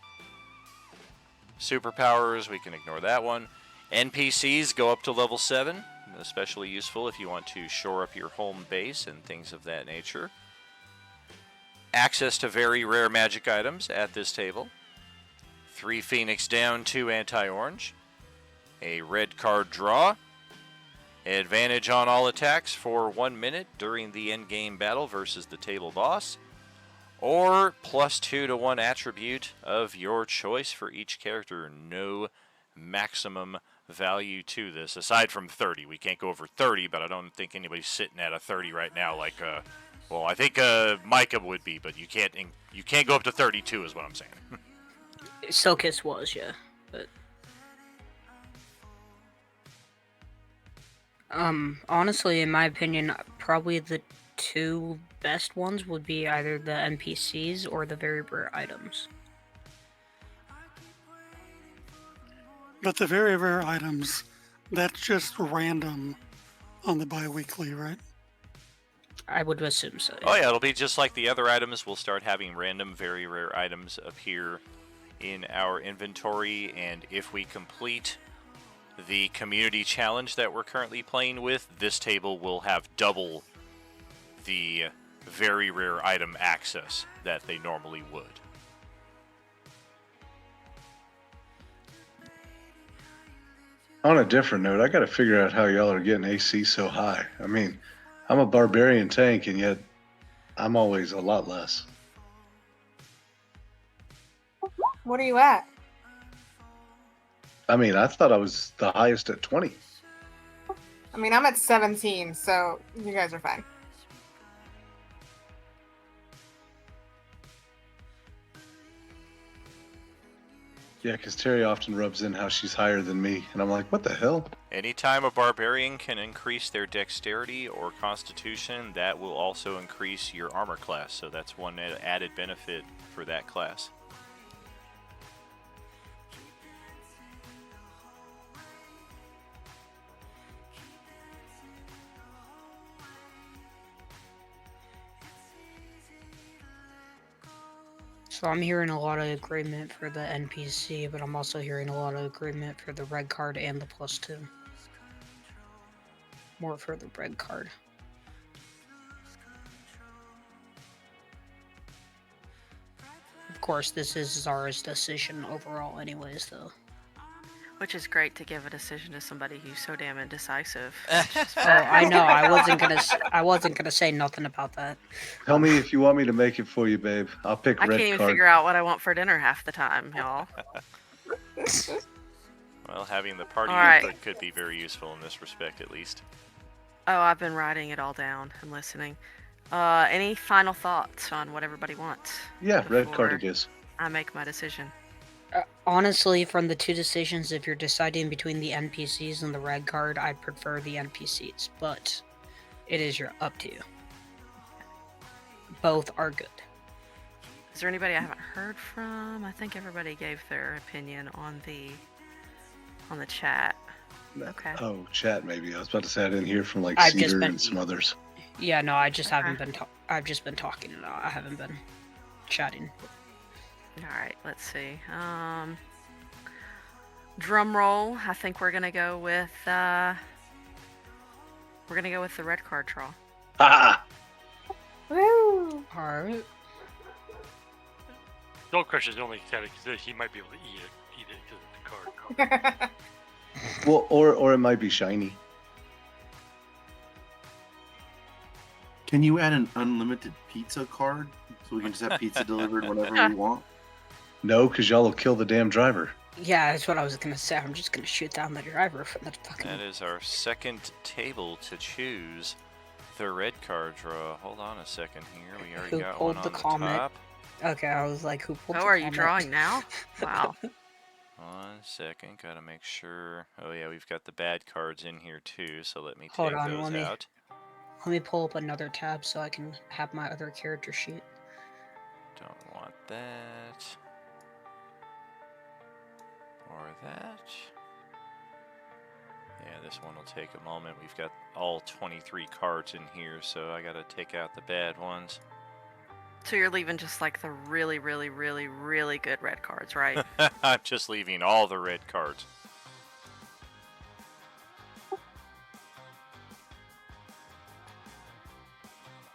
Superpowers, we can ignore that one. NPCs go up to level 7. Especially useful if you want to shore up your home base and things of that nature. Access to very rare magic items at this table. 3 Phoenix down, 2 anti-orange. A red card draw. Advantage on all attacks for 1 minute during the endgame battle versus the table boss. Or +2 to 1 attribute of your choice for each character. No maximum value to this, aside from 30. We can't go over 30, but I don't think anybody's sitting at a 30 right now. Like, well, I think Micah would be, but you can't go up to 32, is what I'm saying. Silkis was, yeah, but honestly, in my opinion, probably the 2 best ones would be either the NPCs or the very rare items. But the very rare items, that's just random on the bi-weekly, right? I would assume so. Oh yeah, it'll be just like the other items. We'll start having random, very rare items appear in our inventory, and if we complete the community challenge that we're currently playing with, this table will have double the very rare item access that they normally would. On a different note, I got to figure out how y'all are getting AC so high. I mean, I'm a barbarian tank, and yet I'm always a lot less. What are you at? I mean, I thought I was the highest at 20. I mean, I'm at 17, so you guys are fine. Yeah, because Terry often rubs in how she's higher than me, and I'm like, what the hell? Anytime a barbarian can increase their dexterity or constitution, that will also increase your armor class. So that's one added benefit for that class. So I'm hearing a lot of agreement for the NPC, but I'm also hearing a lot of agreement for the red card and the +2. More for the red card. Of course, this is Zara's decision overall anyways, though. Which is great to give a decision to somebody who's so damn indecisive. Oh, I know. I wasn't gonna say nothing about that. Tell me if you want me to make it for you, babe. I'll pick I red can't even card. figure out what I want for dinner half the time, y'all. Well, having the party Alright. input could be very useful in this respect, at least. Oh, I've been writing it all down and listening. Any final thoughts on what everybody wants? Yeah, red card before it is. I make my decision. Honestly, from the two decisions, if you're deciding between the NPCs and the red card, I'd prefer the NPCs, but it is up to you. Both are good. Is there anybody I haven't heard from? I think everybody gave their opinion on the chat. Okay. Oh, chat maybe. I was about to say I didn't hear from like I've just Cedar been- and some others. Yeah, no, I just haven't been. I've just been talking. I haven't been chatting. All right, let's see. Drum roll. I think we're gonna go with the red card draw. Ah! Woo! Alright. Gold Crush is the only category because he might be able to eat it because of the card. Well, or it might be shiny. Can you add an unlimited pizza card so we can just have pizza delivered whenever we want? No, because y'all will kill the damn driver. Yeah, that's what I was gonna say. I'm just gonna shoot down the driver from the fucking. That is our second table to choose the red card draw. Hold on a second here. We already Who got pulled one on the the comment? top. Okay, I was like, who pulled? Oh, the are you comment? drawing now? Wow. 1 second. Gotta make sure. Oh yeah, we've got the bad cards in here too. So let me Hold take on, those out. Let me pull up another tab so I can have my other character sheet. Don't want that. Or that. Yeah, this one will take a moment. We've got all 23 cards in here, so I gotta take out the bad ones. So you're leaving just like the really, really, really, really good red cards, right? I'm just leaving all the red cards.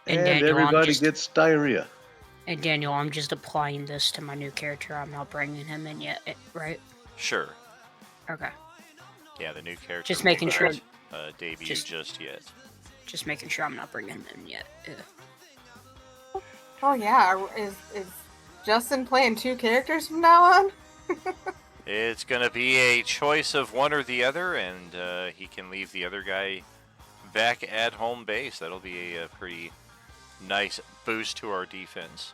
And And Daniel, everybody gets diarrhea. And Daniel, I'm just applying this to my new character. I'm not bringing him in yet, right? Sure. Okay. Yeah, the new character. Just making will sure. not, debut just yet. Just making sure I'm not bringing him in yet. Oh yeah, is Justin playing two characters from now on? It's gonna be a choice of one or the other, and he can leave the other guy back at home base. That'll be a pretty nice boost to our defense.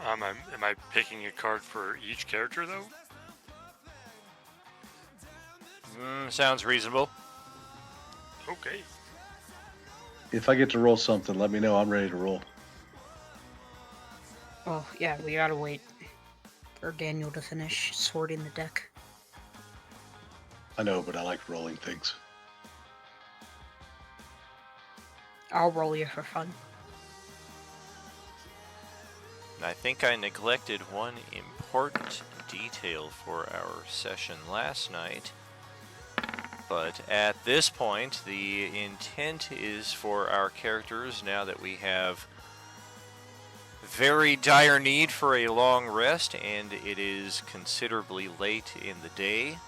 Am I picking a card for each character though? Sounds reasonable. Okay. If I get to roll something, let me know. I'm ready to roll. Oh yeah, we gotta wait for Daniel to finish sorting the deck. I know, but I like rolling things. I'll roll you for fun. I think I neglected one important detail for our session last night. But at this point, the intent is for our characters, now that we have very dire need for a long rest, and it is considerably late in the day,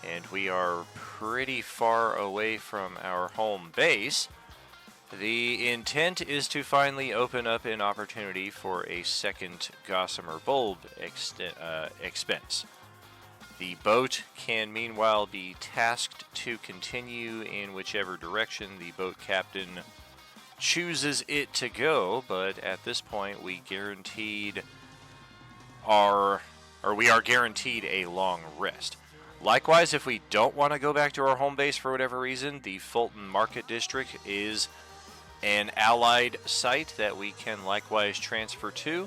and we are pretty far away from our home base, The intent is to finally open up an opportunity for a second Gossamer bulb expense. The boat can meanwhile be tasked to continue in whichever direction the boat captain chooses it to go, but at this point we are guaranteed a long rest. Likewise, if we don't want to go back to our home base for whatever reason, the Fulton Market District is an allied site that we can likewise transfer to,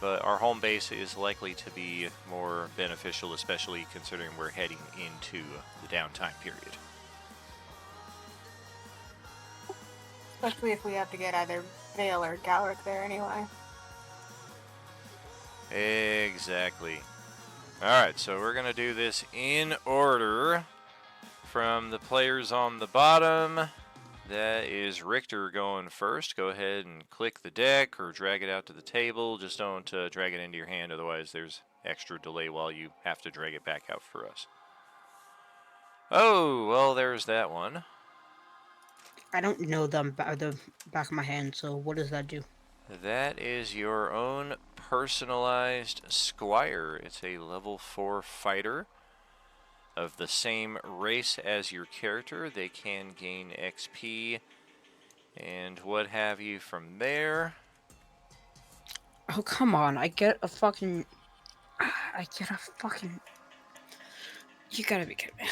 but our home base is likely to be more beneficial, especially considering we're heading into the downtime period. Especially if we have to get either Vale or Galric there anyway. Exactly. Alright, so we're going to do this in order from the players on the bottom. That is Richter going first. Go ahead and click the deck or drag it out to the table. Just don't drag it into your hand, otherwise there's extra delay while you have to drag it back out for us. Oh, well, there's that one. I don't know the back of my hand, so what does that do? That is your own personalized Squire. It's a level 4 fighter of the same race as your character. They can gain XP and what have you from there. Oh, come on. I get a fucking... You gotta be kidding me.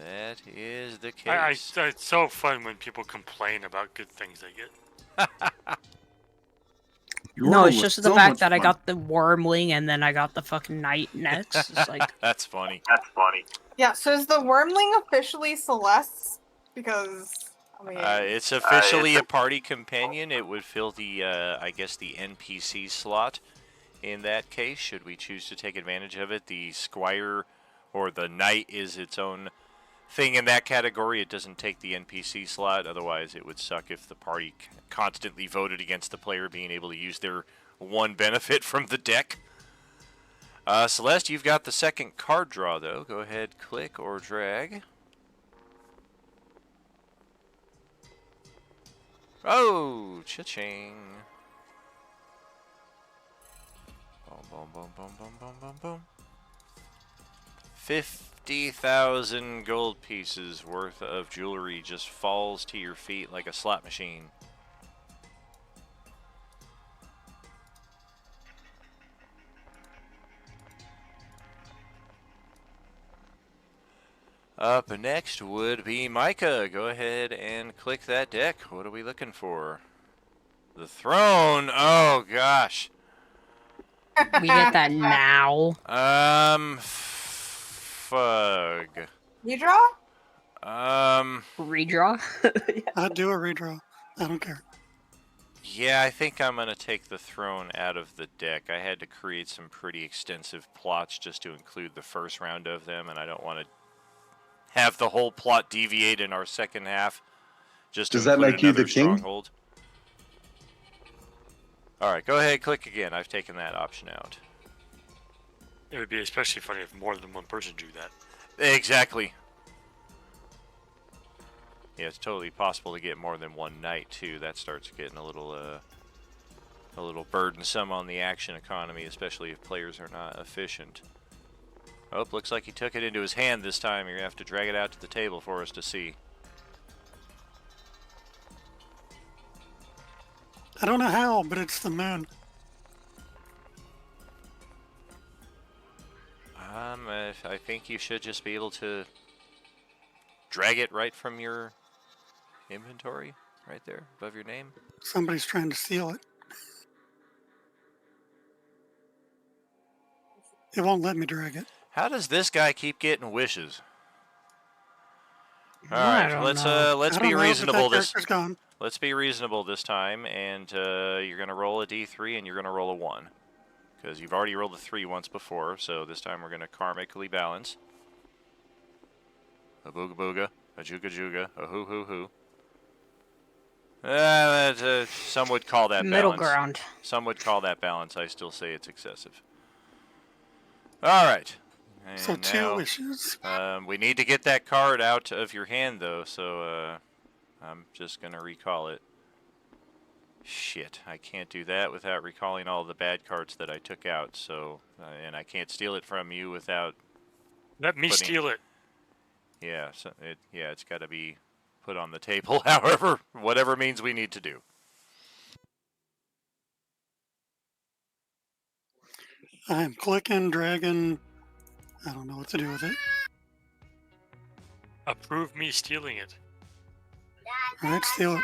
That is the case. It's so fun when people complain about good things they get. No, it's just the fact that I got the Wormling and then I got the fucking Knight next. It's like... That's funny. Yeah, so is the Wormling officially Celeste's? Because, I mean... it's officially a party companion. It would fill the, I guess, the NPC slot in that case, should we choose to take advantage of it. The Squire or the Knight is its own thing in that category. It doesn't take the NPC slot, otherwise it would suck if the party constantly voted against the player being able to use their one benefit from the deck. Celeste, you've got the second card draw, though. Go ahead, click or drag. Oh, cha-ching. Boom, boom, boom, boom, boom, boom, boom, boom. 50,000 gold pieces worth of jewelry just falls to your feet like a slot machine. Up next would be Micah. Go ahead and click that deck. What are we looking for? The throne. Oh, gosh. We get that now. Fug. Redraw? Redraw? I'd do a redraw. I don't care. Yeah, I think I'm going to take the throne out of the deck. I had to create some pretty extensive plots just to include the first round of them, and I don't want to have the whole plot deviate in our second half. Just Does to that include make you the another king? stronghold. All right, go ahead, click again. I've taken that option out. It would be especially funny if more than one person do that. Exactly. Yeah, it's totally possible to get more than one knight too. That starts getting a little burdensome on the action economy, especially if players are not efficient. Oh, looks like he took it into his hand this time. You're gonna have to drag it out to the table for us to see. I don't know how, but it's the moon. I think you should just be able to drag it right from your inventory, right there, above your name. Somebody's trying to steal it. It won't let me drag it. How does this guy keep getting wishes? All I right, don't let's know. let's I be don't know, but reasonable that this. character's gone. Let's be reasonable this time, and you're gonna roll a d3 and you're gonna roll a 1, because you've already rolled a 3 once before. So this time we're gonna karmically balance. A booga booga, a juga juga, a hoo hoo hoo. Some would call that Middle balance. ground. Some would call that balance. I still say it's excessive. All right. And So two now, wishes. we need to get that card out of your hand, though. So I'm just going to recall it. Shit, I can't do that without recalling all the bad cards that I took out, so... and I can't steal it from you without... Let me steal it. Yeah, so it's got to be put on the table, however, whatever means we need to do. I'm clicking, dragging. I don't know what to do with it. Approve me stealing it. All right, steal it.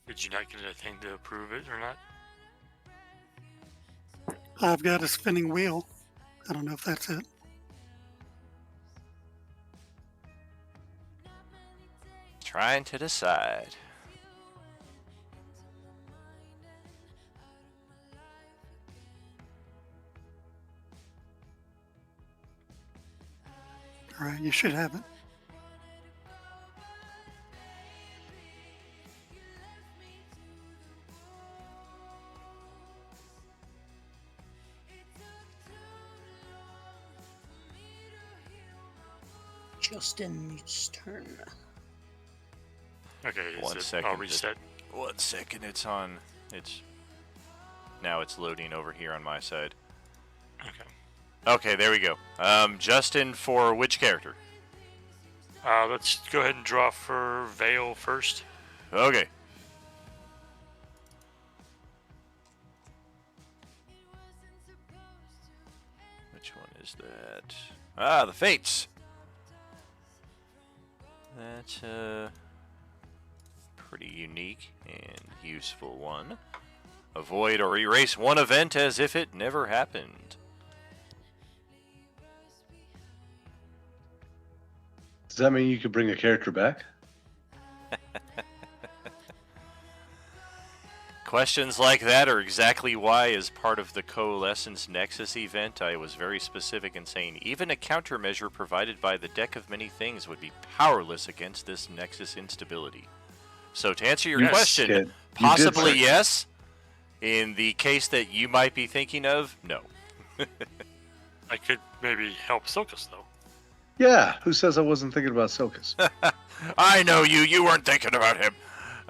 Did you not get a thing to approve it or not? I've got a spinning wheel. I don't know if that's it. Trying to decide. All right, you should have it. Justin's turn. Okay, One second. I'll reset. 1 second, it's on. Now it's loading over here on my side. Okay. Okay, there we go. Justin, for which character? Let's go ahead and draw for Vale first. Okay. Which one is that? Ah, the Fates. That's a pretty unique and useful one. Avoid or erase one event as if it never happened. Does that mean you could bring a character back? Questions like that are exactly why, as part of the Coalescence Nexus event, I was very specific in saying even a countermeasure provided by the deck of many things would be powerless against this Nexus instability. So to answer your question, did. possibly You did. yes. In the case that you might be thinking of, no. I could maybe help Silkus, though. Yeah, who says I wasn't thinking about Silkus? I know you. You weren't thinking about him.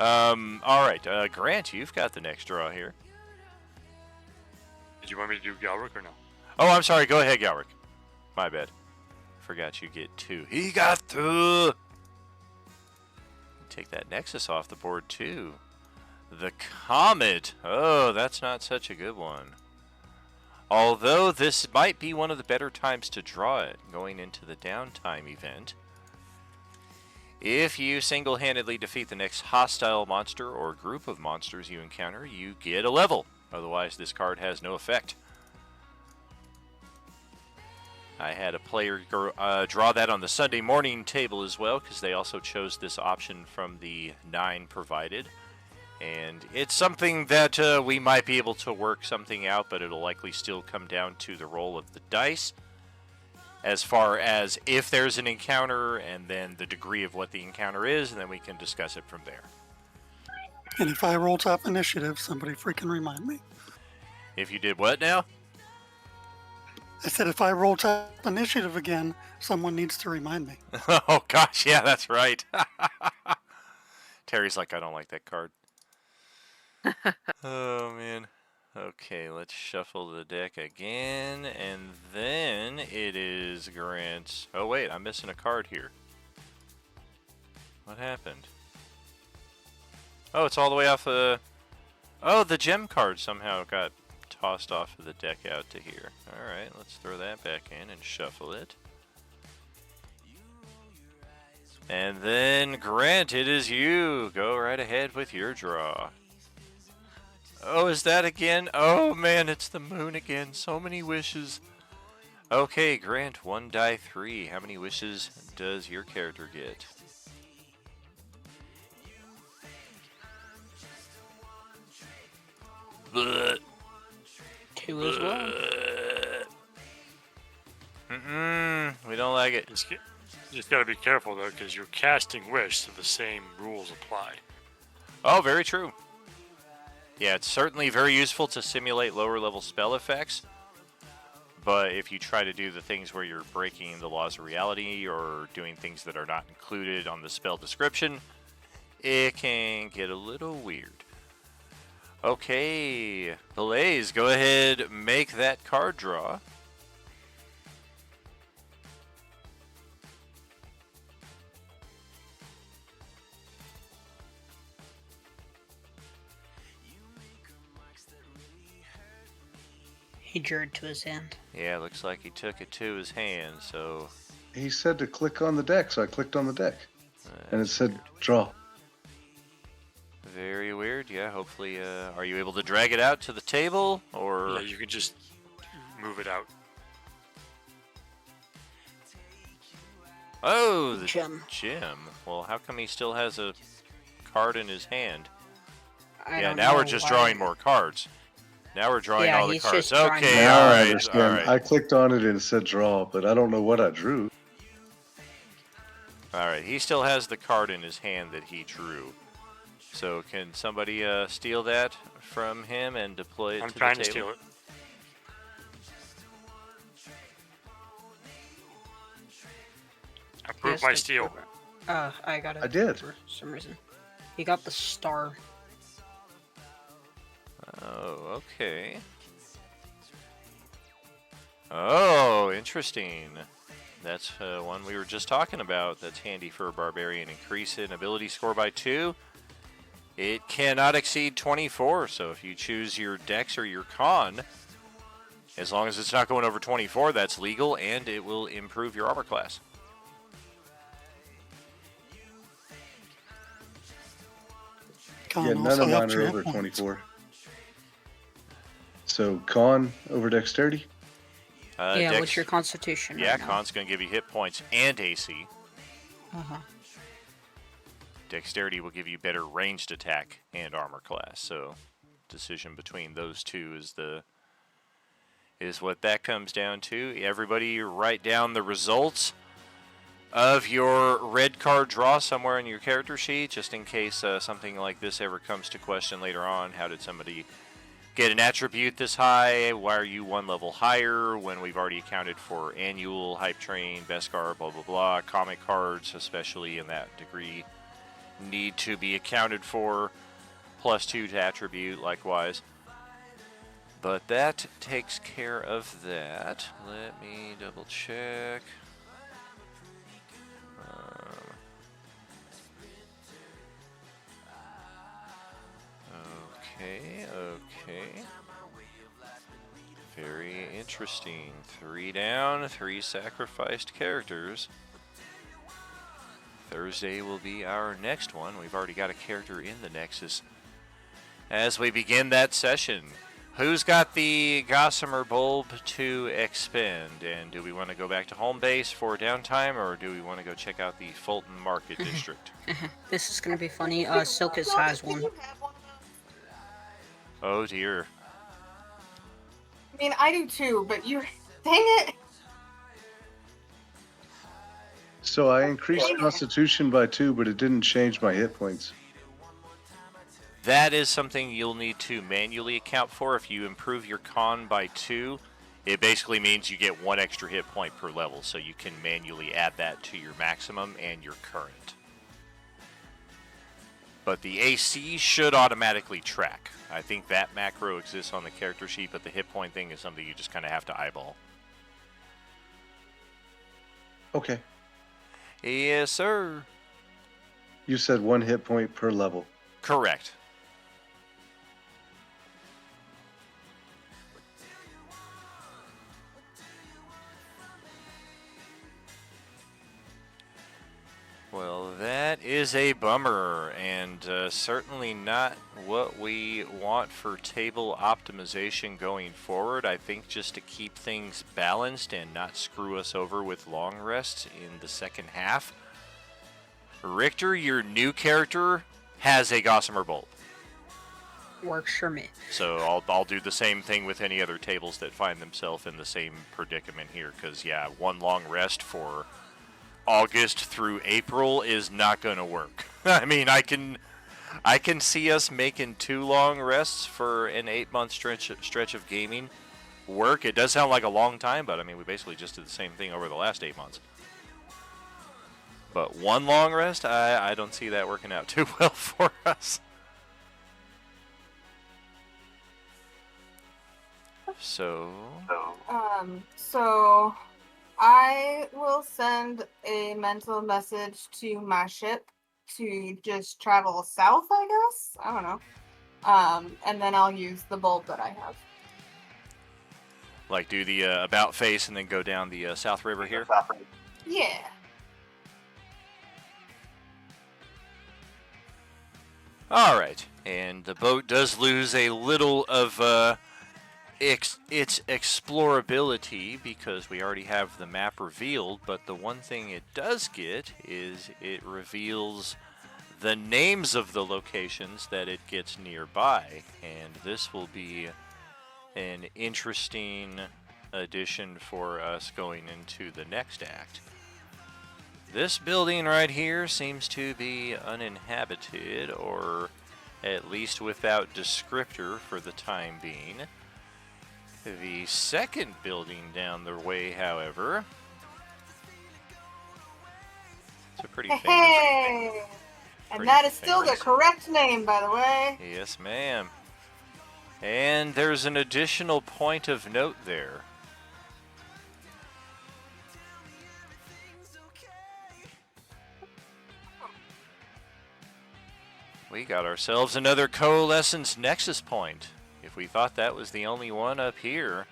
All right, Grant, you've got the next draw here. Did you want me to do Galric or no? Oh, I'm sorry. Go ahead, Galric. My bad. Forgot you get 2. He got 2. Take that Nexus off the board, too. The Comet. Oh, that's not such a good one. Although this might be one of the better times to draw it, going into the downtime event. If you single-handedly defeat the next hostile monster or group of monsters you encounter, you get a level. Otherwise, this card has no effect. I had a player draw that on the Sunday morning table as well, because they also chose this option from the 9 provided. And it's something that we might be able to work something out, but it'll likely still come down to the roll of the dice. As far as if there's an encounter, and then the degree of what the encounter is, and then we can discuss it from there. And if I roll top initiative, somebody freaking remind me. If you did what now? I said if I roll top initiative again, someone needs to remind me. Oh gosh, yeah, that's right. Terry's like, I don't like that card. Oh man. Okay, let's shuffle the deck again, and then it is Grant's. Oh wait, I'm missing a card here. What happened? Oh, it's all the way off the... Oh, the gem card somehow got tossed off of the deck out to here. Alright, let's throw that back in and shuffle it. And then, Grant, it is you. Go right ahead with your draw. Oh, is that again? Oh, man, it's the moon again. So many wishes. Okay, Grant, 1 die 3. How many wishes does your character get? Blech. 2 as well. We don't like it. Just gotta be careful, though, because you're casting Wish, so the same rules apply. Oh, very true. Yeah, it's certainly very useful to simulate lower level spell effects, But if you try to do the things where you're breaking the laws of reality or doing things that are not included on the spell description, it can get a little weird. Okay, Blaze, go ahead, make that card draw. He drew it to his hand. Yeah, looks like he took it to his hand, so... He said to click on the deck, so I clicked on the deck. And it said, draw. Very weird, yeah, hopefully, are you able to drag it out to the table, or... Yeah, you can just move it out. Oh, the Gem. gem. Well, how come he still has a card in his hand? I Yeah, don't now know we're just why. drawing more cards. Now we're drawing Yeah, all the he's cards. just drawing Okay, more Now I alright, understand. alright. I clicked on it and it said draw, but I don't know what I drew. Alright, he still has the card in his hand that he drew. So can somebody steal that from him and deploy it I'm to the trying table? to steal it. Approve Yes, my I- steal. I got it. I did. For some reason. He got the star. Oh, okay. Oh, interesting. That's one we were just talking about. That's handy for a barbarian. Increase in ability score by 2. It cannot exceed 24, so if you choose your dex or your con, as long as it's not going over 24, that's legal, and it will improve your armor class. Con Yeah, none also of mine helps are your over hit points. 24. So, con over dexterity? Yeah, what's your constitution Yeah, right now? con's going to give you hit points and AC. Uh-huh. Dexterity will give you better ranged attack and armor class. So, decision between those two is what that comes down to. Everybody write down the results of your red card draw somewhere in your character sheet, just in case something like this ever comes to question later on. How did somebody get an attribute this high? Why are you one level higher when we've already accounted for annual, hype train, Beskar, blah, blah, blah. Comic cards, especially in that degree, need to be accounted for. +2 to attribute, likewise. But that takes care of that. Let me double check. Okay. Very interesting. 3 down, 3 sacrificed characters. Thursday will be our next one. We've already got a character in the Nexus. As we begin that session, who's got the Gossamer Bulb to expend? And do we want to go back to home base for downtime, or do we want to go check out the Fulton Market District? This is gonna be funny. Silkus has one. Oh dear. I mean, I do too, but you. Dang it! So I increased Constitution by 2, but it didn't change my hit points. That is something you'll need to manually account for. If you improve your con by 2, it basically means you get 1 extra hit point per level, so you can manually add that to your maximum and your current. But the AC should automatically track. I think that macro exists on the character sheet, but the hit point thing is something you just kind of have to eyeball. Okay. Yes, sir. You said 1 hit point per level. Correct. Well, that is a bummer, and certainly not what we want for table optimization going forward. I think just to keep things balanced and not screw us over with long rests in the second half. Richter, your new character, has a Gossamer Bolt. Works for me. So I'll do the same thing with any other tables that find themselves in the same predicament here, because, yeah, 1 long rest for August through April is not going to work. I mean, I can see us making 2 long rests for an 8-month stretch of gaming, work. It does sound like a long time, but I mean, we basically just did the same thing over the last 8 months. But one long rest, I don't see that working out too well for us. So I will send a mental message to my ship to just travel south, I guess. I don't know. And then I'll use the bulb that I have. like do the about face and then go down the South River here? Yeah. All right, and the boat does lose a little of its explorability because we already have the map revealed, but the one thing it does get is it reveals the names of the locations that it gets nearby, and this will be an interesting addition for us going into the next act. This building right here seems to be uninhabited, or at least without descriptor for the time being. The second building down the way, however, it's a pretty famous. Hey! And that is still the correct name, by the way. Yes, ma'am. And there's an additional point of note there. We got ourselves another Coalescence Nexus point. If we thought that was the only one up here,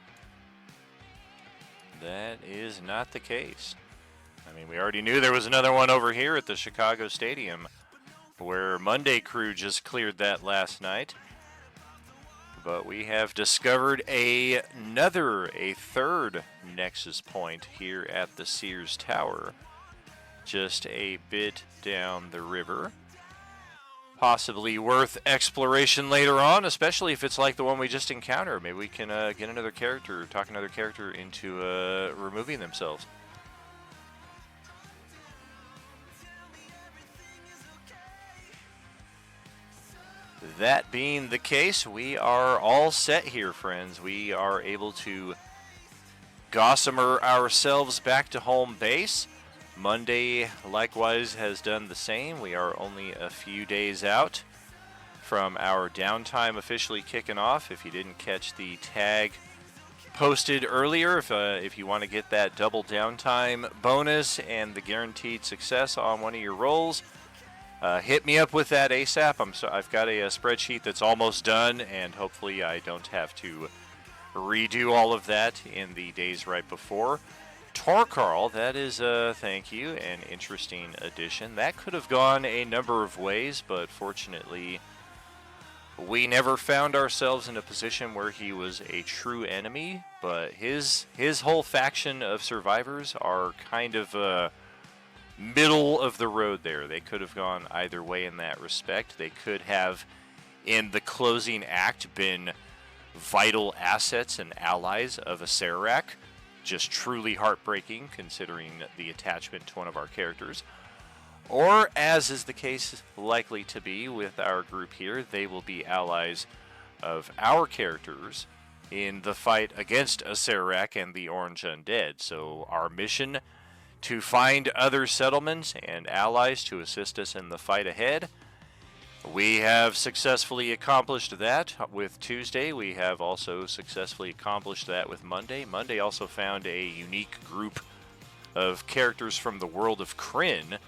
that is not the case. I mean, we already knew there was another one over here at the Chicago Stadium, where Monday Crew just cleared that last night. But we have discovered a third Nexus point here at the Sears Tower, just a bit down the river. Possibly worth exploration later on, especially if it's like the one we just encountered. Maybe we can get another character, talk another character into removing themselves. That being the case, we are all set here, friends. We are able to gossamer ourselves back to home base. Monday, likewise, has done the same. We are only a few days out from our downtime officially kicking off. If you didn't catch the tag posted earlier, if you want to get that double downtime bonus and the guaranteed success on one of your rolls, hit me up with that ASAP. I've got a spreadsheet that's almost done, and hopefully I don't have to redo all of that in the days right before. Torcarl, that is, thank you, an interesting addition. That could have gone a number of ways, but fortunately, we never found ourselves in a position where he was a true enemy, but his whole faction of survivors are kind of middle of the road there. They could have gone either way in that respect. They could have, in the closing act, been vital assets and allies of Acererak. Just truly heartbreaking considering the attachment to one of our characters. Or, as is the case likely to be with our group here, they will be allies of our characters in the fight against Acererak and the Orange Undead. So our mission to find other settlements and allies to assist us in the fight ahead. We have successfully accomplished that with Tuesday. We have also successfully accomplished that with Monday. Monday also found a unique group of characters from the world of Kryn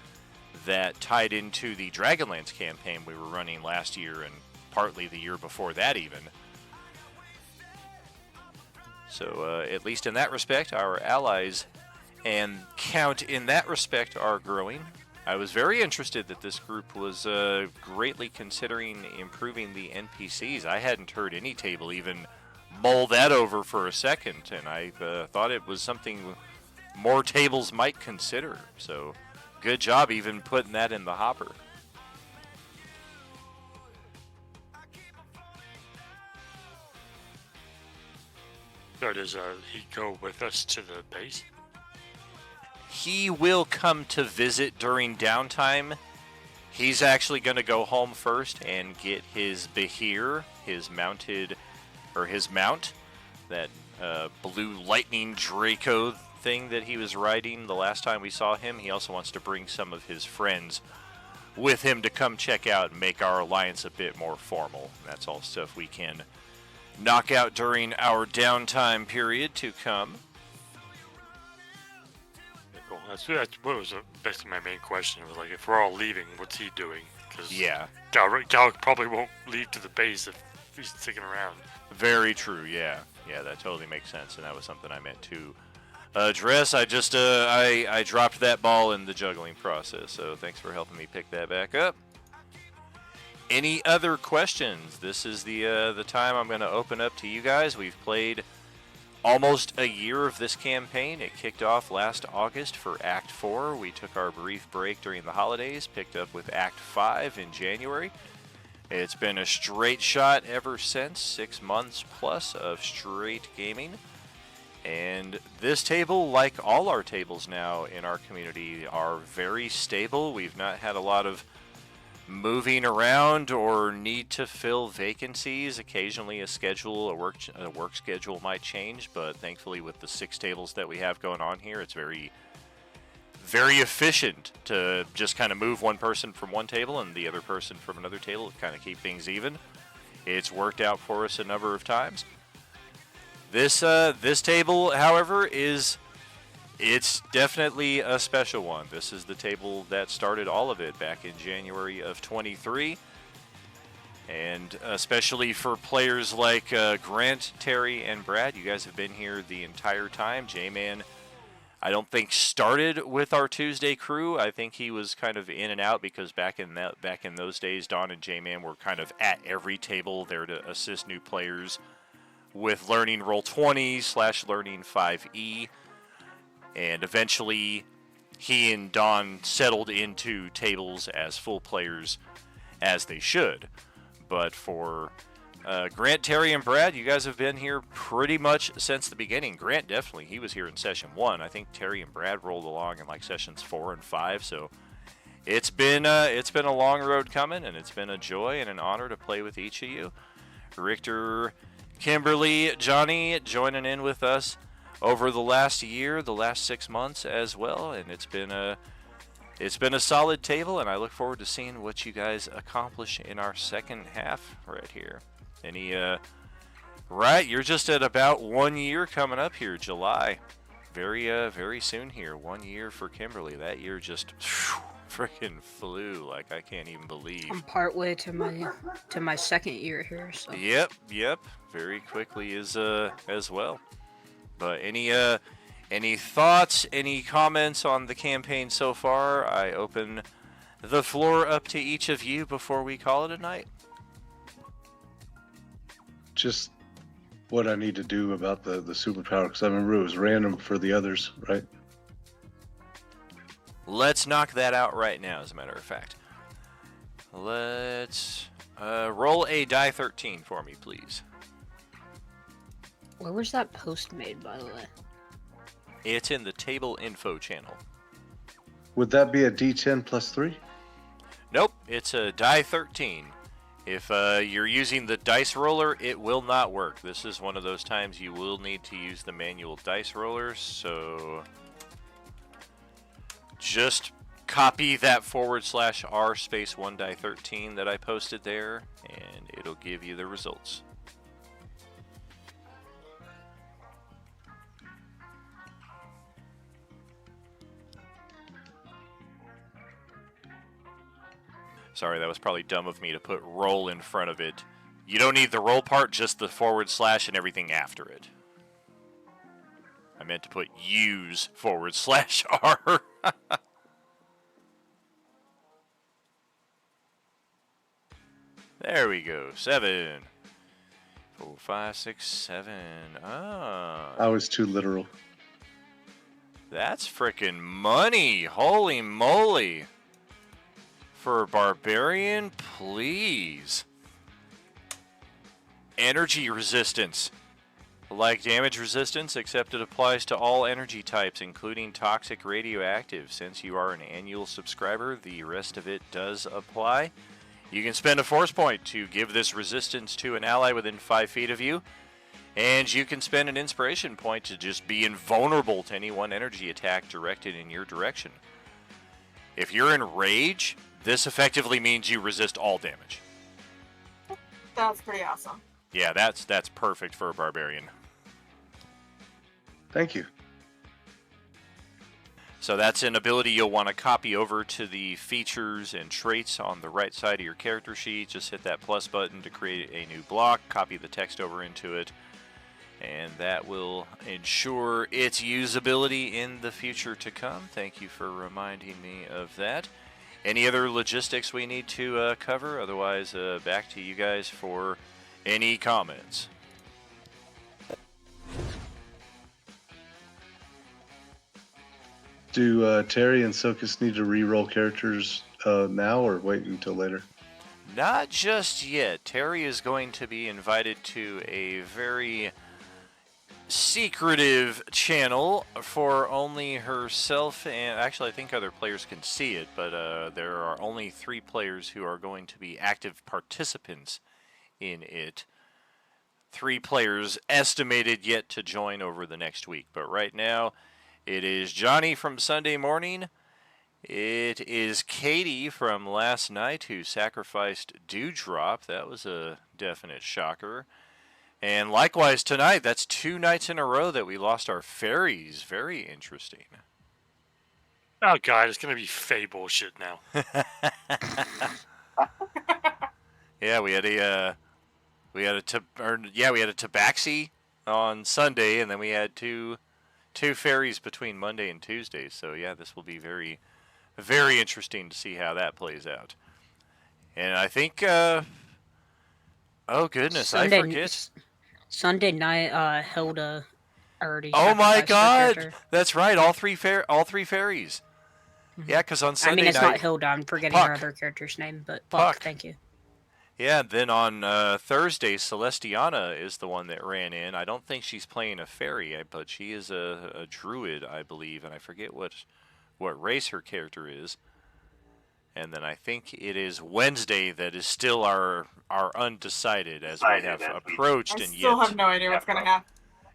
that tied into the Dragonlance campaign we were running last year and partly the year before that even. So at least in that respect, our allies and count in that respect are growing. I was very interested that this group was greatly considering improving the NPCs. I hadn't heard any table even mull that over for a second, and I thought it was something more tables might consider. So good job even putting that in the hopper. So does he go with us to the base? He will come to visit during downtime. He's actually going to go home first and get his Behir, his mount that blue lightning Draco thing that he was riding the last time we saw him. He also wants to bring some of his friends with him to come check out and make our alliance a bit more formal. That's all stuff we can knock out during our downtime period to come. Cool. That's what was basically my main question. Was like, if we're all leaving, what's he doing? Because Gal probably won't leave to the base if he's sticking around. Very true. Yeah, that totally makes sense, and that was something I meant to address. I just I dropped that ball in the juggling process, so thanks for helping me pick that back up. Any other questions? This is the time I'm going to open up to you guys. We've played almost a year of this campaign. It kicked off last August for Act 4. We took our brief break during the holidays, picked up with Act 5 in January. It's been a straight shot ever since, 6 months plus of straight gaming. And this table, like all our tables now in our community, are very stable. We've not had a lot of moving around or need to fill vacancies. Occasionally a work schedule might change, but thankfully with the 6 tables that we have going on here, it's very efficient to just kind of move one person from one table and the other person from another table to kind of keep things even. It's worked out for us a number of times. This table, however, it's definitely a special one. This is the table that started all of it back in January of 23. And especially for players like Grant, Terry, and Brad, you guys have been here the entire time. J-Man, I don't think started with our Tuesday crew. I think he was kind of in and out because back in those days, Don and J-Man were kind of at every table there to assist new players with learning Roll20 / learning 5e. And eventually, he and Don settled into tables as full players, as they should. But for Grant, Terry, and Brad, you guys have been here pretty much since the beginning. Grant, definitely, he was here in session 1. I think Terry and Brad rolled along in like sessions 4 and 5. So it's been a long road coming, and it's been a joy and an honor to play with each of you. Richter, Kimberly, Johnny, joining in with us over the last year, the last 6 months as well, and it's been a solid table, and I look forward to seeing what you guys accomplish in our second half right here. Right, you're just at about 1 year coming up here, July. Very soon here, 1 year for Kimberly. That year just freaking flew, like I can't even believe. I'm partway to my second year here, so. Yep, very quickly as well. But any thoughts, any comments on the campaign so far? I open the floor up to each of you before we call it a night. Just what I need to do about the superpower, because I remember it was random for the others, right? Let's knock that out right now, as a matter of fact. Let's roll a die 13 for me, please. Where was that post made, by the way? It's in the table info channel. Would that be a D10 plus 3? Nope, it's a die 13. If you're using the dice roller, it will not work. This is one of those times you will need to use the manual dice roller, so just copy that /r space 1 die 13 that I posted there, and it'll give you the results. Sorry, that was probably dumb of me to put roll in front of it. You don't need the roll part, just the / and everything after it. I meant to put use /r. There we go. 7, 4, 5, 6, 7. Ah. I was too literal. That's frickin' money. Holy moly. For a barbarian, please. Energy resistance. Like damage resistance, except it applies to all energy types, including toxic radioactive. Since you are an annual subscriber, the rest of it does apply. You can spend a force point to give this resistance to an ally within 5 feet of you. And you can spend an inspiration point to just be invulnerable to any one energy attack directed in your direction. If you're in rage, this effectively means you resist all damage. That's pretty awesome. Yeah, that's perfect for a barbarian. Thank you. So that's an ability you'll want to copy over to the features and traits on the right side of your character sheet. Just hit that plus button to create a new block, copy the text over into it, and that will ensure its usability in the future to come. Thank you for reminding me of that. Any other logistics we need to cover? Otherwise, back to you guys for any comments. Do Terry and Silkus need to re-roll characters now or wait until later? Not just yet. Terry is going to be invited to a very secretive channel for only herself, and actually I think other players can see it, but there are only 3 players who are going to be active participants in it. 3 players estimated yet to join over the next week, but right now it is Johnny from Sunday morning. It is Katie from last night who sacrificed Dewdrop. That was a definite shocker. And likewise tonight, that's 2 nights in a row that we lost our fairies. Very interesting. Oh god, it's gonna be Fae bullshit now. Yeah, we had a tabaxi on Sunday, and then we had two fairies between Monday and Tuesday. So yeah, this will be very, very interesting to see how that plays out. And I think, oh goodness, I forget. Sunday night, Hilda already. Oh my sacrificed her God, character. that's right. All three fairies. Mm-hmm. Yeah, because on Sunday I mean, it's night, not Hilda. I'm forgetting her other character's name, but Puck. Thank you. Yeah, then on Thursday, Celestiana is the one that ran in. I don't think she's playing a fairy, but she is a druid, I believe, and I forget what race her character is. And then I think it is Wednesday that is still our undecided, as we have approached and yet. I still have no idea what's going to happen.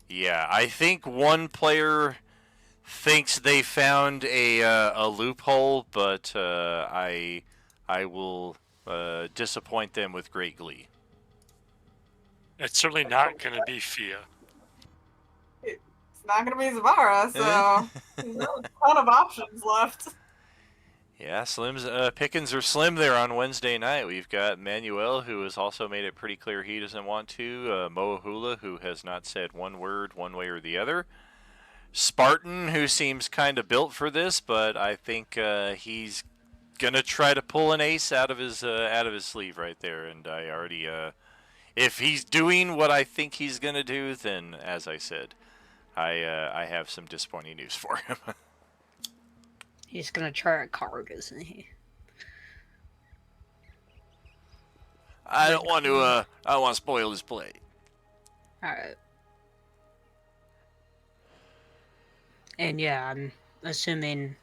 Yeah, I think one player thinks they found a loophole, but I will disappoint them with great glee. It's certainly not going to be Fia. It's not going to be Zavara, so there's a ton of options left. Yeah, pickings are slim there on Wednesday night. We've got Manuel, who has also made it pretty clear he doesn't want to. Moahula, who has not said one word one way or the other. Spartan, who seems kind of built for this, but I think he's gonna try to pull an ace out of his sleeve right there. And I already, if he's doing what I think he's gonna do, then as I said, I have some disappointing news for him. He's gonna try a card, isn't he? I don't want to spoil his play. Alright. And yeah, I'm assuming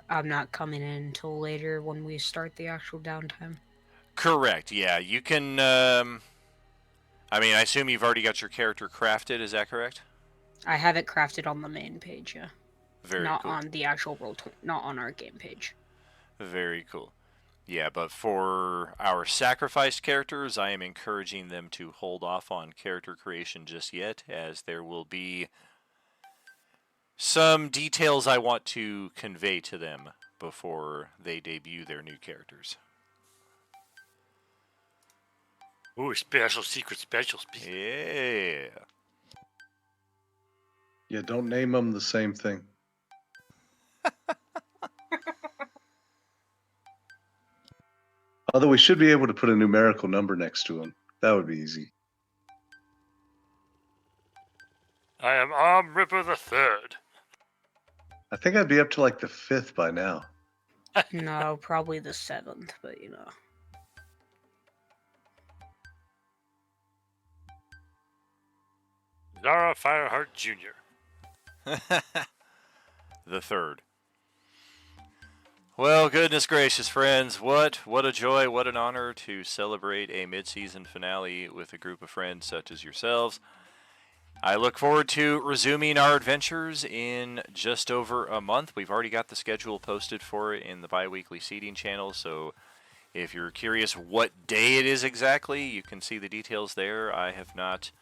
I'm not coming in until later when we start the actual downtime. Correct, yeah. You can, I assume you've already got your character crafted, is that correct? I have it crafted on the main page, yeah. Very not cool. on the actual not on our game page. Very cool. Yeah, but for our sacrificed characters, I am encouraging them to hold off on character creation just yet, as there will be some details I want to convey to them before they debut their new characters. Ooh, special secret. Yeah. Yeah, don't name them the same thing. Although we should be able to put a numerical number next to them. That would be easy. I am Arm Ripper the Third. I think I'd be up to like the 5th by now. No, probably the 7th, but you know. Zara Fireheart Jr. The 3rd. Well, goodness gracious, friends, what a joy, what an honor to celebrate a mid-season finale with a group of friends such as yourselves. I look forward to resuming our adventures in just over a month. We've already got the schedule posted for it in the bi-weekly seeding channel, so if you're curious what day it is exactly, you can see the details there. I have not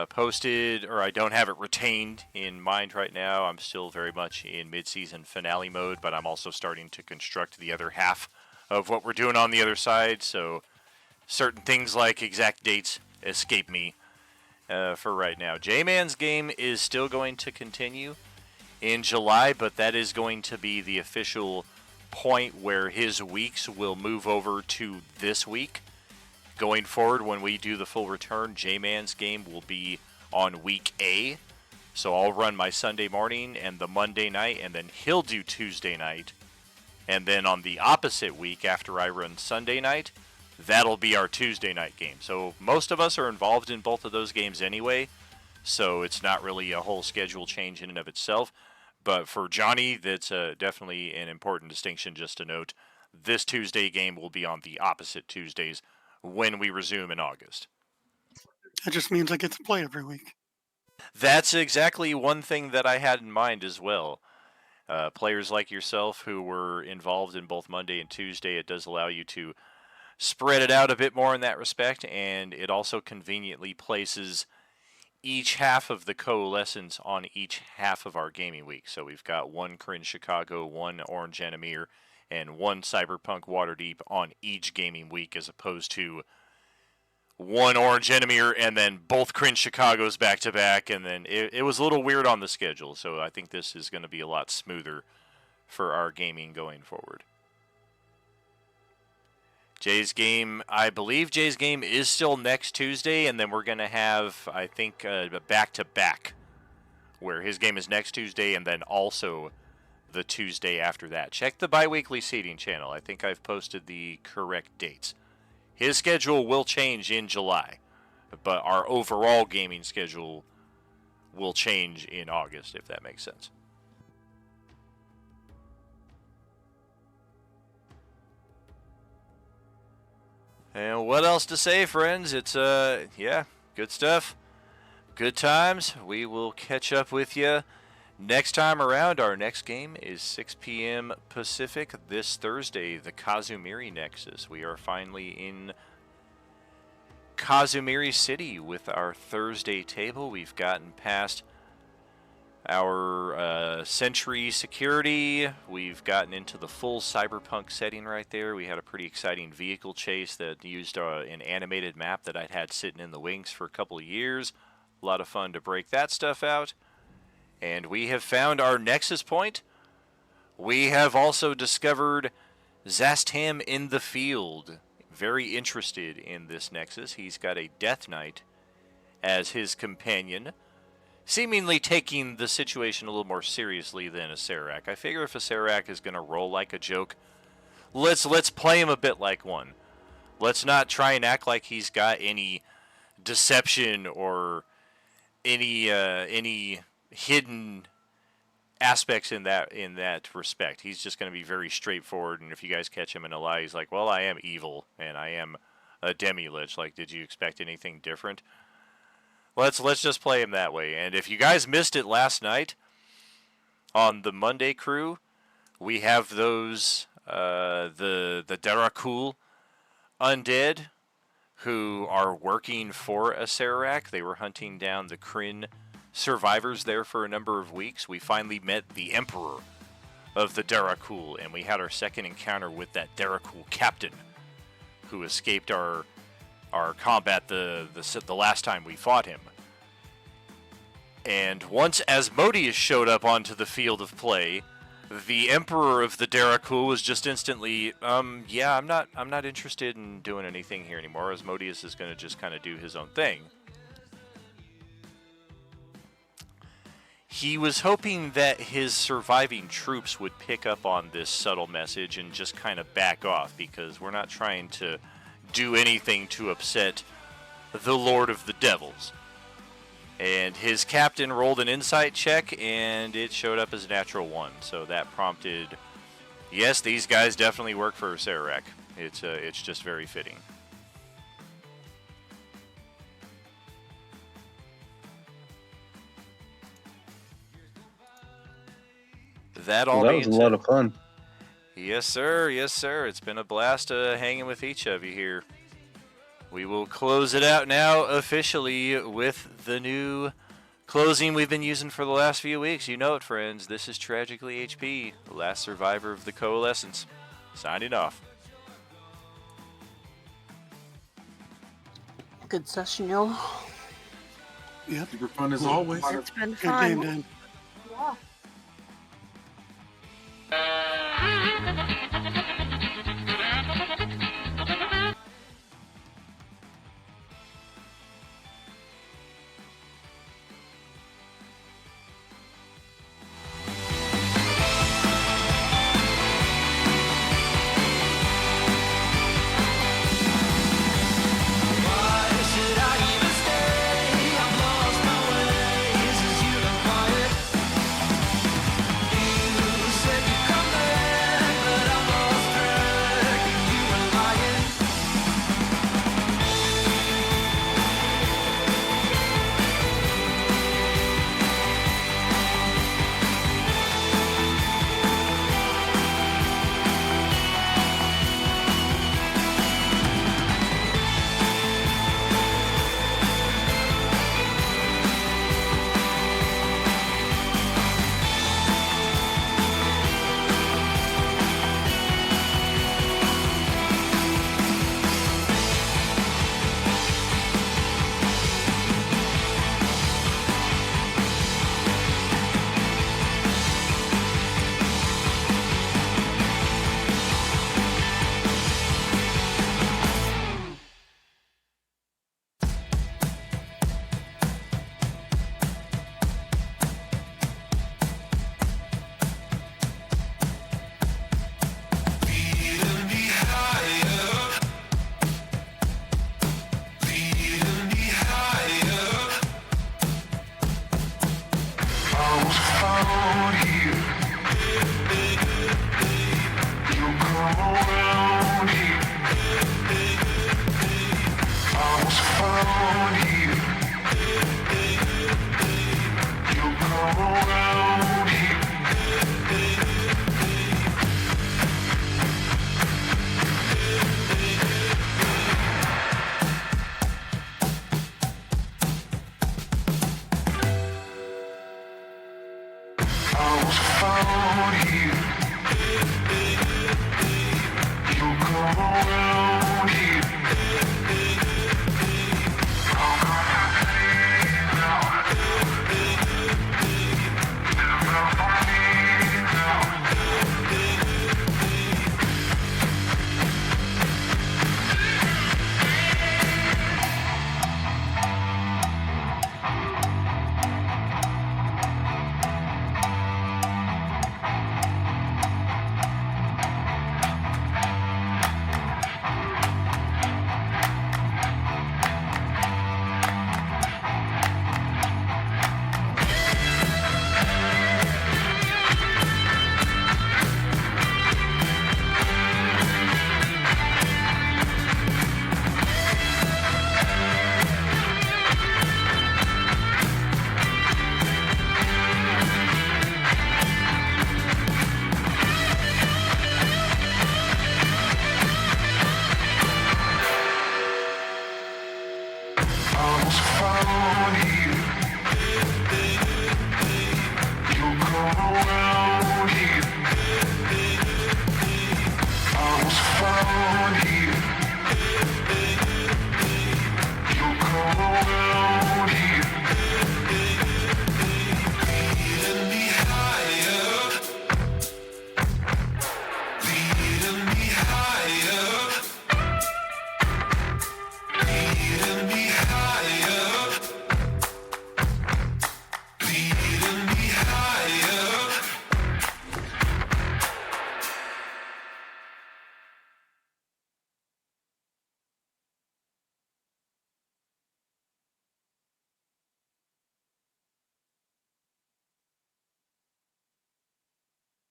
posted, or I don't have it retained in mind right now. I'm still very much in mid-season finale mode, but I'm also starting to construct the other half of what we're doing on the other side, so certain things like exact dates escape me for right now. J-Man's game is still going to continue in July, but that is going to be the official point where his weeks will move over to this week. Going forward, when we do the full return, J-Man's game will be on week A. So I'll run my Sunday morning and the Monday night, and then he'll do Tuesday night. And then on the opposite week, after I run Sunday night, that'll be our Tuesday night game. So most of us are involved in both of those games anyway, so it's not really a whole schedule change in and of itself. But for Johnny, that's definitely an important distinction just to note. This Tuesday game will be on the opposite Tuesdays when we resume in August. That just means I get to play every week. That's exactly one thing that I had in mind as well. Players like yourself who were involved in both Monday and Tuesday, it does allow you to spread it out a bit more in that respect, and it also conveniently places each half of the coalescence on each half of our gaming week. So we've got one Cringe Chicago, one Orange Enemier, and one Cyberpunk Waterdeep on each gaming week, as opposed to one Orange Enemier and then both Cringe Chicagos back to back, and then it was a little weird on the schedule. So I think this is going to be a lot smoother for our gaming going forward. Jay's game, I believe Jay's game is still next Tuesday, and then we're going to have, I think, back-to-back, where his game is next Tuesday and then also the Tuesday after that. Check the bi-weekly seeding channel. I think I've posted the correct dates. His schedule will change in July, but our overall gaming schedule will change in August, if that makes sense. And what else to say, friends? It's, yeah, good stuff. Good times. We will catch up with you next time around. Our next game is 6 p.m. Pacific this Thursday, the Kazumiri Nexus. We are finally in Kazumiri City with our Thursday table. We've gotten past our Sentry security. We've gotten into the full cyberpunk setting right there. We had a pretty exciting vehicle chase that used an animated map that I'd had sitting in the wings for a couple of years. A lot of fun to break that stuff out. And we have found our Nexus point. We have also discovered Zastam in the field. Very interested in this Nexus. He's got a Death Knight as his companion, seemingly taking the situation a little more seriously than a Serac. I figure if a Serac is going to roll like a joke, let's play him a bit like one. Let's not try and act like he's got any deception or any hidden aspects in that respect. He's just going to be very straightforward, and if you guys catch him in a lie, he's like, well, I am evil, and I am a demi-lich. Like, did you expect anything different? Let's just play him that way. And if you guys missed it last night on the Monday crew, we have those the Darakul undead who are working for a Serac. They were hunting down the Kryn survivors there for a number of weeks. We finally met the Emperor of the Darakul, and we had our second encounter with that Darakul captain who escaped our combat the last time we fought him. And once Asmodeus showed up onto the field of play, the Emperor of the Darakul was just instantly, yeah, I'm not interested in doing anything here anymore. Asmodeus is going to just kind of do his own thing. He was hoping that his surviving troops would pick up on this subtle message and just kind of back off, because we're not trying to do anything to upset the Lord of the Devils. And his captain rolled an insight check, and it showed up as a natural 1. So that prompted, yes, these guys definitely work for Serac. It's just very fitting. that all Well, that being was a lot of fun. Yes, sir. Yes, sir. It's been a blast hanging with each of you here. We will close it out now officially with the new closing we've been using for the last few weeks. You know it, friends. This is Tragically HP, the last survivor of the Coalescence. Signing off. Good session, y'all. Yep. Super fun as always. It's been Good fun. game, Dan. Yeah.